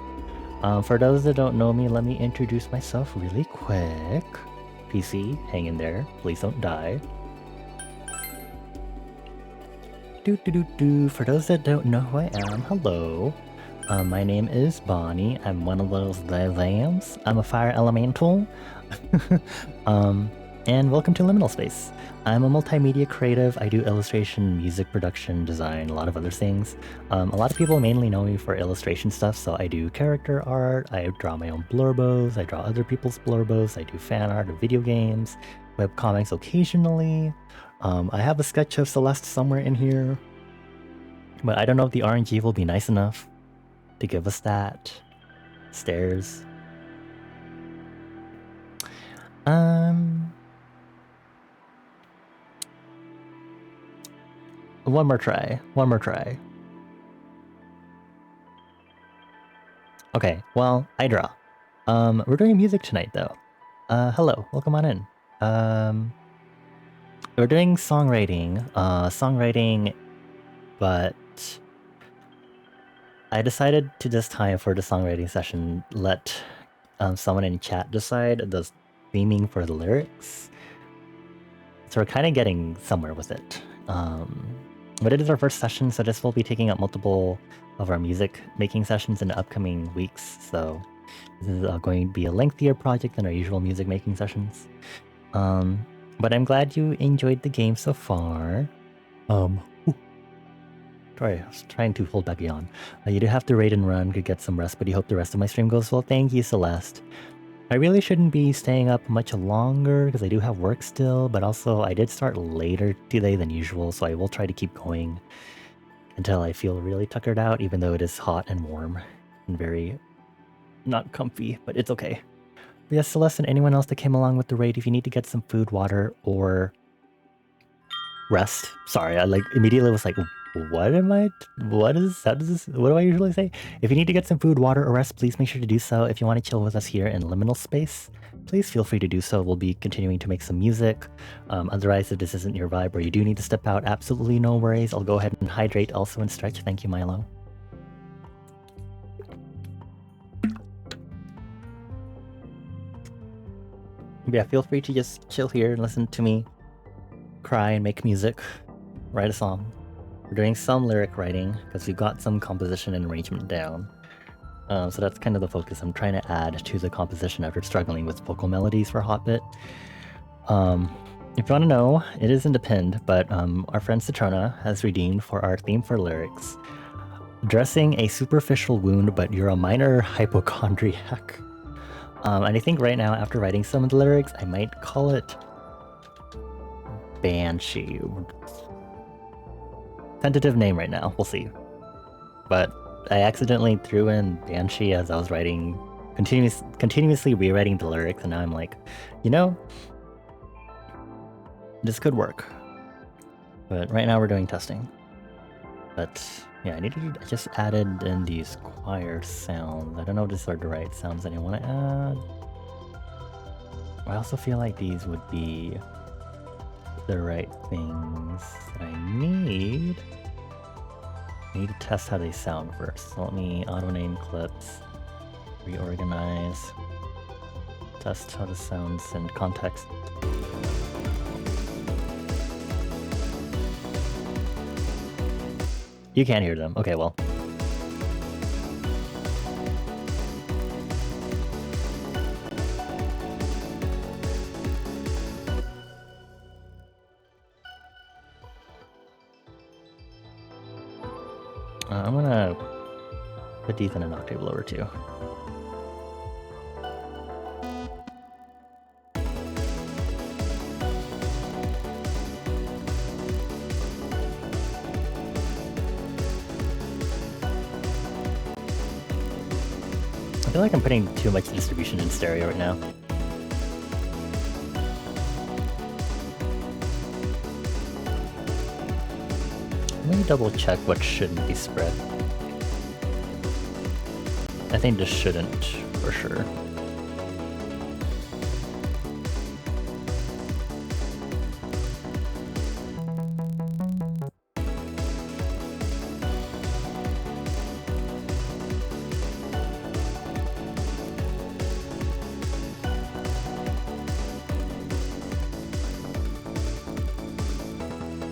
For those that don't know me, let me introduce myself really quick. PC, hang in there. Please don't die. For those that don't know who I am, hello. My name is Bonnie. I'm one of those lambs. I'm a fire elemental. And welcome to Liminal Space. I'm a multimedia creative. I do illustration, music production, design, a lot of other things. A lot of people mainly know me for illustration stuff, so I do character art, I draw my own blurbos, I draw other people's blurbos, I do fan art of video games, webcomics occasionally. I have a sketch of Celeste somewhere in here, but I don't know if the RNG will be nice enough to give us that. Stairs. One more try. Okay, well, I draw. We're doing music tonight though. Hello, welcome on in. We're doing songwriting, but I decided to this time for the songwriting session, let someone in chat decide the theming for the lyrics. So we're kind of getting somewhere with it. But it is our first session, so this will be taking up multiple of our music making sessions in the upcoming weeks. So this is going to be a lengthier project than our usual music making sessions. But I'm glad you enjoyed the game so far. Sorry, I was trying to hold back a yawn. You do have to raid and run, could get some rest, but you hope the rest of my stream goes well. Thank you, Celeste. I really shouldn't be staying up much longer because I do have work still, but also I did start later today than usual, so I will try to keep going until I feel really tuckered out, even though it is hot and warm and very not comfy, but it's okay. But yes, Celeste and anyone else that came along with the raid, if you need to get some food, water, or rest. Sorry, I immediately was like, what do I usually say? If you need to get some food, water, or rest, please make sure to do so. If you want to chill with us here in Liminal Space, please feel free to do so. We'll be continuing to make some music. Otherwise, if this isn't your vibe or you do need to step out, absolutely no worries. I'll go ahead and hydrate also and stretch. Thank you, Milo. But yeah, feel free to just chill here and listen to me cry and make music, write a song. We're doing some lyric writing because we've got some composition and arrangement down. So that's kind of the focus. I'm trying to add to the composition after struggling with vocal melodies for a hot bit. If you want to know, it is independent, but our friend Citrona has redeemed for our theme for lyrics. Dressing a superficial wound, but you're a minor hypochondriac. And I think right now, after writing some of the lyrics, I might call it Banshee. Tentative name right now, we'll see. But I accidentally threw in Banshee as I was writing, continuously rewriting the lyrics, and now I'm like, you know, this could work. But right now we're doing testing. But yeah, I just added in these choir sounds. I don't know if these are the right sounds that I want to add. I also feel like these would be the right things that I need. I need to test how they sound first. So let me auto-name clips, reorganize, test how this sounds in context. You can't hear them. Okay, well. I'm gonna put these in an octave lower too. I feel like I'm putting too much distribution in stereo right now. Let me double check what shouldn't be spread. I think this shouldn't, for sure.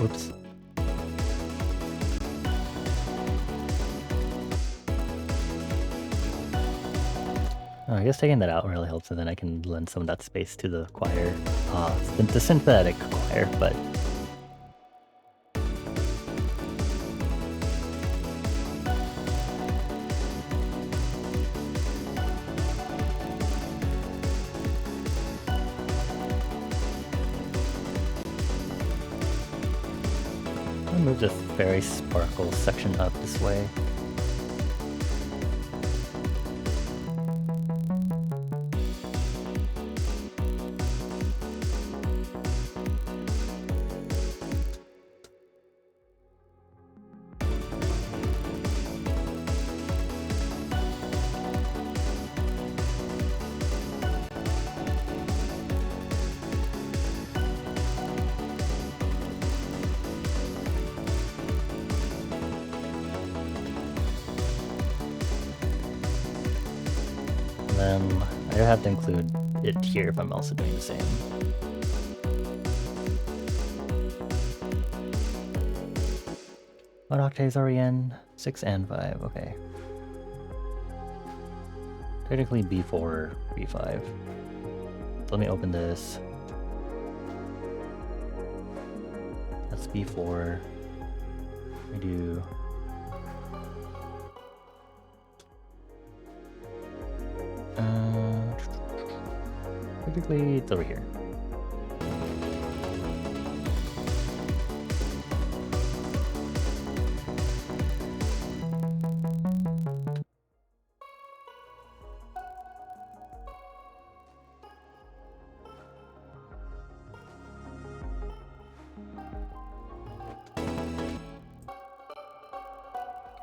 Whoops. Oh, I guess taking that out really helps, and then I can lend some of that space to the choir. The synthetic choir, but... I'll move this fairy sparkle section up this way. Then I have to include it here if I'm also doing the same. What octaves are we in? 6 and 5, okay. Technically B4, B5. Let me open this. That's B4. We do... Typically, it's over here.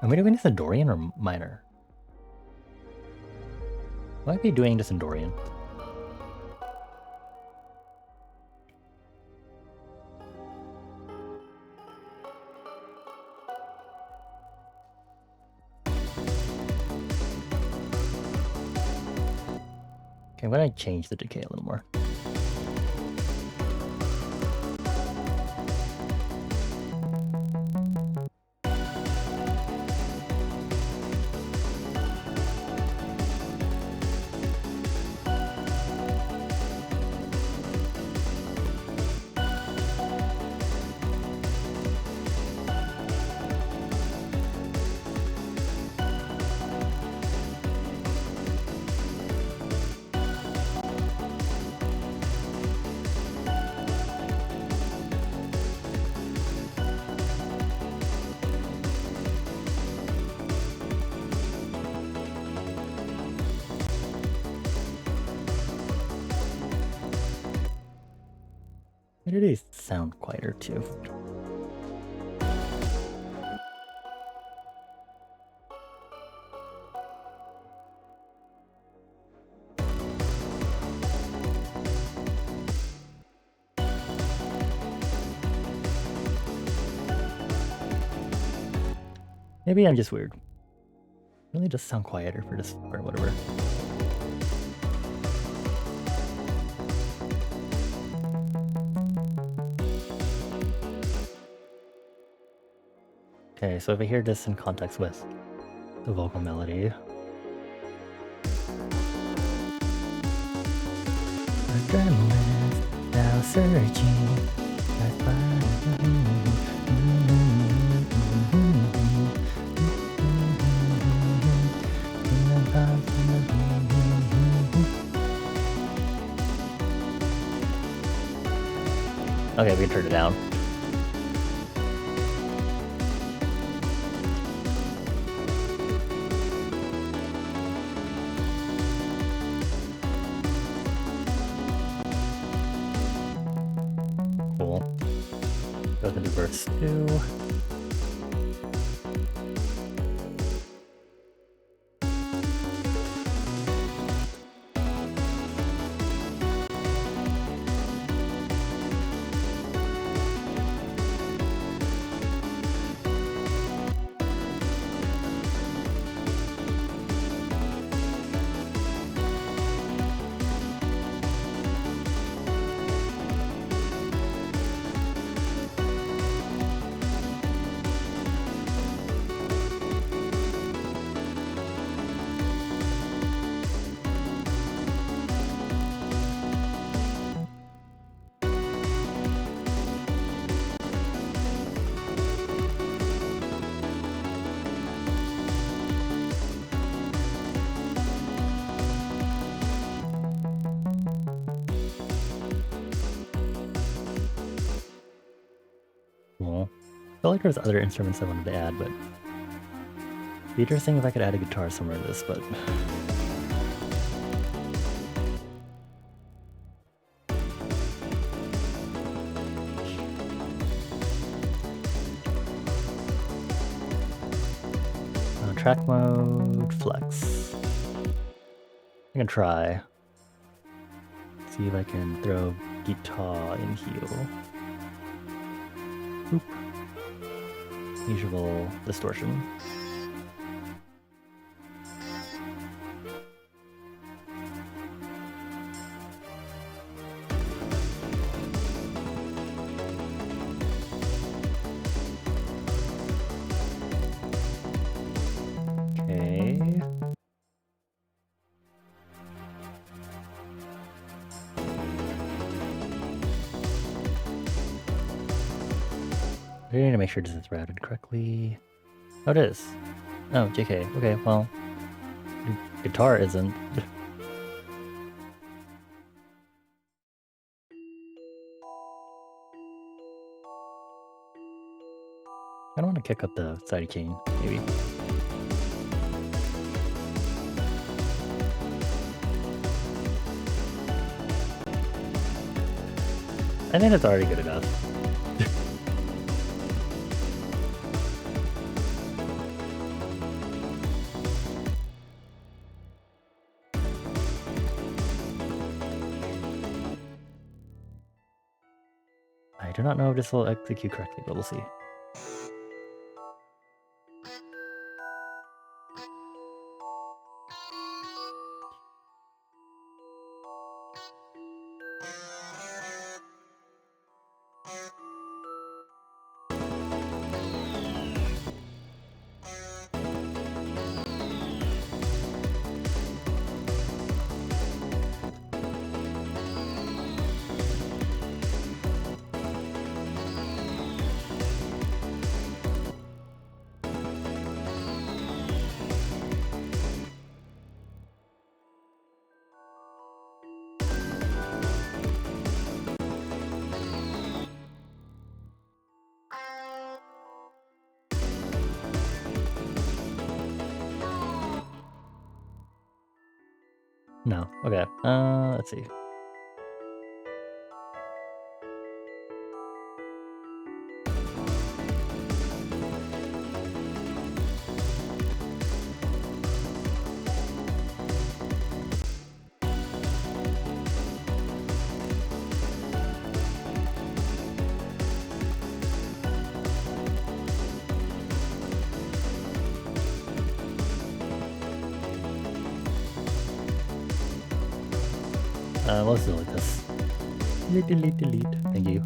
Am I doing this in Dorian or minor? Might be doing this in Dorian. Okay, I'm gonna change the decay a little more. Why do they sound quieter too? Maybe I'm just weird. Really just sound quieter for this or whatever. Okay, so if I hear this in context with the vocal melody. Adrenaline now surging. Okay, we can turn it down. Cool. Go to verse 2. felt like there was other instruments I wanted to add, but it'd be interesting if I could add a guitar somewhere in this, but track mode, flex. I can try. See if I can throw guitar in here. Oop. Usual distortion. Okay. I need to make sure this is routed correctly. Oh, it is. Oh, JK. Okay, well, guitar isn't. I don't want to kick up the side chain, maybe. I think it's already good enough. I do not know if this will execute correctly, but we'll see. No. Okay. Let's see. Let's do it like this. Delete. Thank you.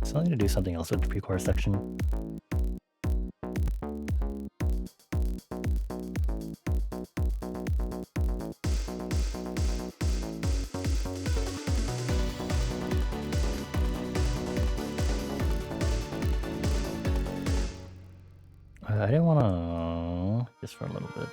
So I need to do something else with the pre-chorus section. I didn't want to just for a little bit.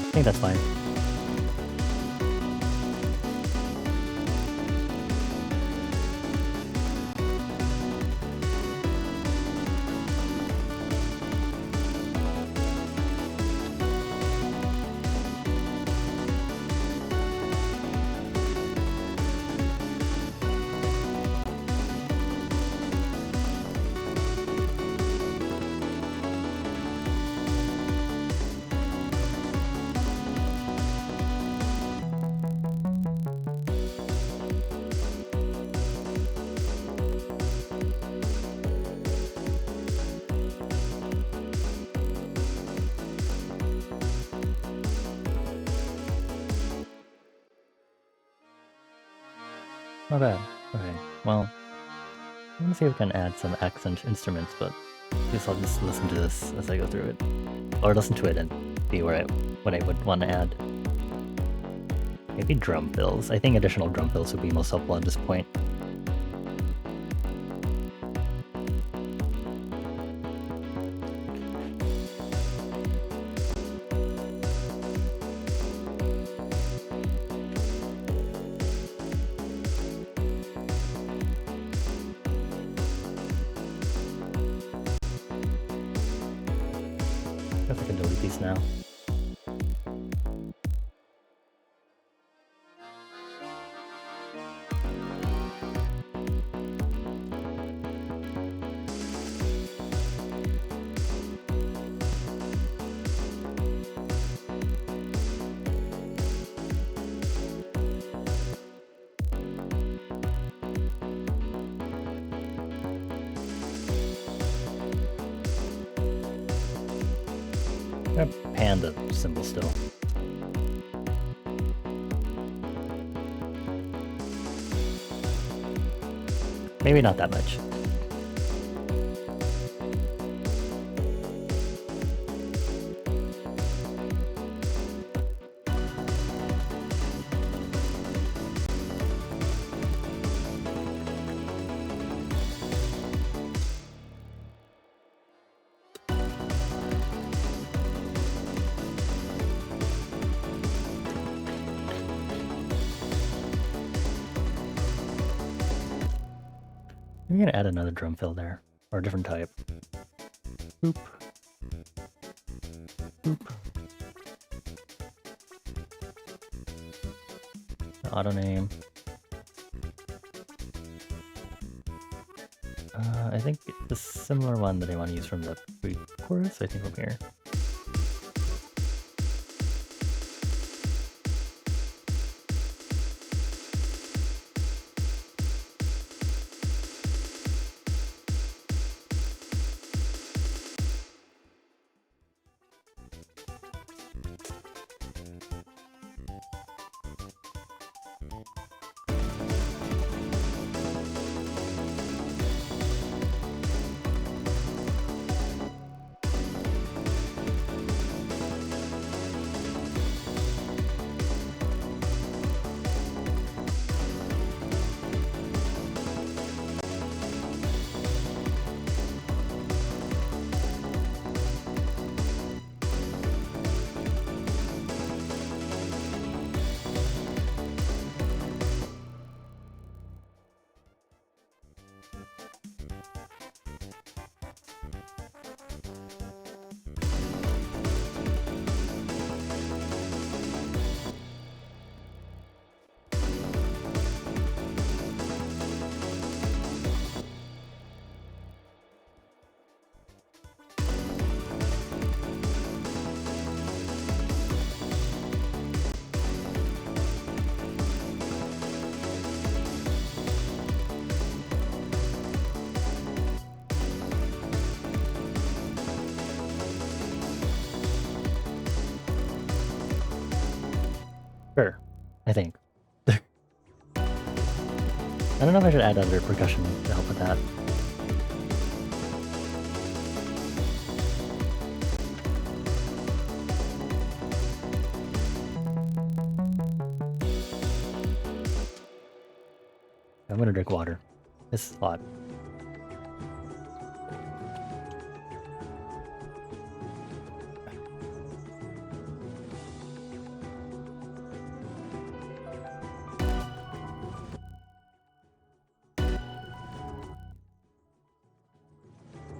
I think that's fine. Not bad. Okay, well, I'm gonna see if I can add some accent instruments, but I guess I'll just listen to this as I go through it. Or listen to it and see what I would want to add. Maybe drum fills. I think additional drum fills would be most helpful at this point. I guess I can delete these now. I'm gonna pan the symbol still. Maybe not that much. I'm gonna add another drum fill there, or a different type. Boop. Boop. Auto name. I think the similar one that I want to use from the pre-chorus, I think from here. Sure, I think. I don't know if I should add other percussion to help with that. I'm gonna drink water. This is hot.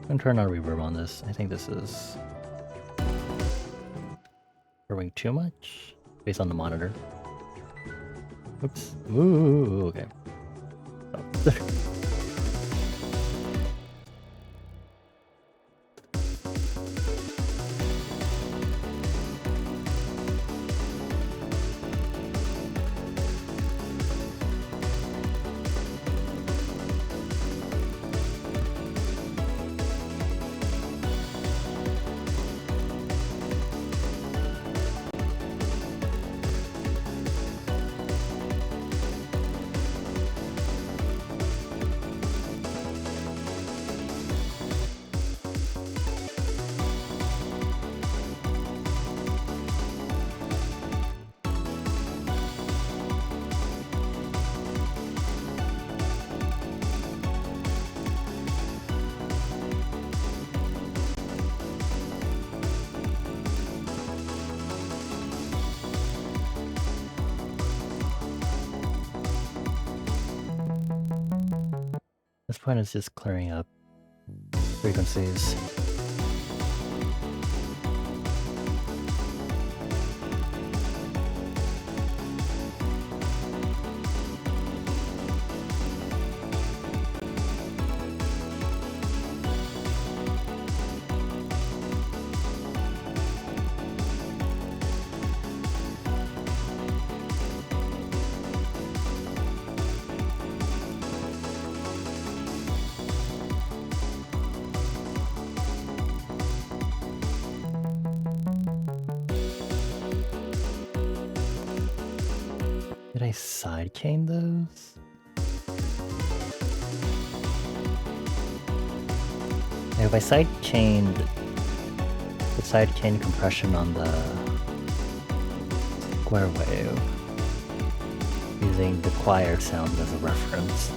I'm gonna turn on reverb on this. I think this is growing too much based on the monitor. Oops. Ooh, okay. Oh. point is just clearing up frequencies. Did I sidechain those? Yeah, if I sidechained the sidechain compression on the square wave using the choir sound as a reference.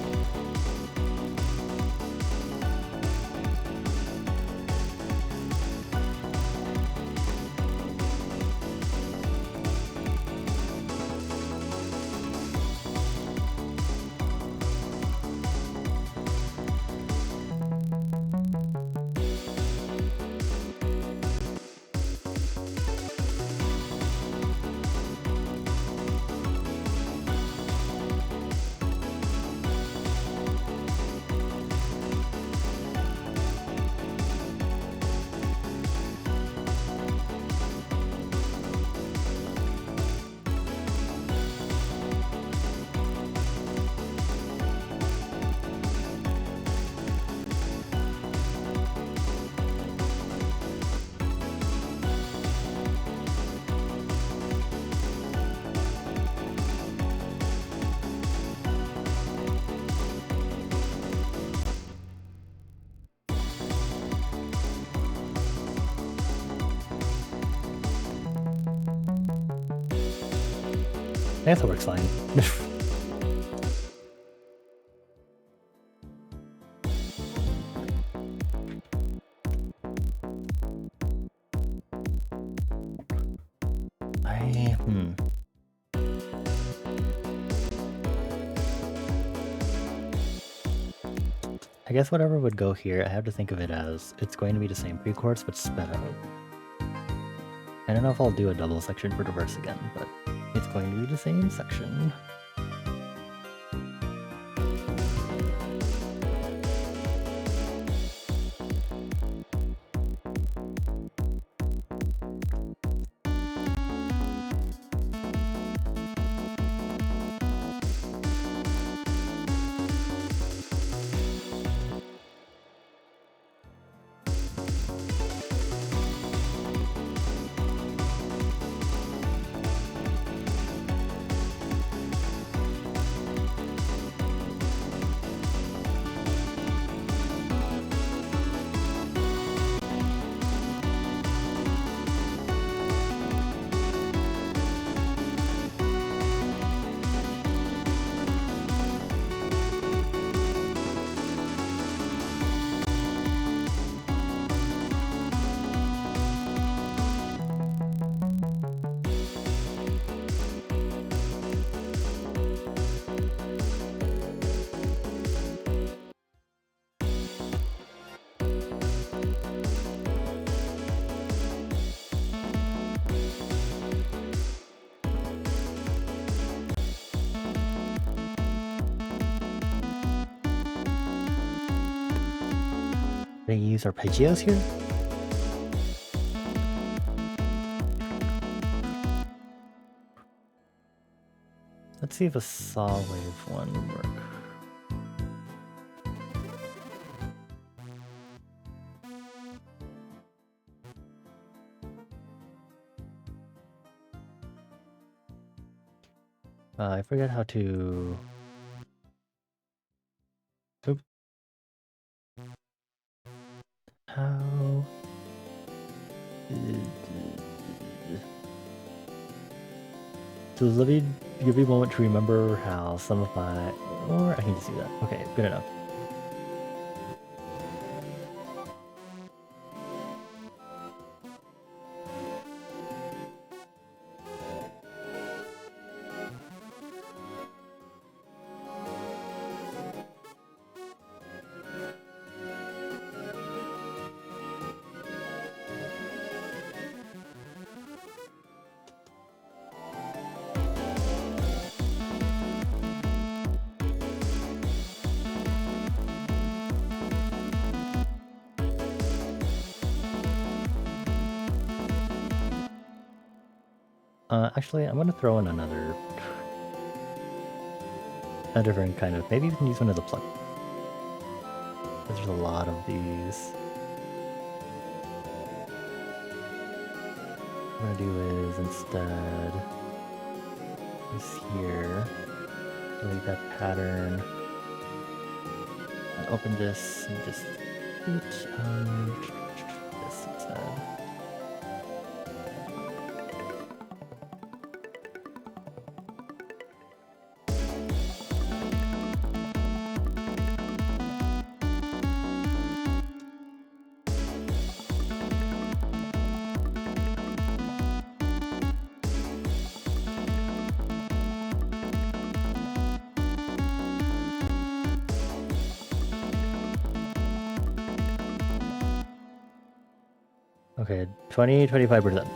I guess it works fine. I guess whatever would go here, I have to think of it as it's going to be the same pre-chorus but sped out. I don't know if I'll do a double section for the verse again, but it's going to be the same section. Did I use arpeggios here? Let's see if a saw wave one would work. I forget how to... Oop. How... So let me give you a moment to remember how some of my... Or I can just do that. Okay, good enough. Actually, I'm gonna throw in a different kind of. Maybe you can use one of the plug. There's a lot of these. What I'm gonna do is instead this here, delete that pattern, and open this and just this instead. Okay, 25%.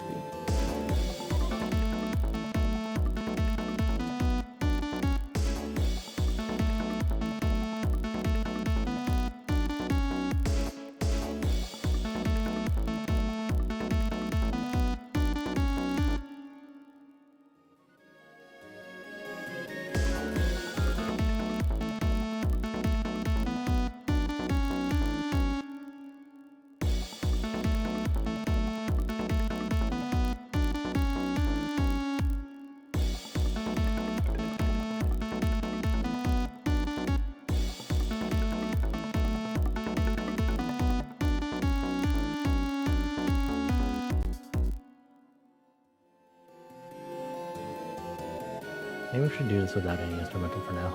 Maybe we should do this without any instrumental for now.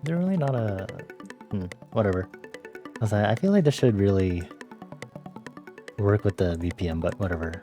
They're really not a... whatever. I feel like this should really work with the BPM, but whatever.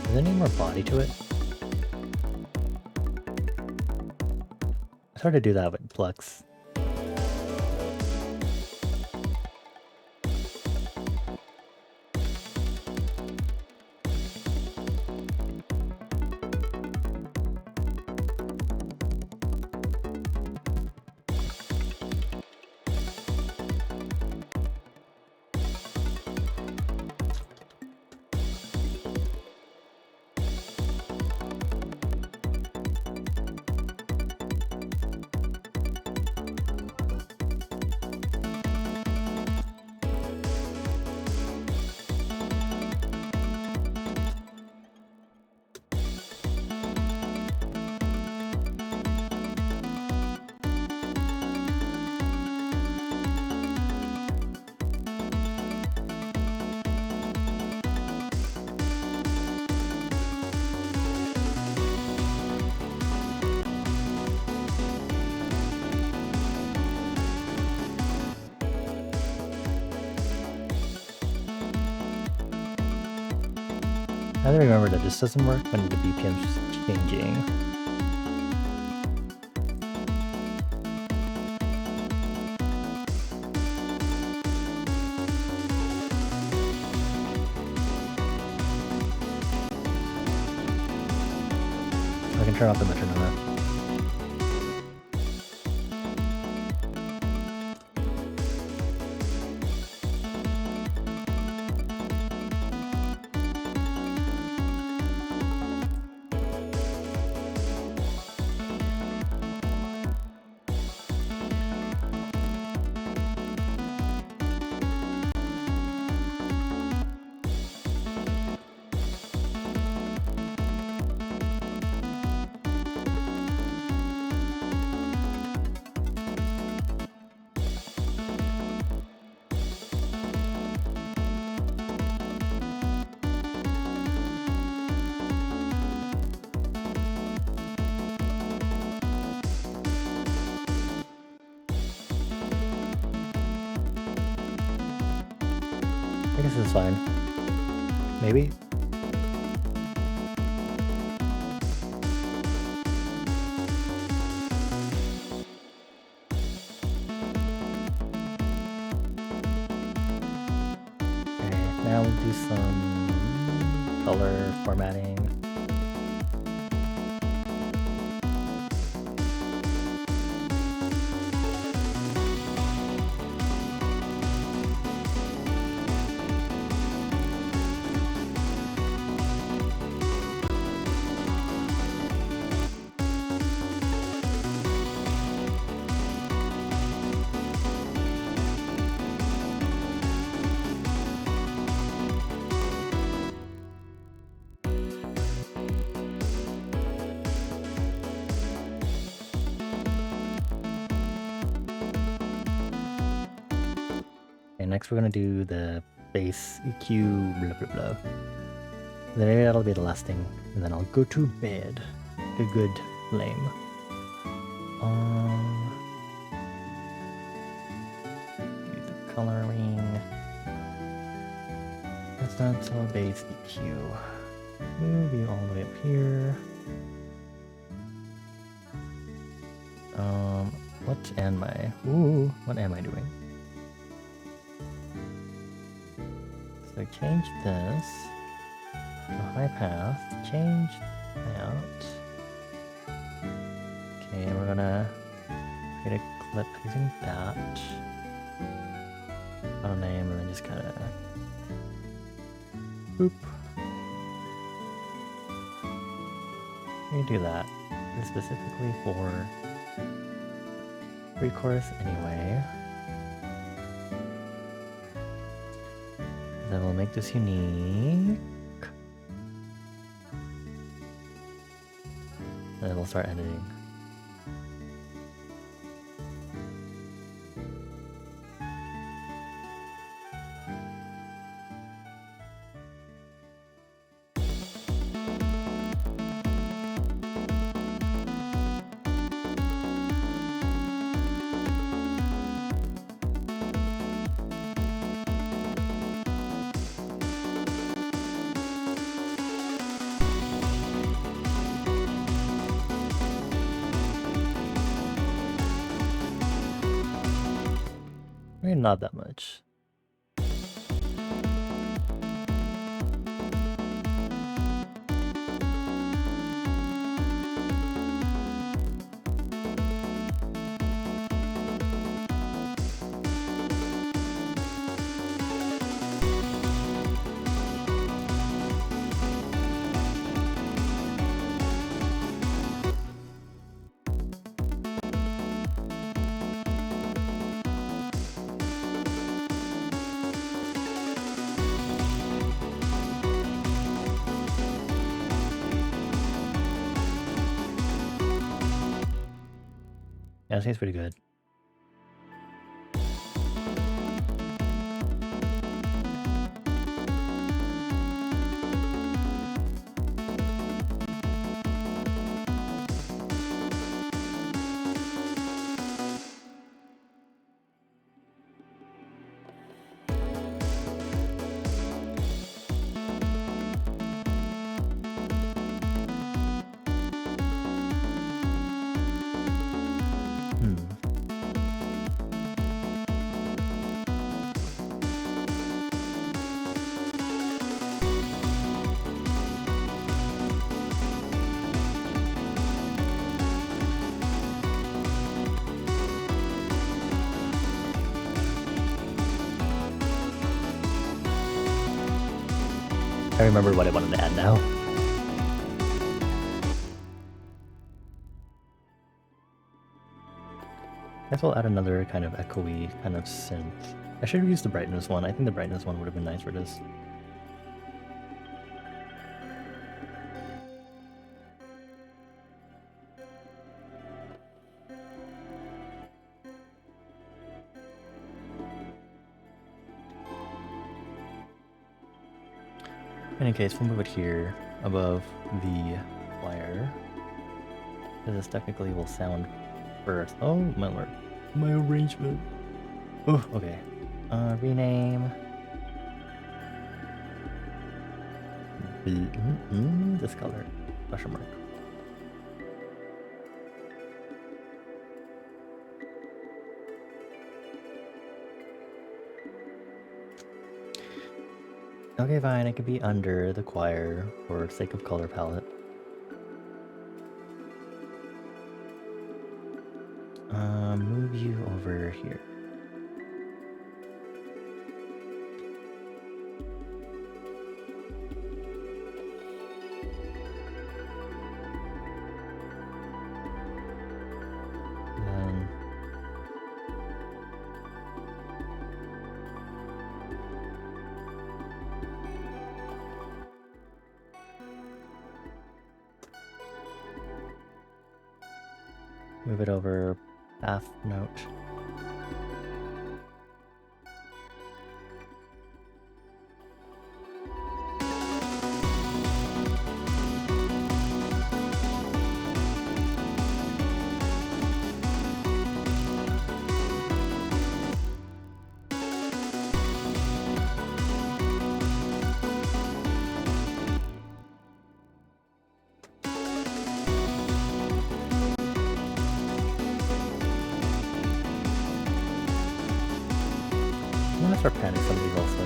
Is there any more body to it? It's hard to do that with Plex. I have to remember that this doesn't work when the BPM's changing. turn off the metronome now. I guess it's fine. Maybe? Okay, now we'll do some color formatting. Next we're gonna do the bass EQ blah blah blah. Then maybe that'll be the last thing, and then I'll go to bed. Good lame. Do the coloring. That's not so bass EQ. Move you all the way up here. What am I? Ooh, what am I doing? So change this to high pass, change that. Okay, we're gonna create a clip using that. File name, and then just kinda boop. We do that. This is specifically for pre-chorus anyway. Then we'll make this unique. Then we'll start editing. Maybe not that much. Yeah, I think it's pretty good. I remember what I wanted to add now. I guess we'll add another kind of echoey kind of synth. I should have used the brightness one. I think the brightness one would have been nice for this. In any case, we'll move it here above the wire. Because this technically will sound first. Oh my lord. My arrangement. Oh, okay. Rename. This color. Question mark. Okay, fine. It could be under the choir for sake of color palette. Move you over here. Then move it over half note. I'm gonna start panning some of these also.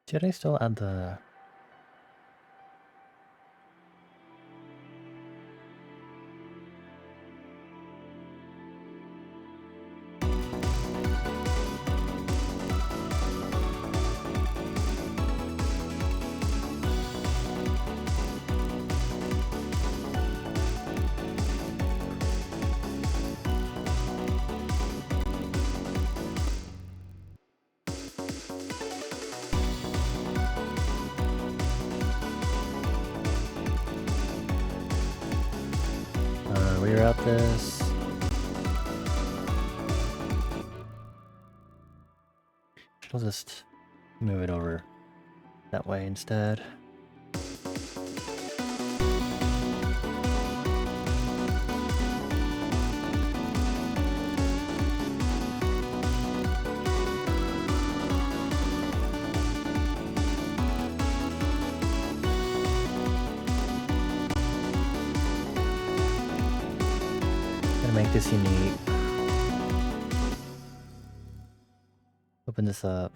Should I still add the... reroute this. I'll just move it over that way instead. Make this unique. Open this up.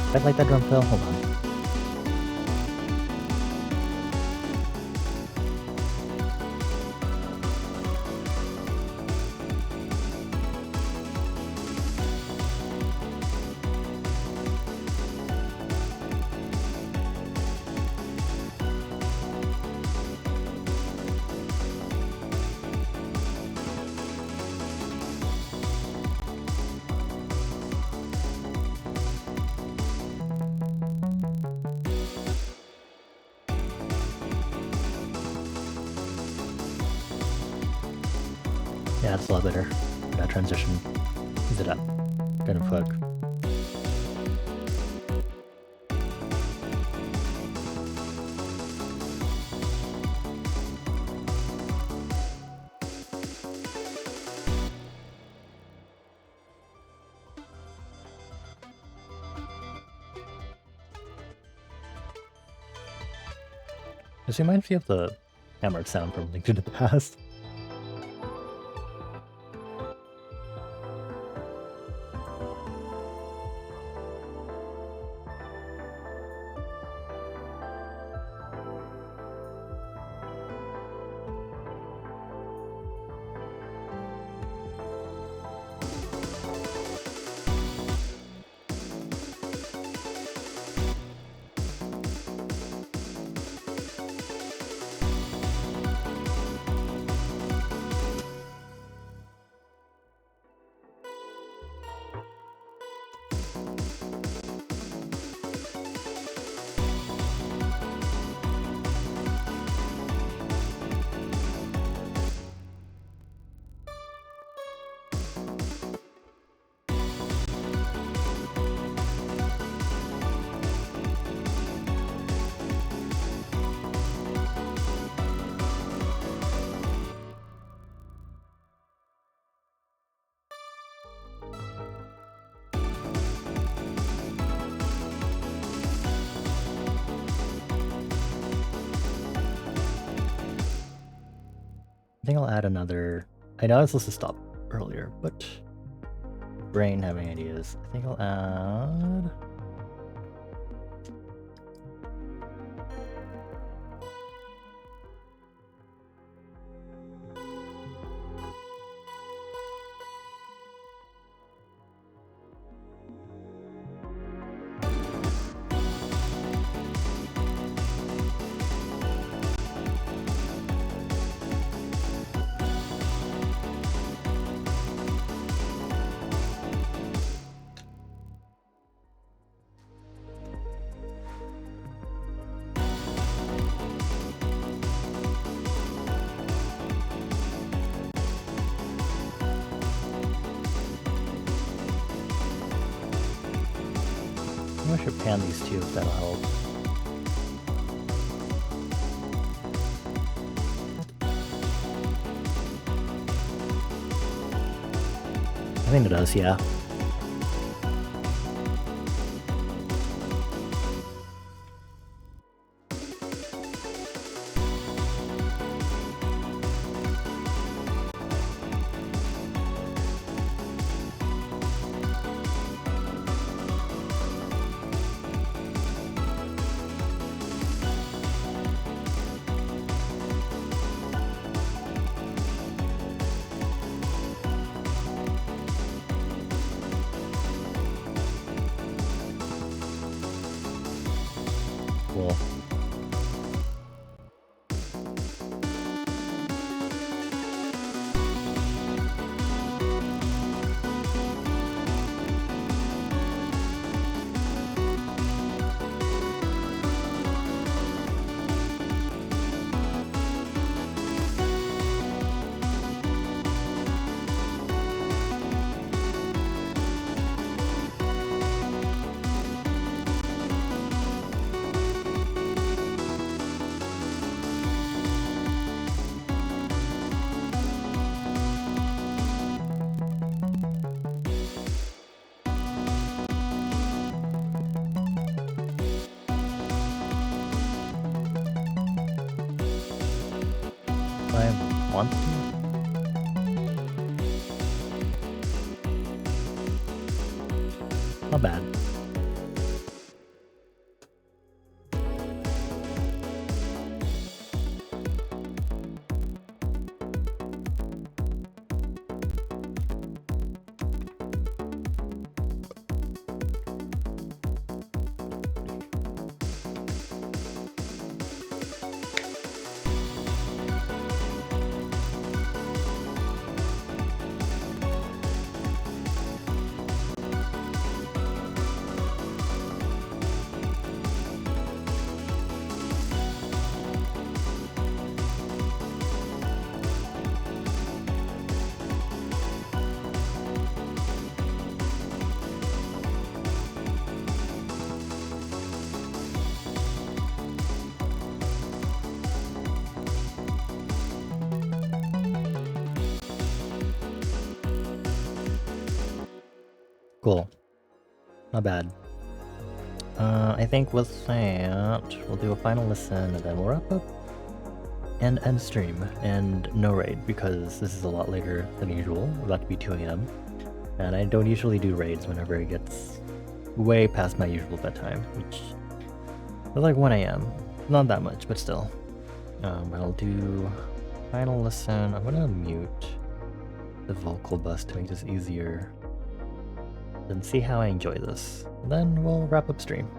I like that drum fill. Hold on. Yeah, it's a lot better. That transition. Is it up? Kind of hook. This reminds me of the hammered sound from Link to the Past. I think I'll add another. I know I was supposed to stop earlier, but brain having ideas. I think I'll add. I should pan these two if that'll help. I think it does, yeah. Cool. I want to. Not bad. Cool. Not bad. I think with that, we'll do a final listen and then we'll wrap up and end stream. And no raid, because this is a lot later than usual, about to be 2 a.m. And I don't usually do raids whenever it gets way past my usual bedtime, which is like 1 a.m. Not that much, but still. But I'll do final listen. I'm gonna mute the vocal bus to make this easier. Then see how I enjoy this. And then we'll wrap up stream.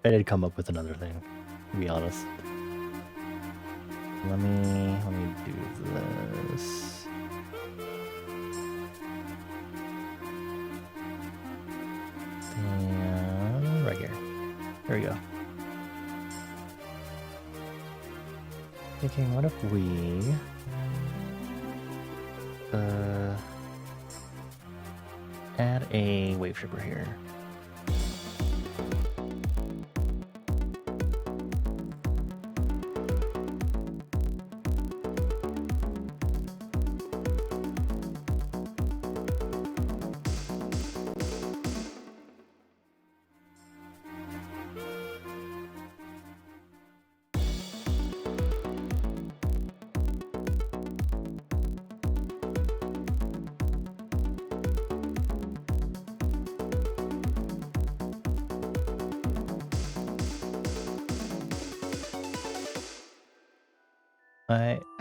I did come up with another thing, to be honest. Let me do this. And right here. There we go. Thinking, what if we add a wave shipper here?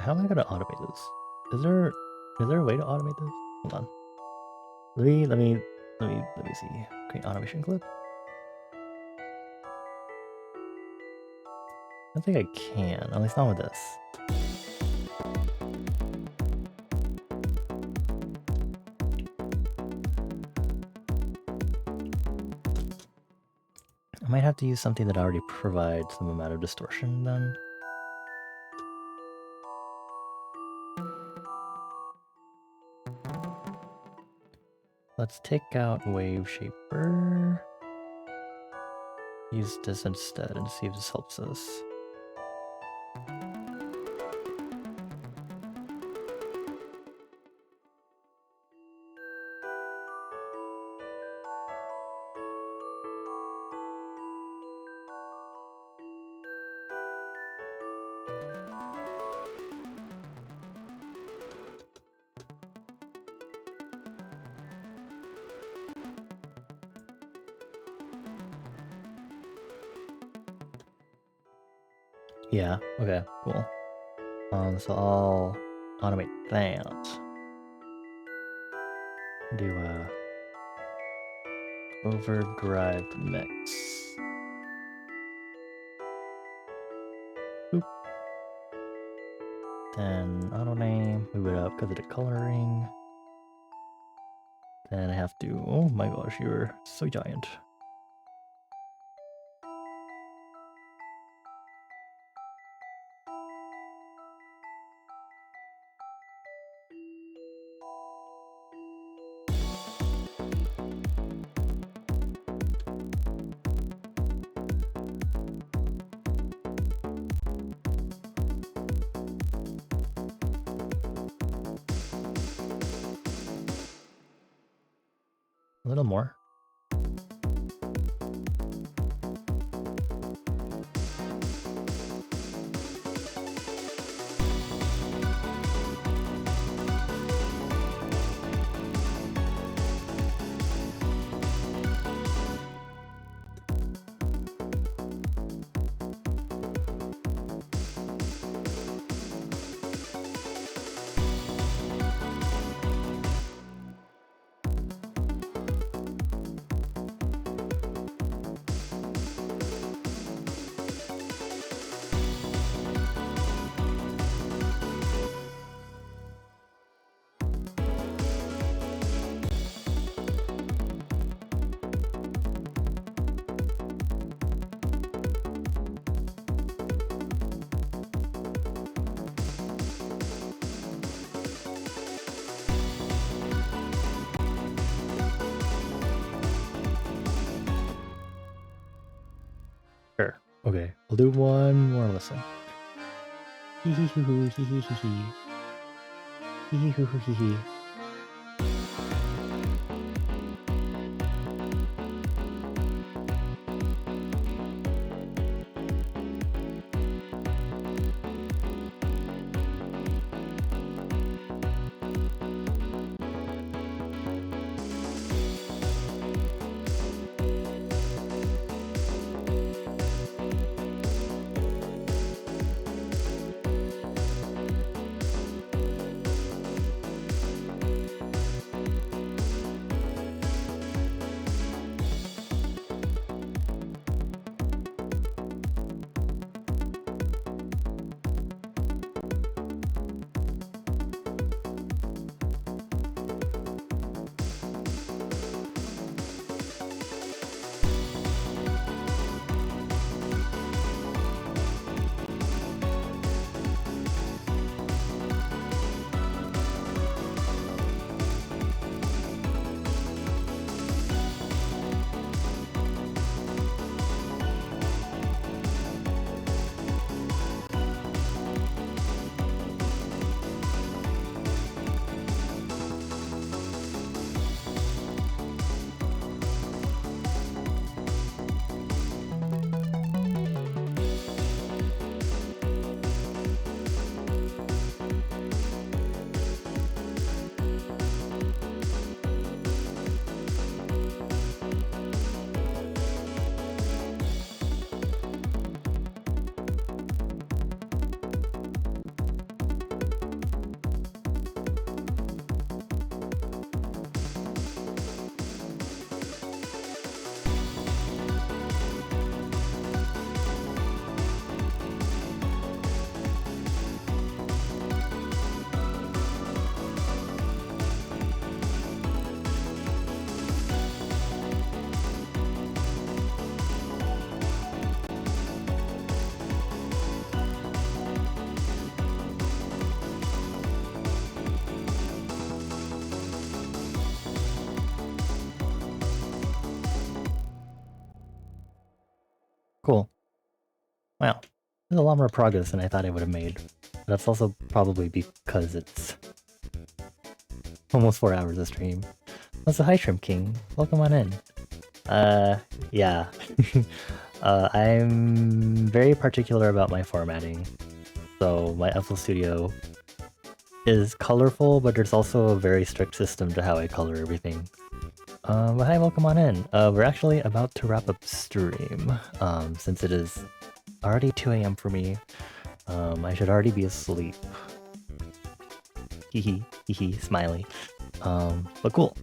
How am I gonna automate this? Is there a way to automate this? Hold on. Let me see. Create automation clip. I don't think I can, at least not with this. I might have to use something that already provides some amount of distortion then. Let's take out wave shaper. Use this instead and see if this helps us. Yeah, okay, cool. So I'll automate that. Do a overdrive mix. Boop. Then auto name, move it up because of the coloring. Then I have to, oh my gosh, you're so giant. A little more. Sure. Okay, we'll do one more listen. Hee hee hoo hoo hee hee hee hee. Hee hee hoo hoo hee hee. Cool. Wow. There's a lot more progress than I thought I would have made. But that's also probably because it's almost 4 hours of stream. Also, hi Shrimp King. Welcome on in. Yeah. I'm very particular about my formatting. So my FL Studio is colorful, but there's also a very strict system to how I color everything. But hi, welcome on in. We're actually about to wrap up stream, since it is already 2 AM for me. I should already be asleep. Hee hee, smiley. But cool.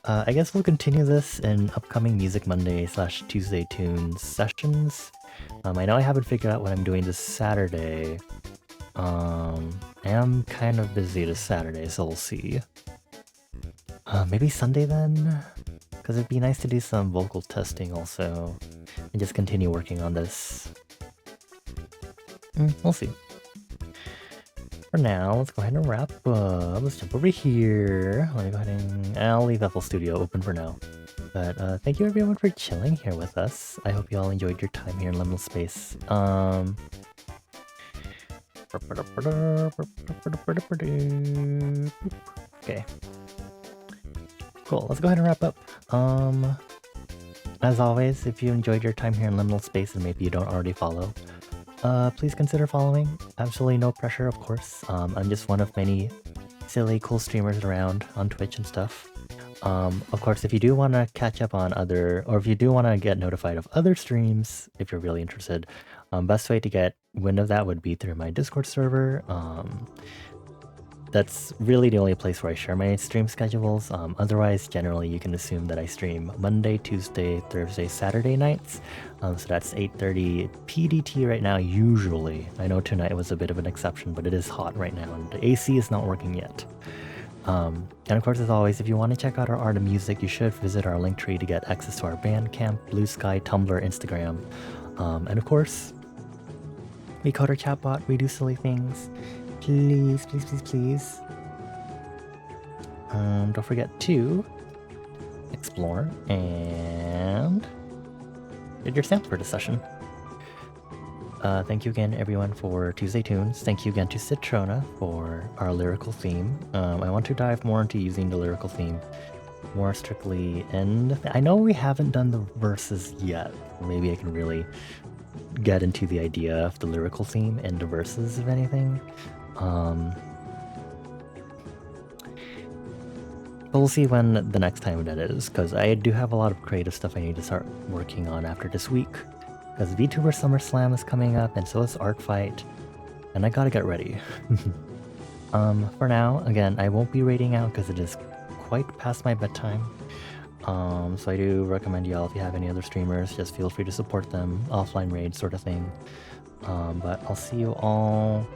I guess we'll continue this in upcoming Music Monday / Tuesday Tunes sessions. I know I haven't figured out what I'm doing this Saturday. I am kind of busy this Saturday, so we'll see. Maybe Sunday then? Because it'd be nice to do some vocal testing also, and just continue working on this. We'll see. For now, let's go ahead and wrap up. Let's jump over here. Let me go ahead and... I'll leave FL Studio open for now. But thank you everyone for chilling here with us. I hope you all enjoyed your time here in Liminal Space. Okay. Cool. Let's go ahead and wrap up. As always, if you enjoyed your time here in Liminal Space and maybe you don't already follow, please consider following. Absolutely no pressure, of course. I'm just one of many silly, cool streamers around on Twitch and stuff. Of course, if you do want to catch up on other, or if you do want to get notified of other streams, if you're really interested, best way to get wind of that would be through my Discord server. That's really the only place where I share my stream schedules. Otherwise, generally, you can assume that I stream Monday, Tuesday, Thursday, Saturday nights. So that's 8:30 PDT right now, usually. I know tonight was a bit of an exception, but it is hot right now, and the AC is not working yet. And of course, as always, if you want to check out our art and music, you should visit our link tree to get access to our Bandcamp, Blue Sky, Tumblr, Instagram. And of course, we code our chatbot, we do silly things. Please, please, please, please. Don't forget to explore and get your stamps for this session. Thank you again, everyone, for Tuesday Tunes. Thank you again to Citrona for our lyrical theme. I want to dive more into using the lyrical theme more strictly. And I know we haven't done the verses yet. Maybe I can really get into the idea of the lyrical theme and the verses, if anything. But we'll see when the next time that is, because I do have a lot of creative stuff I need to start working on after this week. Because VTuber SummerSlam is coming up, and so is Art Fight, and I gotta get ready. For now, again, I won't be raiding out because it is quite past my bedtime. So I do recommend y'all, if you have any other streamers, just feel free to support them, offline raid sort of thing. But I'll see you all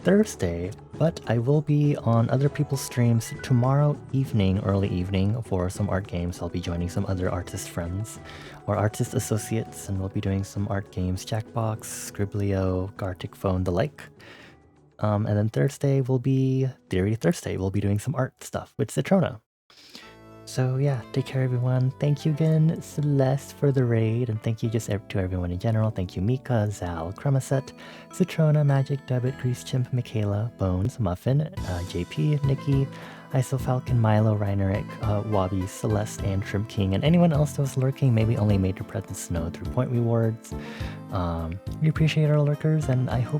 Thursday, but I will be on other people's streams tomorrow evening, early evening, for some art games. I'll be joining some other artist friends or artist associates, and we'll be doing some art games, Jackbox, Scriblio, Gartic Phone, the like. And then Thursday will be Theory Thursday. We'll be doing some art stuff with Citrona. So yeah, take care everyone. Thank you again, Celeste, for the raid, and thank you just to everyone in general. Thank you Mika, Zal, Cremoset, Citrona, Magic, Debit, Grease Chimp, Michaela, Bones, Muffin, JP, Nikki, Isofalcon, Milo, Reineric, Wabi, Celeste, and Shrimp King, and anyone else that was lurking, maybe only made your presence known through point rewards. We appreciate our lurkers, and I hope